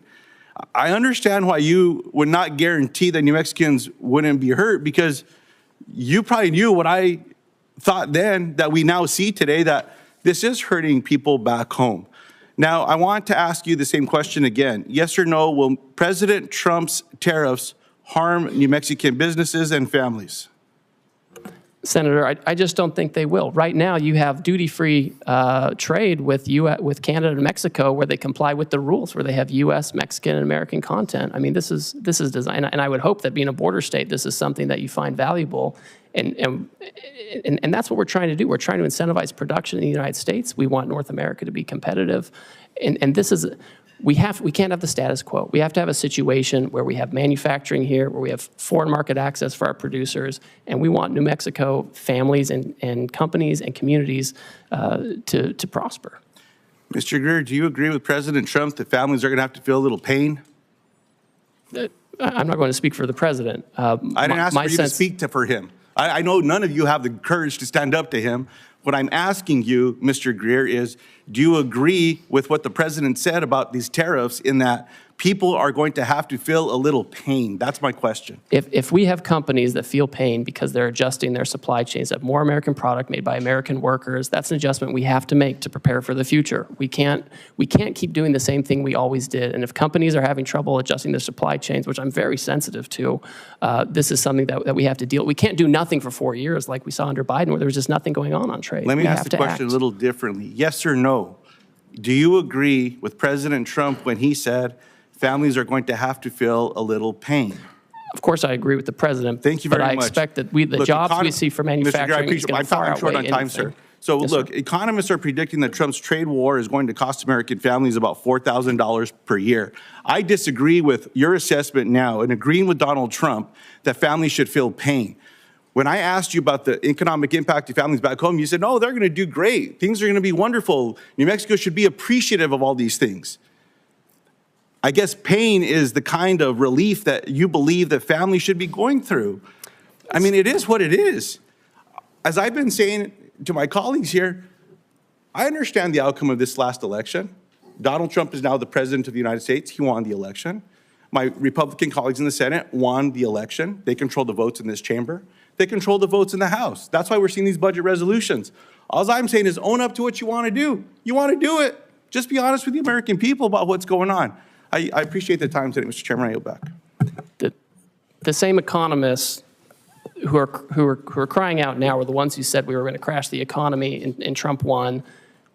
I understand why you would not guarantee that New Mexicans wouldn't be hurt, because you probably knew what I thought then that we now see today, that this is hurting people back home. Now, I want to ask you the same question again. Yes or no, will President Trump's tariffs harm New Mexican businesses and families? Senator, I just don't think they will. Right now, you have duty-free trade with Canada and Mexico, where they comply with the rules, where they have U.S., Mexican, and American content. I mean, this is designed, and I would hope that being a border state, this is something that you find valuable, and that's what we're trying to do. We're trying to incentivize production in the United States. We want North America to be competitive, and this is. We can't have the status quo. We have to have a situation where we have manufacturing here, where we have foreign market access for our producers, and we want New Mexico families and companies and communities to prosper. Mr. Greer, do you agree with President Trump that families are going to have to feel a little pain? I'm not going to speak for the president. I didn't ask for you to speak for him. I know none of you have the courage to stand up to him. What I'm asking you, Mr. Greer, is do you agree with what the president said about these tariffs in that people are going to have to feel a little pain? That's my question. If we have companies that feel pain because they're adjusting their supply chains, that more American product made by American workers, that's an adjustment we have to make to prepare for the future. We can't keep doing the same thing we always did. And if companies are having trouble adjusting their supply chains, which I'm very sensitive to, this is something that we have to deal with. We can't do nothing for 4 years like we saw under Biden, where there was just nothing going on trade. Let me ask the question a little differently. Yes or no? Do you agree with President Trump when he said families are going to have to feel a little pain? Of course, I agree with the president. Thank you very much. But I expect that the jobs we see for manufacturing is going to far outweigh anything. I'm short on time, sir. So Yes, look, sir. economists are predicting that Trump's trade war is going to cost American families about $4,000 per year. I disagree with your assessment now and agreeing with Donald Trump that families should feel pain. When I asked you about the economic impact of families back home, you said, no, they're going to do great. Things are going to be wonderful. New Mexico should be appreciative of all these things. I guess pain is the kind of relief that you believe that families should be going through. I mean, it is what it is. As I've been saying to my colleagues here, I understand the outcome of this last election. Donald Trump is now the president of the United States. He won the election. My Republican colleagues in the Senate won the election. They control the votes in this chamber. They control the votes in the House. That's why we're seeing these budget resolutions. All I'm saying is own up to what you want to do. You want to do it. Just be honest with the American people about what's going on. I appreciate the time today, Mr. Chairman. I yield back. The same economists who are crying out now were the ones who said we were going to crash the economy, and Trump won.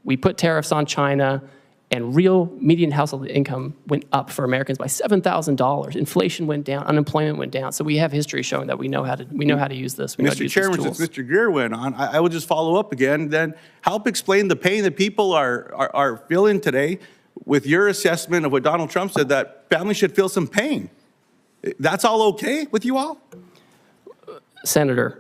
We put tariffs on China, and real median household income went up for Americans by $7,000. Inflation went down, unemployment went down. So we have history showing that we know how to use this. We know how to Mr. use Chairman, these tools. since Mr. Greer went on, I will just follow up again. Then help explain the pain that people are feeling today with your assessment of what Donald Trump said, that families should feel some pain. That's all okay with you all? Senator,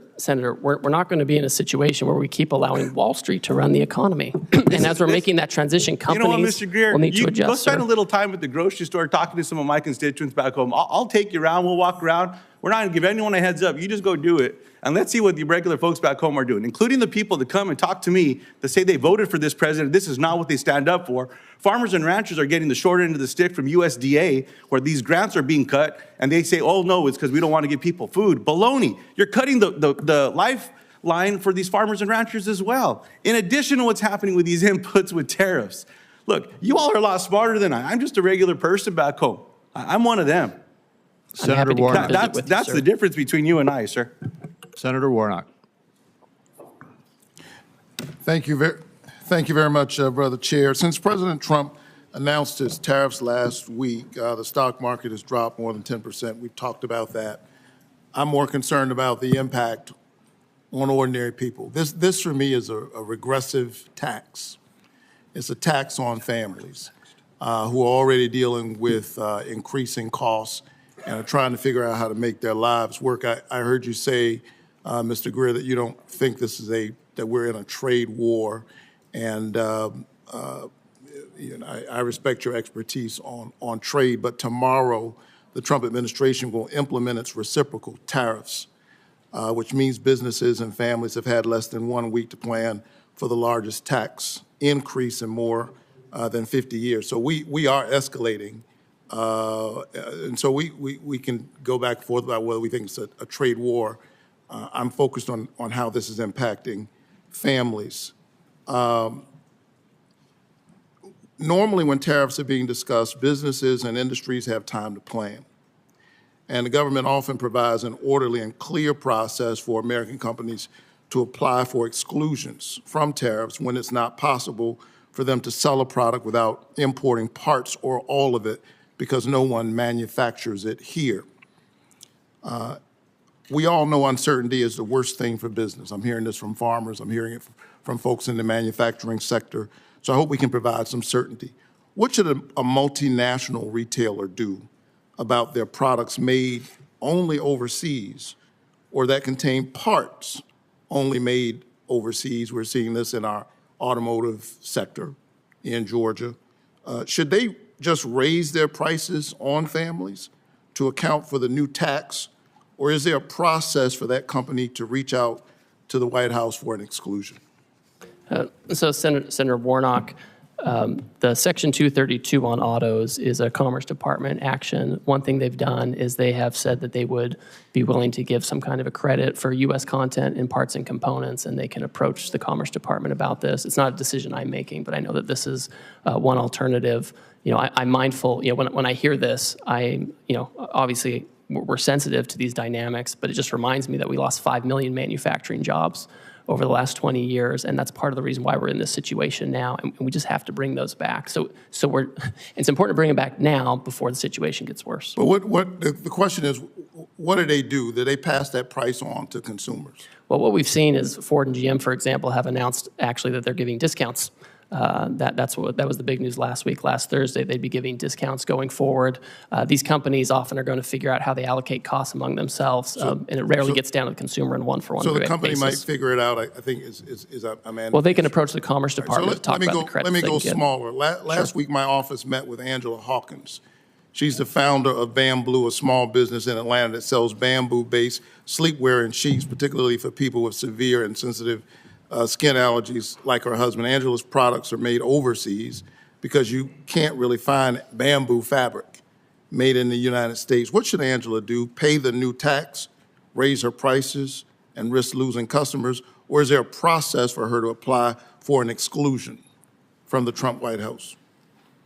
we're not going to be in a situation where we keep allowing Wall Street to run the economy. And as we're making that transition, companies You know what, Mr. Greer, will need to adjust. go spend sir. a little time at the grocery store talking to some of my constituents back home. I'll take you around. We'll walk around. We're not going to give anyone a heads up. You just go do it. And let's see what the regular folks back home are doing, including the people that come and talk to me that say they voted for this president. This is not what they stand up for. Farmers and ranchers are getting the short end of the stick from USDA, where these grants are being cut, and they say, oh, no, it's because we don't want to give people food. Baloney. You're cutting the lifeline for these farmers and ranchers as well, in addition to what's happening with these inputs with tariffs. Look, you all are a lot smarter than I. I'm just a regular person back home. I'm one of them. Senator Warnock. That's the difference between you and I, sir. Senator Warnock. Thank you very much, Brother Chair. Since President Trump announced his tariffs last week, the stock market has dropped more than 10%. We've talked about that. I'm more concerned about the impact on ordinary people. This for me is a regressive tax. It's a tax on families who are already dealing with increasing costs and are trying to figure out how to make their lives work. I heard you say, Mr. Greer, that you don't think this is that we're in a trade war, and you know, I respect your expertise on trade, but tomorrow the Trump administration will implement its reciprocal tariffs, which means businesses and families have had less than 1 week to plan for the largest tax increase in more than 50 years. So we are escalating. And so we can go back and forth about whether we think it's a trade war. I'm focused on how this is impacting families. Normally, when tariffs are being discussed, businesses and industries have time to plan. And the government often provides an orderly and clear process for American companies to apply for exclusions from tariffs when it's not possible for them to sell a product without importing parts or all of it because no one manufactures it here. We all know uncertainty is the worst thing for business. I'm hearing this from farmers. I'm hearing it from folks in the manufacturing sector. So I hope we can provide some certainty. What should a multinational retailer do about their products made only overseas or that contain parts only made overseas? We're seeing this in our automotive sector in Georgia. Should they just raise their prices on families to account for the new tax? Or is there a process for that company to reach out to the White House for an exclusion? So Senator Warnock, the Section 232 on autos is a Commerce Department action. One thing they've done is they have said that they would be willing to give some kind of a credit for U.S. content in parts and components, and they can approach the Commerce Department about this. It's not a decision I'm making, but I know that this is one alternative. I'm mindful, when I hear this, obviously we're sensitive to these dynamics, but it just reminds me that we lost 5 million manufacturing jobs over the last 20 years, and that's part of the reason why we're in this situation now, and we just have to bring those back. So it's important to bring them back now before the situation gets worse. But the question is, what do they do? Do they pass that price on to consumers? Well, what we've seen is Ford and GM, for example, have announced actually that they're giving discounts. That was the big news last Thursday. They'd be giving discounts going forward. These companies often are going to figure out how they allocate costs among themselves, and it rarely gets down to the consumer in one-for-one basis. So the company might figure it out, I think, Well, they can approach the Commerce Department to talk about the credits. Let me go smaller. Last week, my office met with Angela Hawkins. She's the founder of Bamboo, a small business in Atlanta that sells bamboo-based sleepwear and sheets, particularly for people with severe and sensitive skin allergies like her husband. Angela's products are made overseas because you can't really find bamboo fabric made in the United States. What should Angela do? Pay the new tax, raise her prices, and risk losing customers? Or is there a process for her to apply for an exclusion from the Trump White House?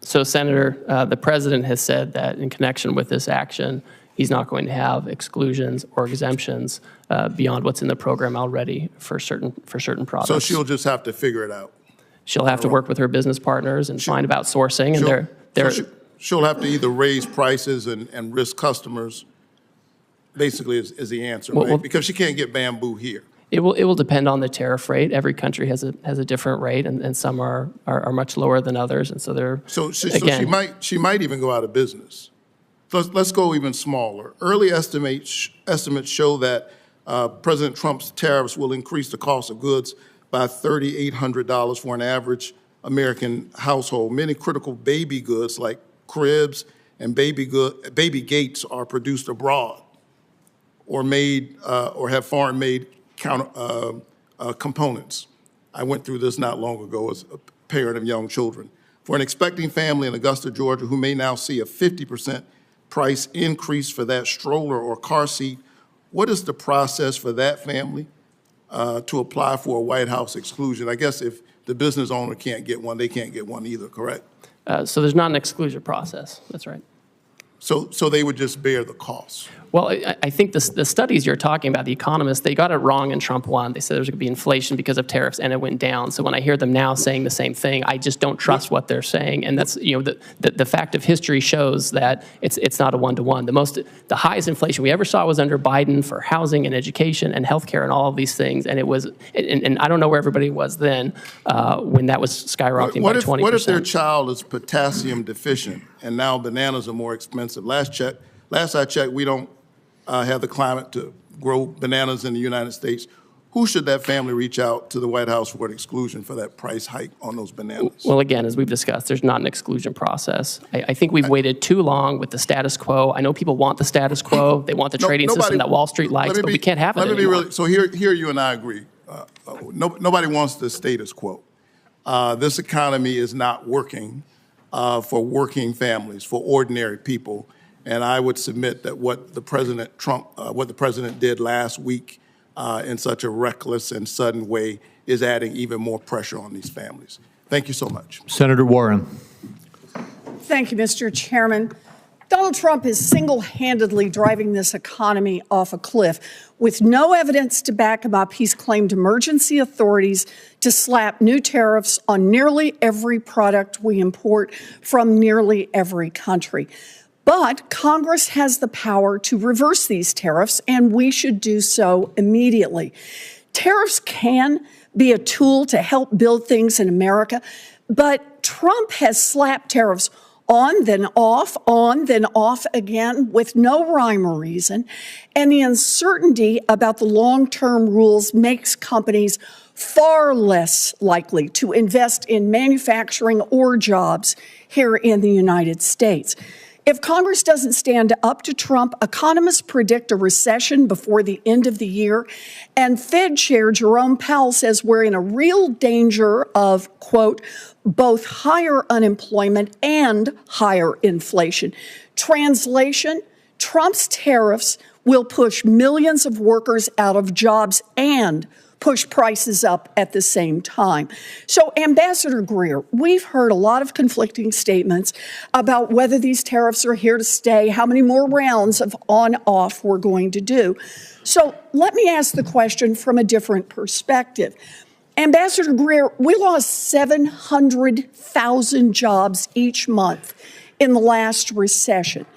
So, Senator, the president has said that in connection with this action, he's not going to have exclusions or exemptions beyond what's in the program already for certain products. So she'll just have to figure it out. She'll have to work with her business partners and find about sourcing, and she'll have to either raise prices and risk customers. Basically, is the answer, right? Because she can't get bamboo here. It will depend on the tariff rate. Every country has a different rate, and some are much lower than others, and so they're she might even go out of business. Let's go even smaller. Early estimates show that President Trump's tariffs will increase the cost of goods by $3,800 for an average American household. Many critical baby goods like cribs and baby gates are produced abroad or made or have foreign-made components. I went through this not long ago as a parent of young children. For an expecting family in Augusta, Georgia, who may now see a 50% price increase for that stroller or car seat, what is the process for that family to apply for a White House exclusion? I guess if the business owner can't get one, they can't get one either, correct? So there's not an exclusion process. That's right. So they would just bear the cost. Well, I think the studies you're talking about, the economists, they got it wrong in Trump 1. They said there was going to be inflation because of tariffs, and it went down. So when I hear them now saying the same thing, I just don't trust what they're saying. And that's, the fact of history shows that it's not a one-to-one. The highest inflation we ever saw was under Biden for housing and education and healthcare and all of these things. And it was, and I don't know where everybody was then when that was skyrocketing by 20%. What if their child is potassium deficient and now bananas are more expensive? Last I checked, we don't have the climate to grow bananas in the United States. Who should that family reach out to the White House for an exclusion for that price hike on those bananas? Well, again, as we've discussed, there's not an exclusion process. I think we've waited too long with the status quo. I know people want the status quo. They want the trading system that Wall Street likes, but we can't have it anymore. So here you and I agree. Nobody wants the status quo. This economy is not working for working families, for ordinary people. And I would submit that what the president did last week in such a reckless and sudden way is adding even more pressure on these families. Thank you so much. Senator Warren. Thank you, Mr. Chairman. Donald Trump is single-handedly driving this economy off a cliff. With no evidence to back him up, he's claimed emergency authorities to slap new tariffs on nearly every product we import from nearly every country. But Congress has the power to reverse these tariffs, and we should do so immediately. Tariffs can be a tool to help build things in America, but Trump has slapped tariffs on, then off again with no rhyme or reason. And the uncertainty about the long-term rules makes companies far less likely to invest in manufacturing or jobs here in the United States. If Congress doesn't stand up to Trump, economists predict a recession before the end of the year. And Fed Chair Jerome Powell says we're in a real danger of, quote, both higher unemployment and higher inflation. Translation, Trump's tariffs will push millions of workers out of jobs and push prices up at the same time. So, Ambassador Greer, we've heard a lot of conflicting statements about whether these tariffs are here to stay, how many more rounds of on-off we're going to do. So let me ask the question from a different perspective. Ambassador Greer, we lost 700,000 jobs each month in the last recession.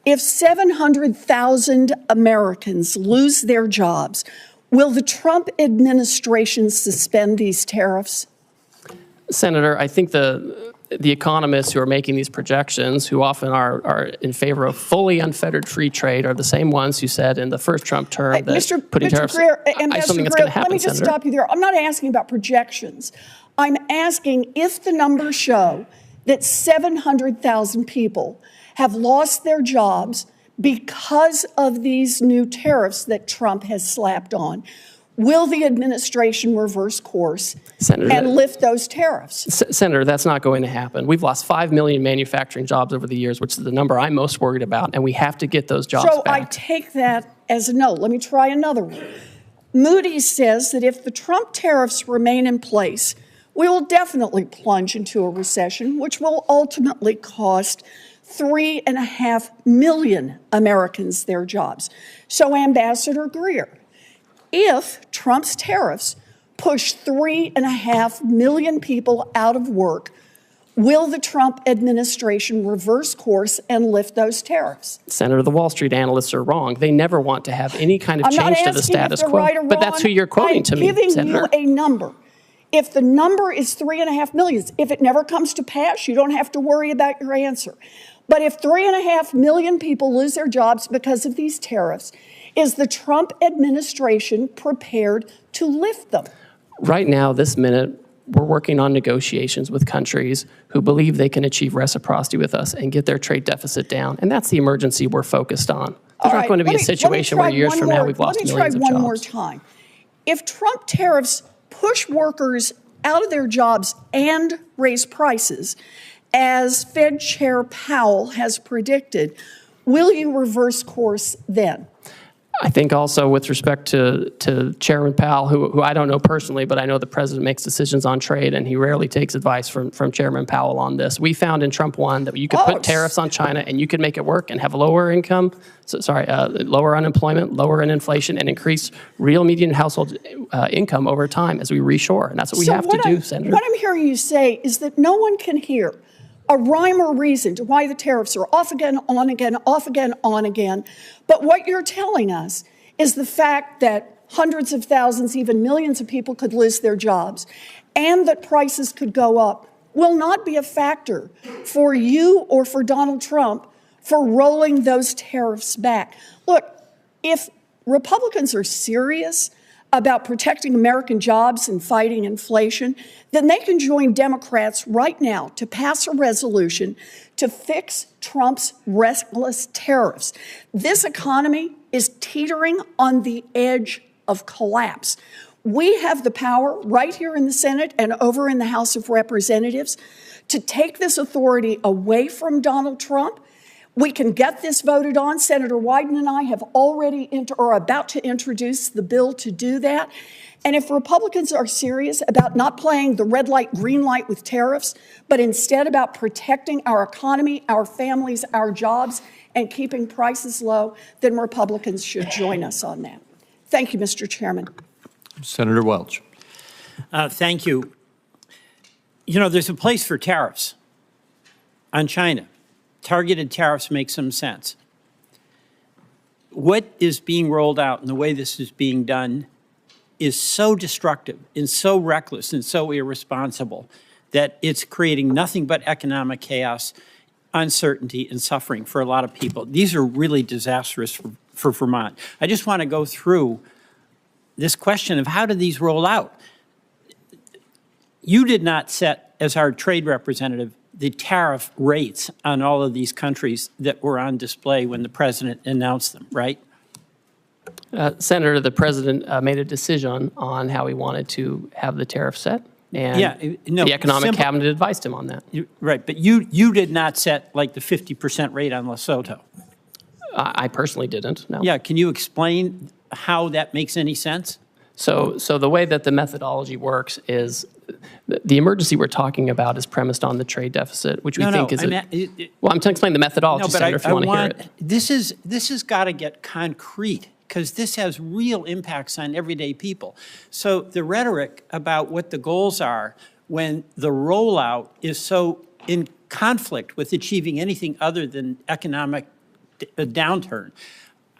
If 700,000 Americans lose their jobs, will the Trump administration suspend these tariffs? Senator, I think the economists who are making these projections, who often are in favor of fully unfettered free trade, are the same ones who said in the first Trump term that putting tariffs Greer, I something that's going to happen, let me just stop you there. I'm not asking about projections. I'm asking if the numbers show that 700,000 people have lost their jobs because of these new tariffs that Trump has slapped on. Will the administration reverse course and lift those tariffs? Senator, that's not going to happen. We've lost 5 million manufacturing jobs over the years, which is the number I'm most worried about, and we have to get those jobs back. So I take that as a no. Let me try another one. Moody's says that if the Trump tariffs remain in place, we will definitely plunge into a recession, which will ultimately cost 3.5 million Americans their jobs. So, Ambassador Greer, if Trump's tariffs push 3.5 million people out of work, will the Trump administration reverse course and lift those tariffs? Senator, the Wall Street analysts are wrong. They never want to have any kind of change to the status quo. Right or but that's who you're quoting to me, Senator. I'm giving you a number. If the number is 3.5 million, if it never comes to pass, you don't have to worry about your answer. But if 3.5 million people lose their jobs because of these tariffs, is the Trump administration prepared to lift them? Right now, this minute, we're working on negotiations with countries who believe they can achieve reciprocity with us and get their trade deficit down. And that's the emergency we're focused on. There's not going to be a situation where years from now we've lost millions of jobs. Let me try one more time. If Trump tariffs push workers out of their jobs and raise prices, as Fed Chair Powell has predicted, will you reverse course then? I think also with respect to Chairman Powell, who I don't know personally, but I know the president makes decisions on trade, and he rarely takes advice from Chairman Powell on this. We found in Trump 1 that you could put tariffs on China and you could make it work and have lower income, lower unemployment, lower inflation, and increase real median household income over time as we reshore. And that's what we have to do, Senator. What I'm hearing you say is that no one can hear a rhyme or reason to why the tariffs are off again, on again, off again, on again. But what you're telling us is the fact that hundreds of thousands, even millions of people could lose their jobs and that prices could go up will not be a factor for you or for Donald Trump for rolling those tariffs back. Look, if Republicans are serious about protecting American jobs and fighting inflation, then they can join Democrats right now to pass a resolution to fix Trump's reckless tariffs. This economy is teetering on the edge of collapse. We have the power right here in the Senate and over in the House of Representatives to take this authority away from Donald Trump. We can get this voted on. Senator Wyden and I have already are about to introduce the bill to do that. And if Republicans are serious about not playing the red light, green light with tariffs, but instead about protecting our economy, our families, our jobs, and keeping prices low, then Republicans should join us on that. Thank you, Mr. Chairman. Senator Welch. Thank you. You know, there's a place for tariffs on China. Targeted tariffs make some sense. What is being rolled out and the way this is being done is so destructive and so reckless and so irresponsible that it's creating nothing but economic chaos, uncertainty, and suffering for a lot of people. These are really disastrous for Vermont. I just want to go through this question of how do these roll out? You did not set, as our trade representative, the tariff rates on all of these countries that were on display when the president announced them, right? Senator, the president made a decision on how he wanted to have the tariff set, and the economic cabinet advised him on that. Right, but you did not set like the 50% rate on Lesotho. I personally didn't, no. Yeah, can you explain how that makes any sense? So the way that the methodology works is the emergency we're talking about is premised on the trade deficit, which we think is well, I'm trying to explain the methodology, Senator, if you want to hear it. This has got to get concrete, because this has real impacts on everyday people. So the rhetoric about what the goals are when the rollout is so in conflict with achieving anything other than economic downturn,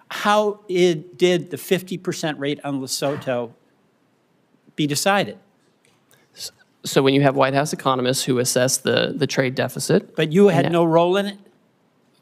how did the 50% rate on Lesotho be decided? So when you have White House economists who assess the trade deficit. But you had no role in it?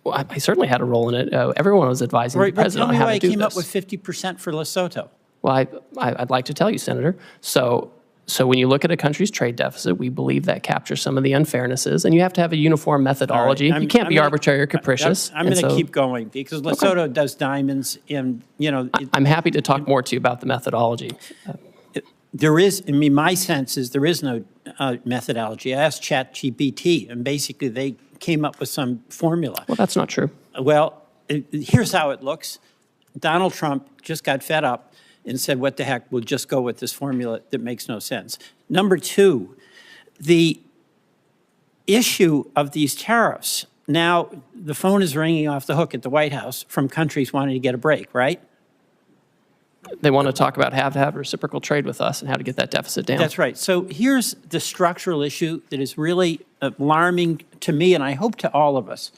Well, I certainly had a role in it. Everyone was advising the president on how to do this. Tell me why I came up with 50% for Lesotho. Well, I'd like to tell you, Senator. So when you look at a country's trade deficit, we believe that captures some of the unfairnesses, and you have to have a uniform methodology. You can't be arbitrary or capricious. I'm going to keep going, because Lesotho does diamonds, and, you know. I'm happy to talk more to you about the methodology. There is, I mean, my sense is there is no methodology. I asked ChatGPT, and basically they came up with some formula. Well, that's not true. Well, here's how it looks. Donald Trump just got fed up and said, what the heck, we'll just go with this formula that makes no sense. Number two, the issue of these tariffs. Now, the phone is ringing off the hook at the White House from countries wanting to get a break, right? They want to talk about how to have reciprocal trade with us and how to get that deficit down. That's right. So here's the structural issue that is really alarming to me, and I hope to all of us.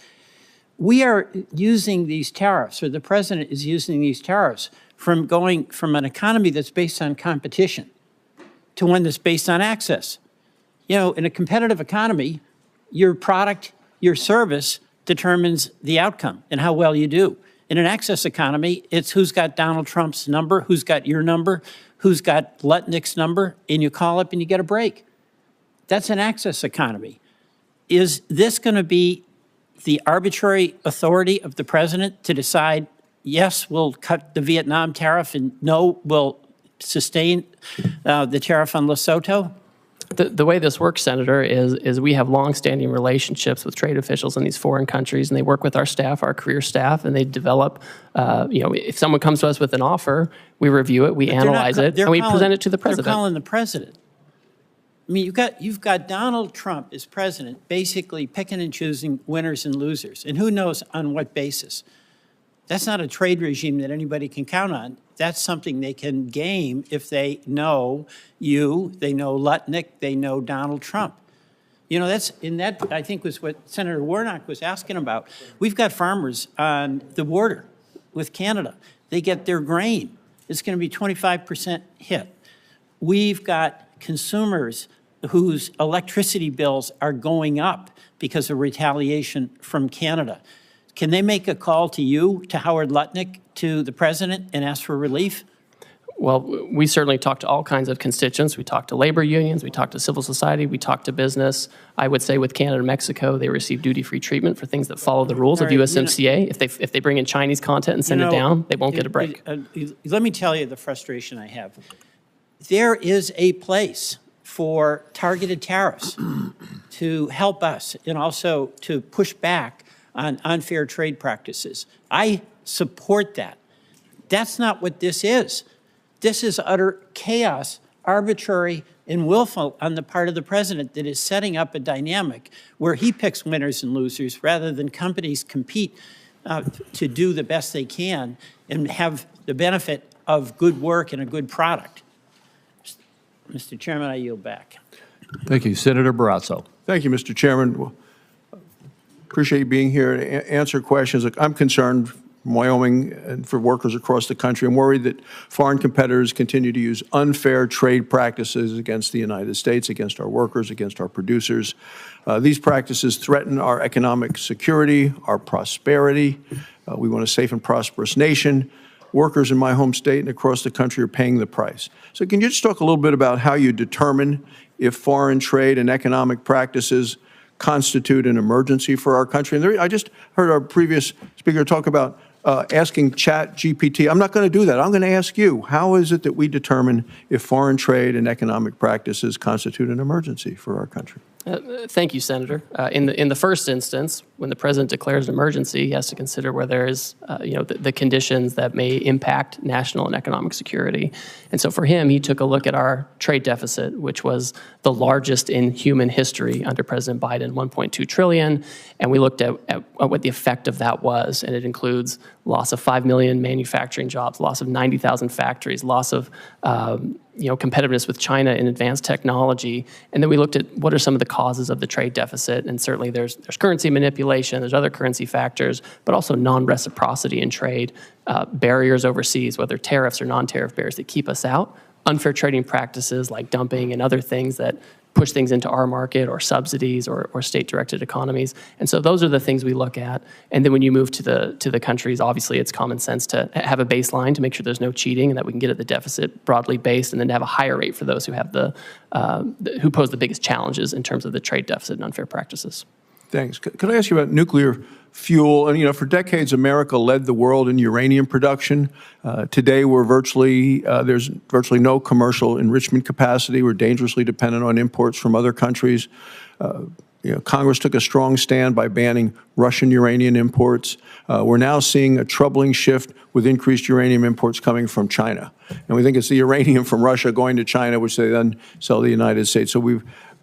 We are using these tariffs, or the president is using these tariffs, from going from an economy that's based on competition to one that's based on access. You know, in a competitive economy, your product, your service determines the outcome and how well you do. In an access economy, it's who's got Donald Trump's number, who's got your number, who's got Lutnick's number, and you call up and you get a break. That's an access economy. Is this going to be the arbitrary authority of the president to decide, yes, we'll cut the Vietnam tariff, and no, we'll sustain the tariff on Lesotho? The way this works, Senator, is we have longstanding relationships with trade officials in these foreign countries, and they work with our staff, our career staff, and they develop, if someone comes to us with an offer, we review it, we analyze it, and we present it to the president. They're calling the president. I mean, you've got Donald Trump as president basically picking and choosing winners and losers, and who knows on what basis. That's not a trade regime that anybody can count on. That's something they can game if they know you, they know Lutnick, they know Donald Trump. You know, that I think was what Senator Warnock was asking about. We've got farmers on the border with Canada. They get their grain. It's going to be 25% hit. We've got consumers whose electricity bills are going up because of retaliation from Canada. Can they make a call to you, to Howard Lutnick, to the president, and ask for relief? Well, we certainly talk to all kinds of constituents. We talk to labor unions, we talk to civil society, we talk to business. I would say with Canada and Mexico, they receive duty-free treatment for things that follow the rules of USMCA. If they bring in Chinese content and send it down, they won't get a break. Let me tell you the frustration I have. There is a place for targeted tariffs to help us and also to push back on unfair trade practices. I support that. That's not what this is. This is utter chaos, arbitrary and willful on the part of the president that is setting up a dynamic where he picks winners and losers rather than companies compete to do the best they can and have the benefit of good work and a good product. Mr. Chairman, I yield back. Thank you. Senator Barrasso. Thank you, Mr. Chairman. Well, appreciate you being here to answer questions. Look, I'm concerned from Wyoming and for workers across the country. I'm worried that foreign competitors continue to use unfair trade practices against the United States, against our workers, against our producers. These practices threaten our economic security, our prosperity. We want a safe and prosperous nation. Workers in my home state and across the country are paying the price. So can you just talk a little bit about how you determine if foreign trade and economic practices constitute an emergency for our country? And I just heard our previous speaker talk about asking ChatGPT. I'm not going to do that. I'm going to ask you, how is it that we determine if foreign trade and economic practices constitute an emergency for our country? Thank you, Senator. In the first instance, when the president declares an emergency, he has to consider where there is, the conditions that may impact national and economic security. And so for him, he took a look at our trade deficit, which was the largest in human history under President Biden, 1.2 trillion. And we looked at what the effect of that was. And it includes loss of 5 million manufacturing jobs, loss of 90,000 factories, loss of competitiveness with China in advanced technology. And then we looked at what are some of the causes of the trade deficit. And certainly there's currency manipulation, there's other currency factors, but also non-reciprocity in trade, barriers overseas, whether tariffs or non-tariff barriers that keep us out, unfair trading practices like dumping and other things that push things into our market, or subsidies, or state-directed economies. And so those are the things we look at. And then when you move to the countries, obviously it's common sense to have a baseline to make sure there's no cheating and that we can get at the deficit broadly based, and then to have a higher rate for those who have who pose the biggest challenges in terms of the trade deficit and unfair practices. Thanks. Could I ask you about nuclear fuel? And, for decades, America led the world in uranium production. Today, there's virtually no commercial enrichment capacity. We're dangerously dependent on imports from other countries. Congress took a strong stand by banning Russian uranium imports. We're now seeing a troubling shift with increased uranium imports coming from China. And we think it's the uranium from Russia going to China, which they then sell to the United States. So we've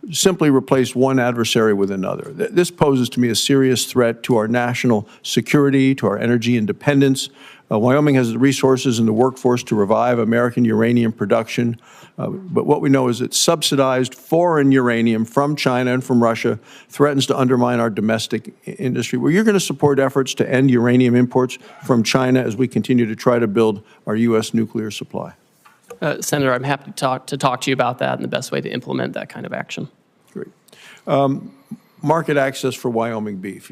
simply replaced one adversary with another. This poses to me a serious threat to our national security, to our energy independence. Wyoming has the resources and the workforce to revive American uranium production. But what we know is that subsidized foreign uranium from China and from Russia threatens to undermine our domestic industry. Well, you're going to support efforts to end uranium imports from China as we continue to try to build our U.S. nuclear supply. Senator, I'm happy to talk to you about that and the best way to implement that kind of action. Great. Market access for Wyoming beef.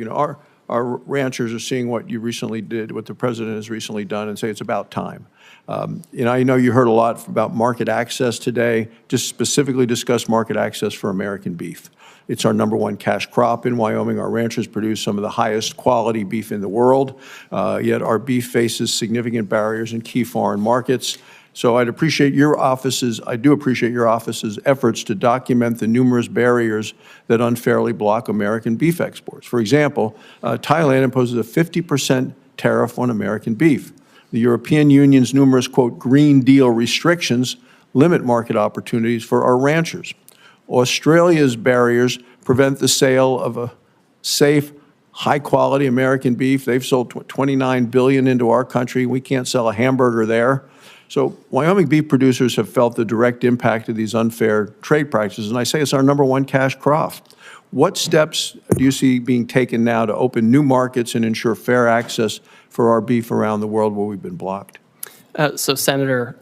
Our ranchers are seeing what you recently did, what the president has recently done, and say it's about time. I know you heard a lot about market access today. Just specifically discuss market access for American beef. It's our #1 cash crop in Wyoming. Our ranchers produce some of the highest quality beef in the world, yet our beef faces significant barriers in key foreign markets. So I do appreciate your office's efforts to document the numerous barriers that unfairly block American beef exports. For example, Thailand imposes a 50% tariff on American beef. The European Union's numerous, quote, Green Deal restrictions limit market opportunities for our ranchers. Australia's barriers prevent the sale of a safe, high-quality American beef. They've sold $29 billion into our country. We can't sell a hamburger there. So Wyoming beef producers have felt the direct impact of these unfair trade practices, and I say it's our #1 cash crop. What steps do you see being taken now to open new markets and ensure fair access for our beef around the world where we've been blocked? So, Senator,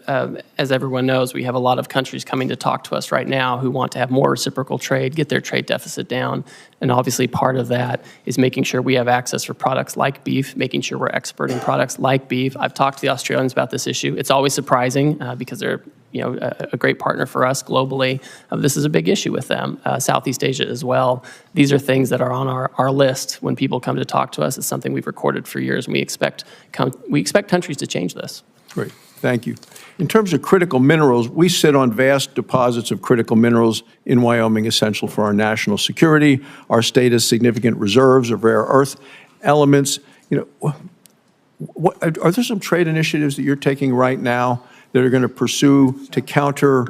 as everyone knows, we have a lot of countries coming to talk to us right now who want to have more reciprocal trade, get their trade deficit down. And obviously part of that is making sure we have access for products like beef, making sure we're exporting products like beef. I've talked to the Australians about this issue. It's always surprising because they're a great partner for us globally. This is a big issue with them. Southeast Asia as well. These are things that are on our list when people come to talk to us. It's something we've recorded for years, and we expect countries to change this. Great, thank you. In terms of critical minerals, we sit on vast deposits of critical minerals in Wyoming essential for our national security. Our state has significant reserves of rare earth elements. Are there some trade initiatives that you're taking right now that are going to pursue to counter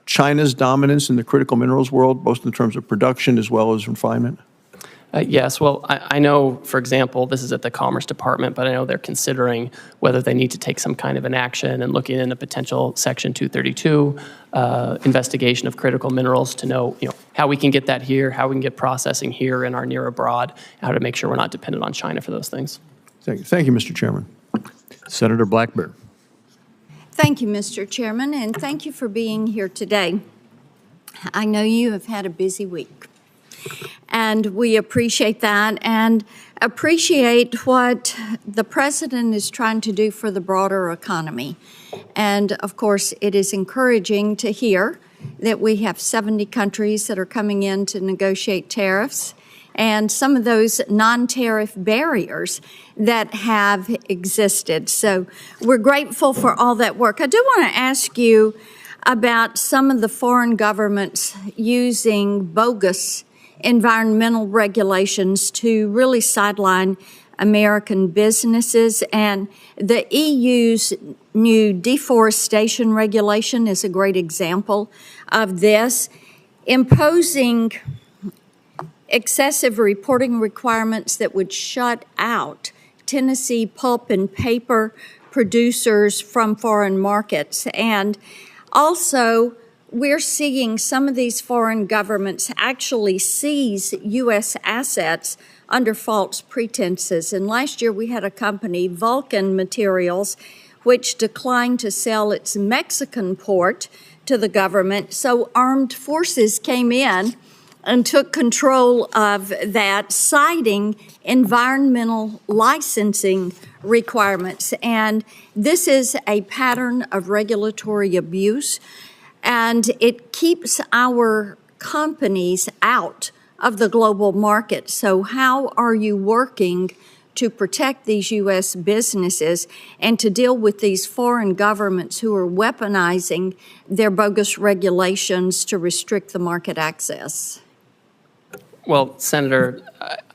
China's dominance in the critical minerals world, both in terms of production as well as refinement? Yes, well, I know, for example, this is at the Commerce Department, but I know they're considering whether they need to take some kind of an action and looking into potential Section 232 investigation of critical minerals to know, how we can get that here, how we can get processing here in our near abroad, how to make sure we're not dependent on China for those things. Thank you, Mr. Chairman. Senator Blackburn. Thank you, Mr. Chairman, and thank you for being here today. I know you have had a busy week, and we appreciate that and appreciate what the President is trying to do for the broader economy. And, of course, it is encouraging to hear that we have 70 countries that are coming in to negotiate tariffs and some of those non-tariff barriers that have existed. So we're grateful for all that work. I do want to ask you about some of the foreign governments using bogus environmental regulations to really sideline American businesses. And the EU's new deforestation regulation is a great example of this, imposing excessive reporting requirements that would shut out Tennessee pulp and paper producers from foreign markets. And also, we're seeing some of these foreign governments actually seize U.S. assets under false pretenses. And last year we had a company, Vulcan Materials, which declined to sell its Mexican port to the government. So armed forces came in and took control of that, citing environmental licensing requirements. And this is a pattern of regulatory abuse, and it keeps our companies out of the global market. So how are you working to protect these U.S. businesses and to deal with these foreign governments who are weaponizing their bogus regulations to restrict the market access? Well, Senator,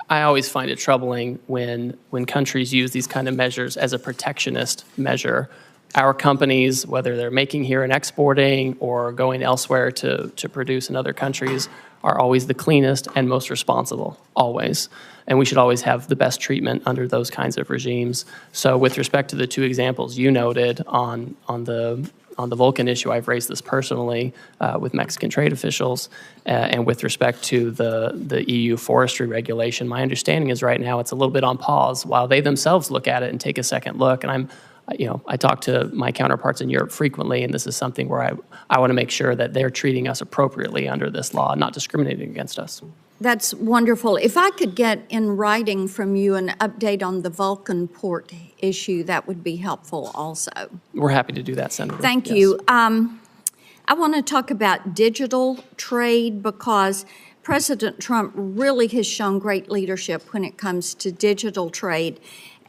I always find it troubling when countries use these kind of measures as a protectionist measure. Our companies, whether they're making here and exporting or going elsewhere to produce in other countries, are always the cleanest and most responsible, always. And we should always have the best treatment under those kinds of regimes. So with respect to the two examples you noted on the Vulcan issue, I've raised this personally with Mexican trade officials. And with respect to the EU forestry regulation, my understanding is right now it's a little bit on pause while they themselves look at it and take a second look. And I talk to my counterparts in Europe frequently, and this is something where I want to make sure that they're treating us appropriately under this law, not discriminating against us. That's wonderful. If I could get in writing from you an update on the Vulcan port issue, that would be helpful also. We're happy to do that, Senator. Thank you. I want to talk about digital trade because President Trump really has shown great leadership when it comes to digital trade.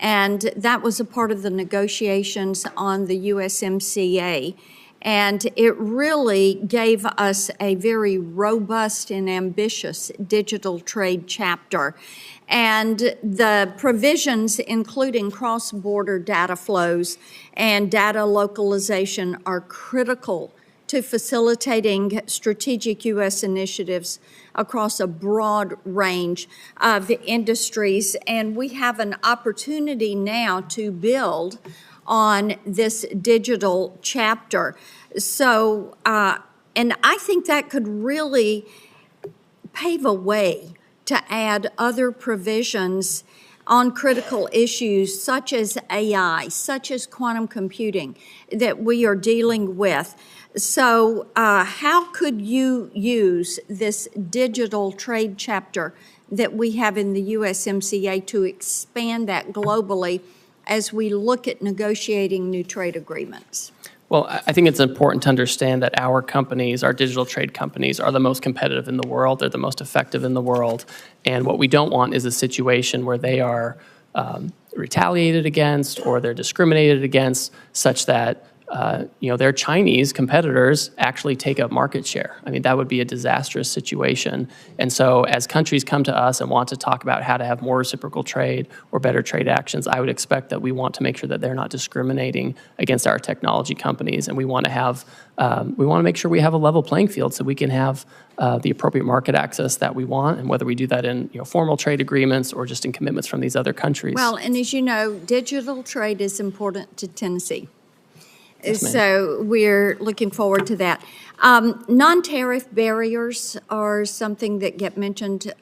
And that was a part of the negotiations on the USMCA. And it really gave us a very robust and ambitious digital trade chapter. And the provisions, including cross-border data flows and data localization, are critical to facilitating strategic U.S. initiatives across a broad range of industries. And we have an opportunity now to build on this digital chapter. So, and I think that could really pave a way to add other provisions on critical issues such as AI, such as quantum computing that we are dealing with. So how could you use this digital trade chapter that we have in the USMCA to expand that globally as we look at negotiating new trade agreements? Well, I think it's important to understand that our companies, our digital trade companies, are the most competitive in the world. They're the most effective in the world. And what we don't want is a situation where they are retaliated against or they're discriminated against such that their Chinese competitors actually take up market share. I mean, that would be a disastrous situation. And so as countries come to us and want to talk about how to have more reciprocal trade or better trade actions, I would expect that we want to make sure that they're not discriminating against our technology companies, and we want to make sure we have a level playing field so we can have the appropriate market access that we want, and whether we do that in formal trade agreements or just in commitments from these other countries. Well, and as you know, digital trade is important to Tennessee. Yes, ma'am. So we're looking forward to that. Non-tariff barriers are something that get mentioned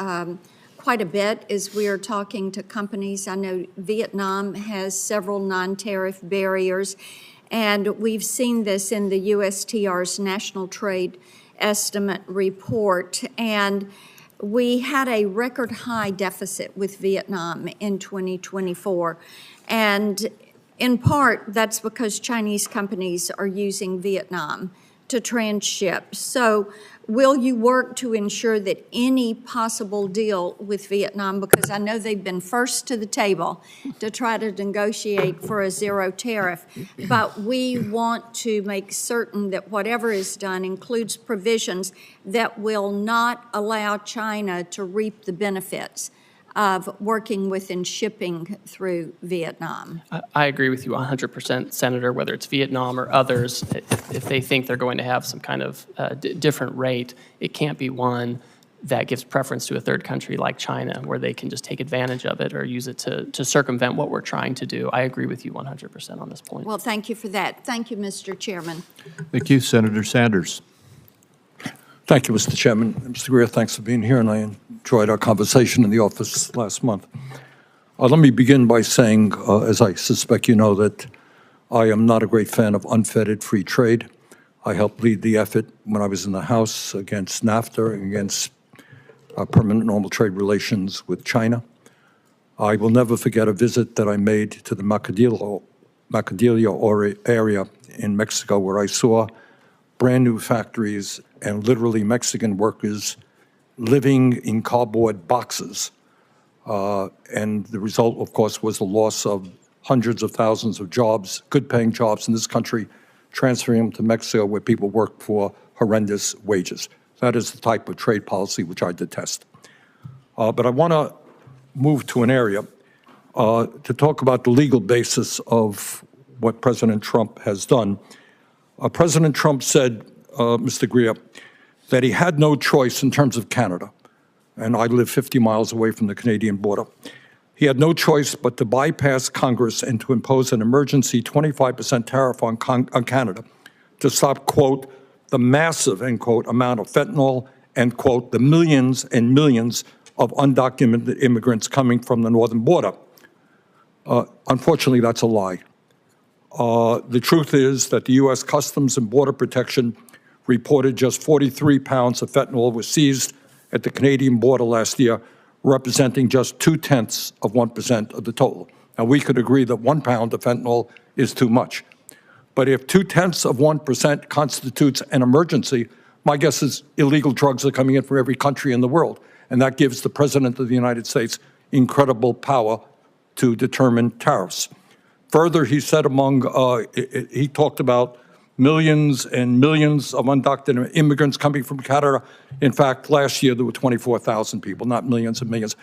quite a bit as we are talking to companies. I know Vietnam has several non-tariff barriers, and we've seen this in the USTR's National Trade Estimate report. And we had a record high deficit with Vietnam in 2024. And in part, that's because Chinese companies are using Vietnam to transship. So will you work to ensure that any possible deal with Vietnam, because I know they've been first to the table to try to negotiate for a zero tariff, but we want to make certain that whatever is done includes provisions that will not allow China to reap the benefits of working with and shipping through Vietnam. I agree with you 100%, Senator, whether it's Vietnam or others. If they think they're going to have some kind of different rate, it can't be one that gives preference to a third country like China, where they can just take advantage of it or use it to circumvent what we're trying to do. I agree with you 100% on this point. Well, thank you for that. Thank you, Mr. Chairman. Thank you, Senator Sanders. Thank you, Mr. Chairman. Mr. Greer, thanks for being here, and I enjoyed our conversation in the office last month. Let me begin by saying, as I suspect you know, that I am not a great fan of unfettered free trade. I helped lead the effort when I was in the House against NAFTA and against permanent normal trade relations with China. I will never forget a visit that I made to the Macadillo area in Mexico, where I saw brand new factories and literally Mexican workers living in cardboard boxes. And the result, of course, was the loss of hundreds of thousands of jobs, good-paying jobs in this country, transferring them to Mexico where people work for horrendous wages. That is the type of trade policy which I detest. But I want to move to an area to talk about the legal basis of what President Trump has done. President Trump said, Mr. Greer, that he had no choice in terms of Canada, and I live 50 miles away from the Canadian border. He had no choice but to bypass Congress and to impose an emergency 25% tariff on Canada to stop, quote, the massive, end quote, amount of fentanyl and, quote, the millions and millions of undocumented immigrants coming from the northern border. Unfortunately, that's a lie. The truth is that the U.S. Customs and Border Protection reported just 43 pounds of fentanyl was seized at the Canadian border last year, representing just 0.2% of the total. Now, we could agree that 1 pound of fentanyl is too much. But if 0.2% constitutes an emergency, my guess is illegal drugs are coming in from every country in the world. And that gives the President of the United States incredible power to determine tariffs. Further, he said he talked about millions and millions of undocumented immigrants coming from Canada. In fact, last year there were 24,000 people, not millions and millions.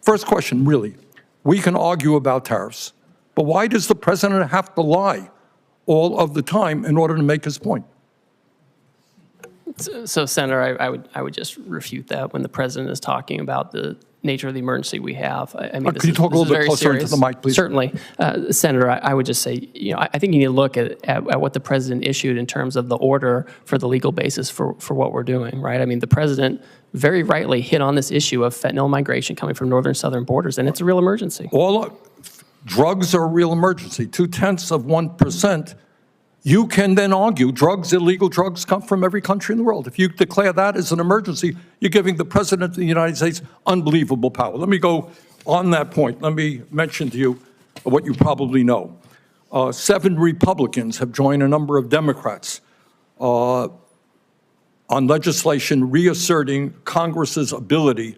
First question, really, we can argue about tariffs, but why does the president have to lie all of the time in order to make his point? So, Senator, I would just refute that when the president is talking about the nature of the emergency we have. I mean, could you talk a little bit closer into the mic, please? Certainly. Senator, I would just say, I think you need to look at what the president issued in terms of the order for the legal basis for what we're doing, right? I mean, the president very rightly hit on this issue of fentanyl migration coming from northern southern borders, and it's a real emergency. Drugs are a real emergency. 0.2%. You can then argue illegal drugs come from every country in the world. If you declare that as an emergency, you're giving the President of the United States unbelievable power. Let me go on that point. Let me mention to you what you probably know. 7 Republicans have joined a number of Democrats on legislation reasserting Congress's ability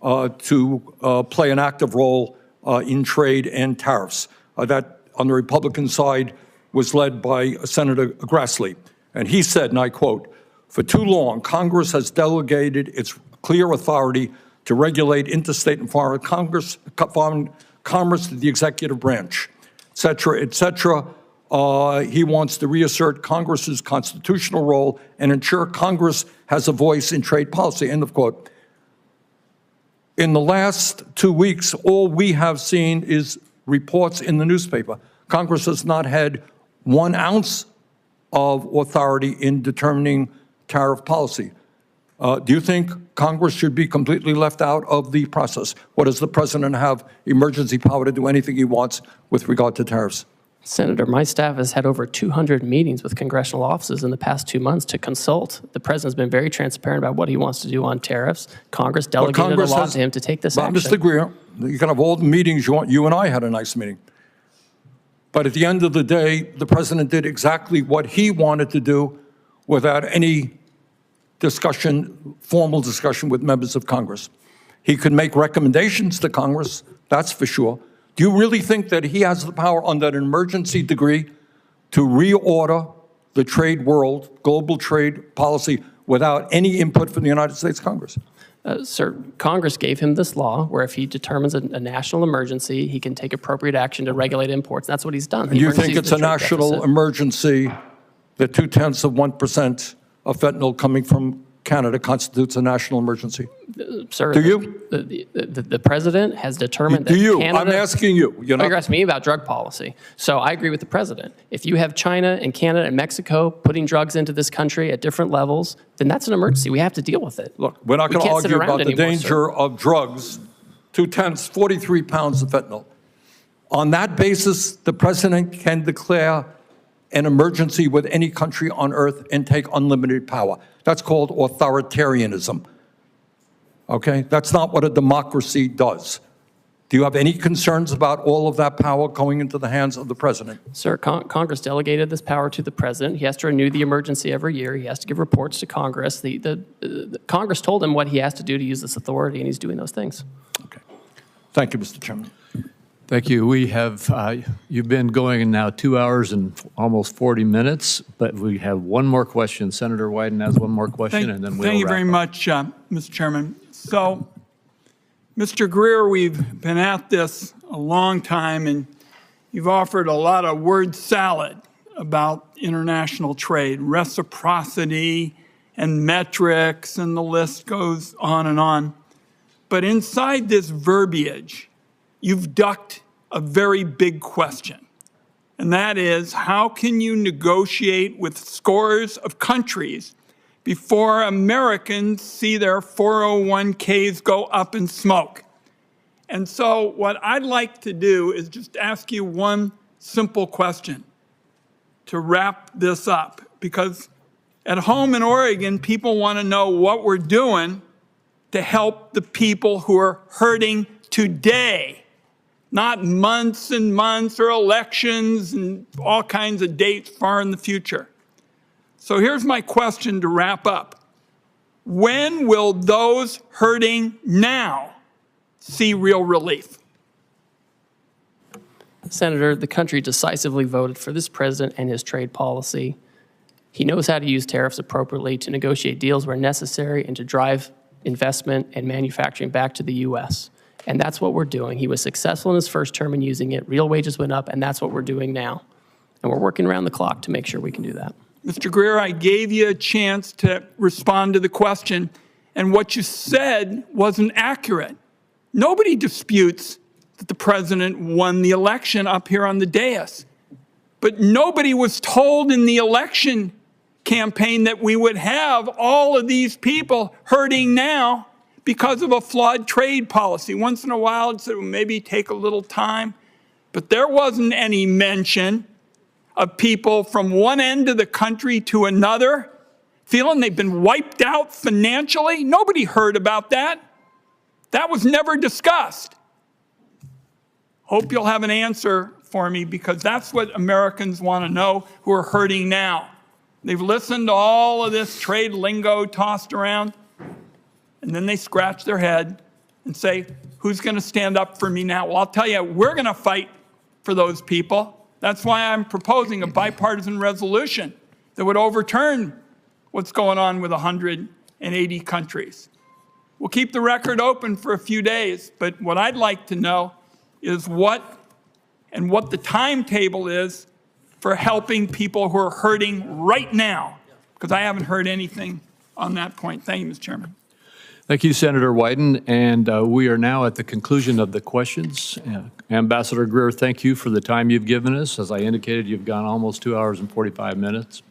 to play an active role in trade and tariffs. That, on the Republican side, was led by Senator Grassley. And he said, and I quote, "For too long, Congress has delegated its clear authority to regulate interstate and foreign commerce to the executive branch, et cetera, et cetera." He wants to reassert Congress's constitutional role and ensure Congress has a voice in trade policy, end of quote. In the last 2 weeks, all we have seen is reports in the newspaper. Congress has not had 1 ounce of authority in determining tariff policy. Do you think Congress should be completely left out of the process? Or does the president have emergency power to do anything he wants with regard to tariffs? Senator, my staff has had over 200 meetings with congressional offices in the past 2 months to consult. The president's been very transparent about what he wants to do on tariffs. Congress delegated a law to him to take this action. Mr. Greer, you can have all the meetings you want. You and I had a nice meeting. But at the end of the day, the president did exactly what he wanted to do without any discussion, formal discussion with members of Congress. He could make recommendations to Congress, that's for sure. Do you really think that he has the power under an emergency degree to reorder the trade world, global trade policy, without any input from the United States Congress? Sir, Congress gave him this law where if he determines a national emergency, he can take appropriate action to regulate imports. That's what he's done. And you think it's a national emergency that 0.2% of fentanyl coming from Canada constitutes a national emergency? Sir, do you? The president has determined that do you? Canada, I'm asking you. You're asking me about drug policy. So I agree with the president. If you have China and Canada and Mexico putting drugs into this country at different levels, then that's an emergency. We have to deal with it. Look, we're not going to argue about the danger of drugs. 0.2, 43 pounds of fentanyl. On that basis, the president can declare an emergency with any country on earth and take unlimited power. That's called authoritarianism. Okay? That's not what a democracy does. Do you have any concerns about all of that power going into the hands of the president? Sir, Congress delegated this power to the president. He has to renew the emergency every year. He has to give reports to Congress. Congress told him what he has to do to use this authority, and he's doing those things. Okay. Thank you, Mr. Chairman. Thank you. We have, you've been going now 2 hours and almost 40 minutes, but we have one more question. Senator Wyden has one more question, and then we'll Thank you wrap very up. much, Mr. Chairman. So, Mr. Greer, we've been at this a long time, and you've offered a lot of word salad about international trade, reciprocity and metrics, and the list goes on and on. But inside this verbiage, you've ducked a very big question, and that is, how can you negotiate with scores of countries before Americans see their 401ks go up in smoke? And so what I'd like to do is just ask you one simple question to wrap this up, because at home in Oregon, people want to know what we're doing to help the people who are hurting today, not months and months or elections and all kinds of dates far in the future. So here's my question to wrap up. When will those hurting now see real relief? Senator, the country decisively voted for this president and his trade policy. He knows how to use tariffs appropriately to negotiate deals where necessary and to drive investment and manufacturing back to the U.S. And that's what we're doing. He was successful in his first term in using it. Real wages went up, and that's what we're doing now. And we're working around the clock to make sure we can do that. Mr. Greer, I gave you a chance to respond to the question, and what you said wasn't accurate. Nobody disputes that the president won the election up here on the dais. But nobody was told in the election campaign that we would have all of these people hurting now because of a flawed trade policy. Once in a while, it would maybe take a little time, but there wasn't any mention of people from one end of the country to another feeling they've been wiped out financially. Nobody heard about that. That was never discussed. Hope you'll have an answer for me, because that's what Americans want to know who are hurting now. They've listened to all of this trade lingo tossed around, and then they scratch their head and say, who's going to stand up for me now? Well, I'll tell you, we're going to fight for those people. That's why I'm proposing a bipartisan resolution that would overturn what's going on with 180 countries. We'll keep the record open for a few days, but what I'd like to know is what the timetable is for helping people who are hurting right now, because I haven't heard anything on that point. Thank you, Mr. Chairman. Thank you, Senator Wyden. And we are now at the conclusion of the questions. Ambassador Greer, thank you for the time you've given us. As I indicated, you've gone almost 2 hours and 45 minutes.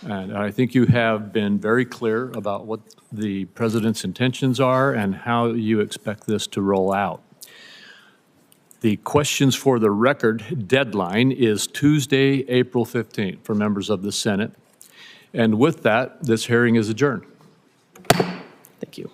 And I think you have been very clear about what the President's intentions are and how you expect this to roll out. The questions for the record deadline is Tuesday, April 15th for members of the Senate. And with that, this hearing is adjourned. Thank you.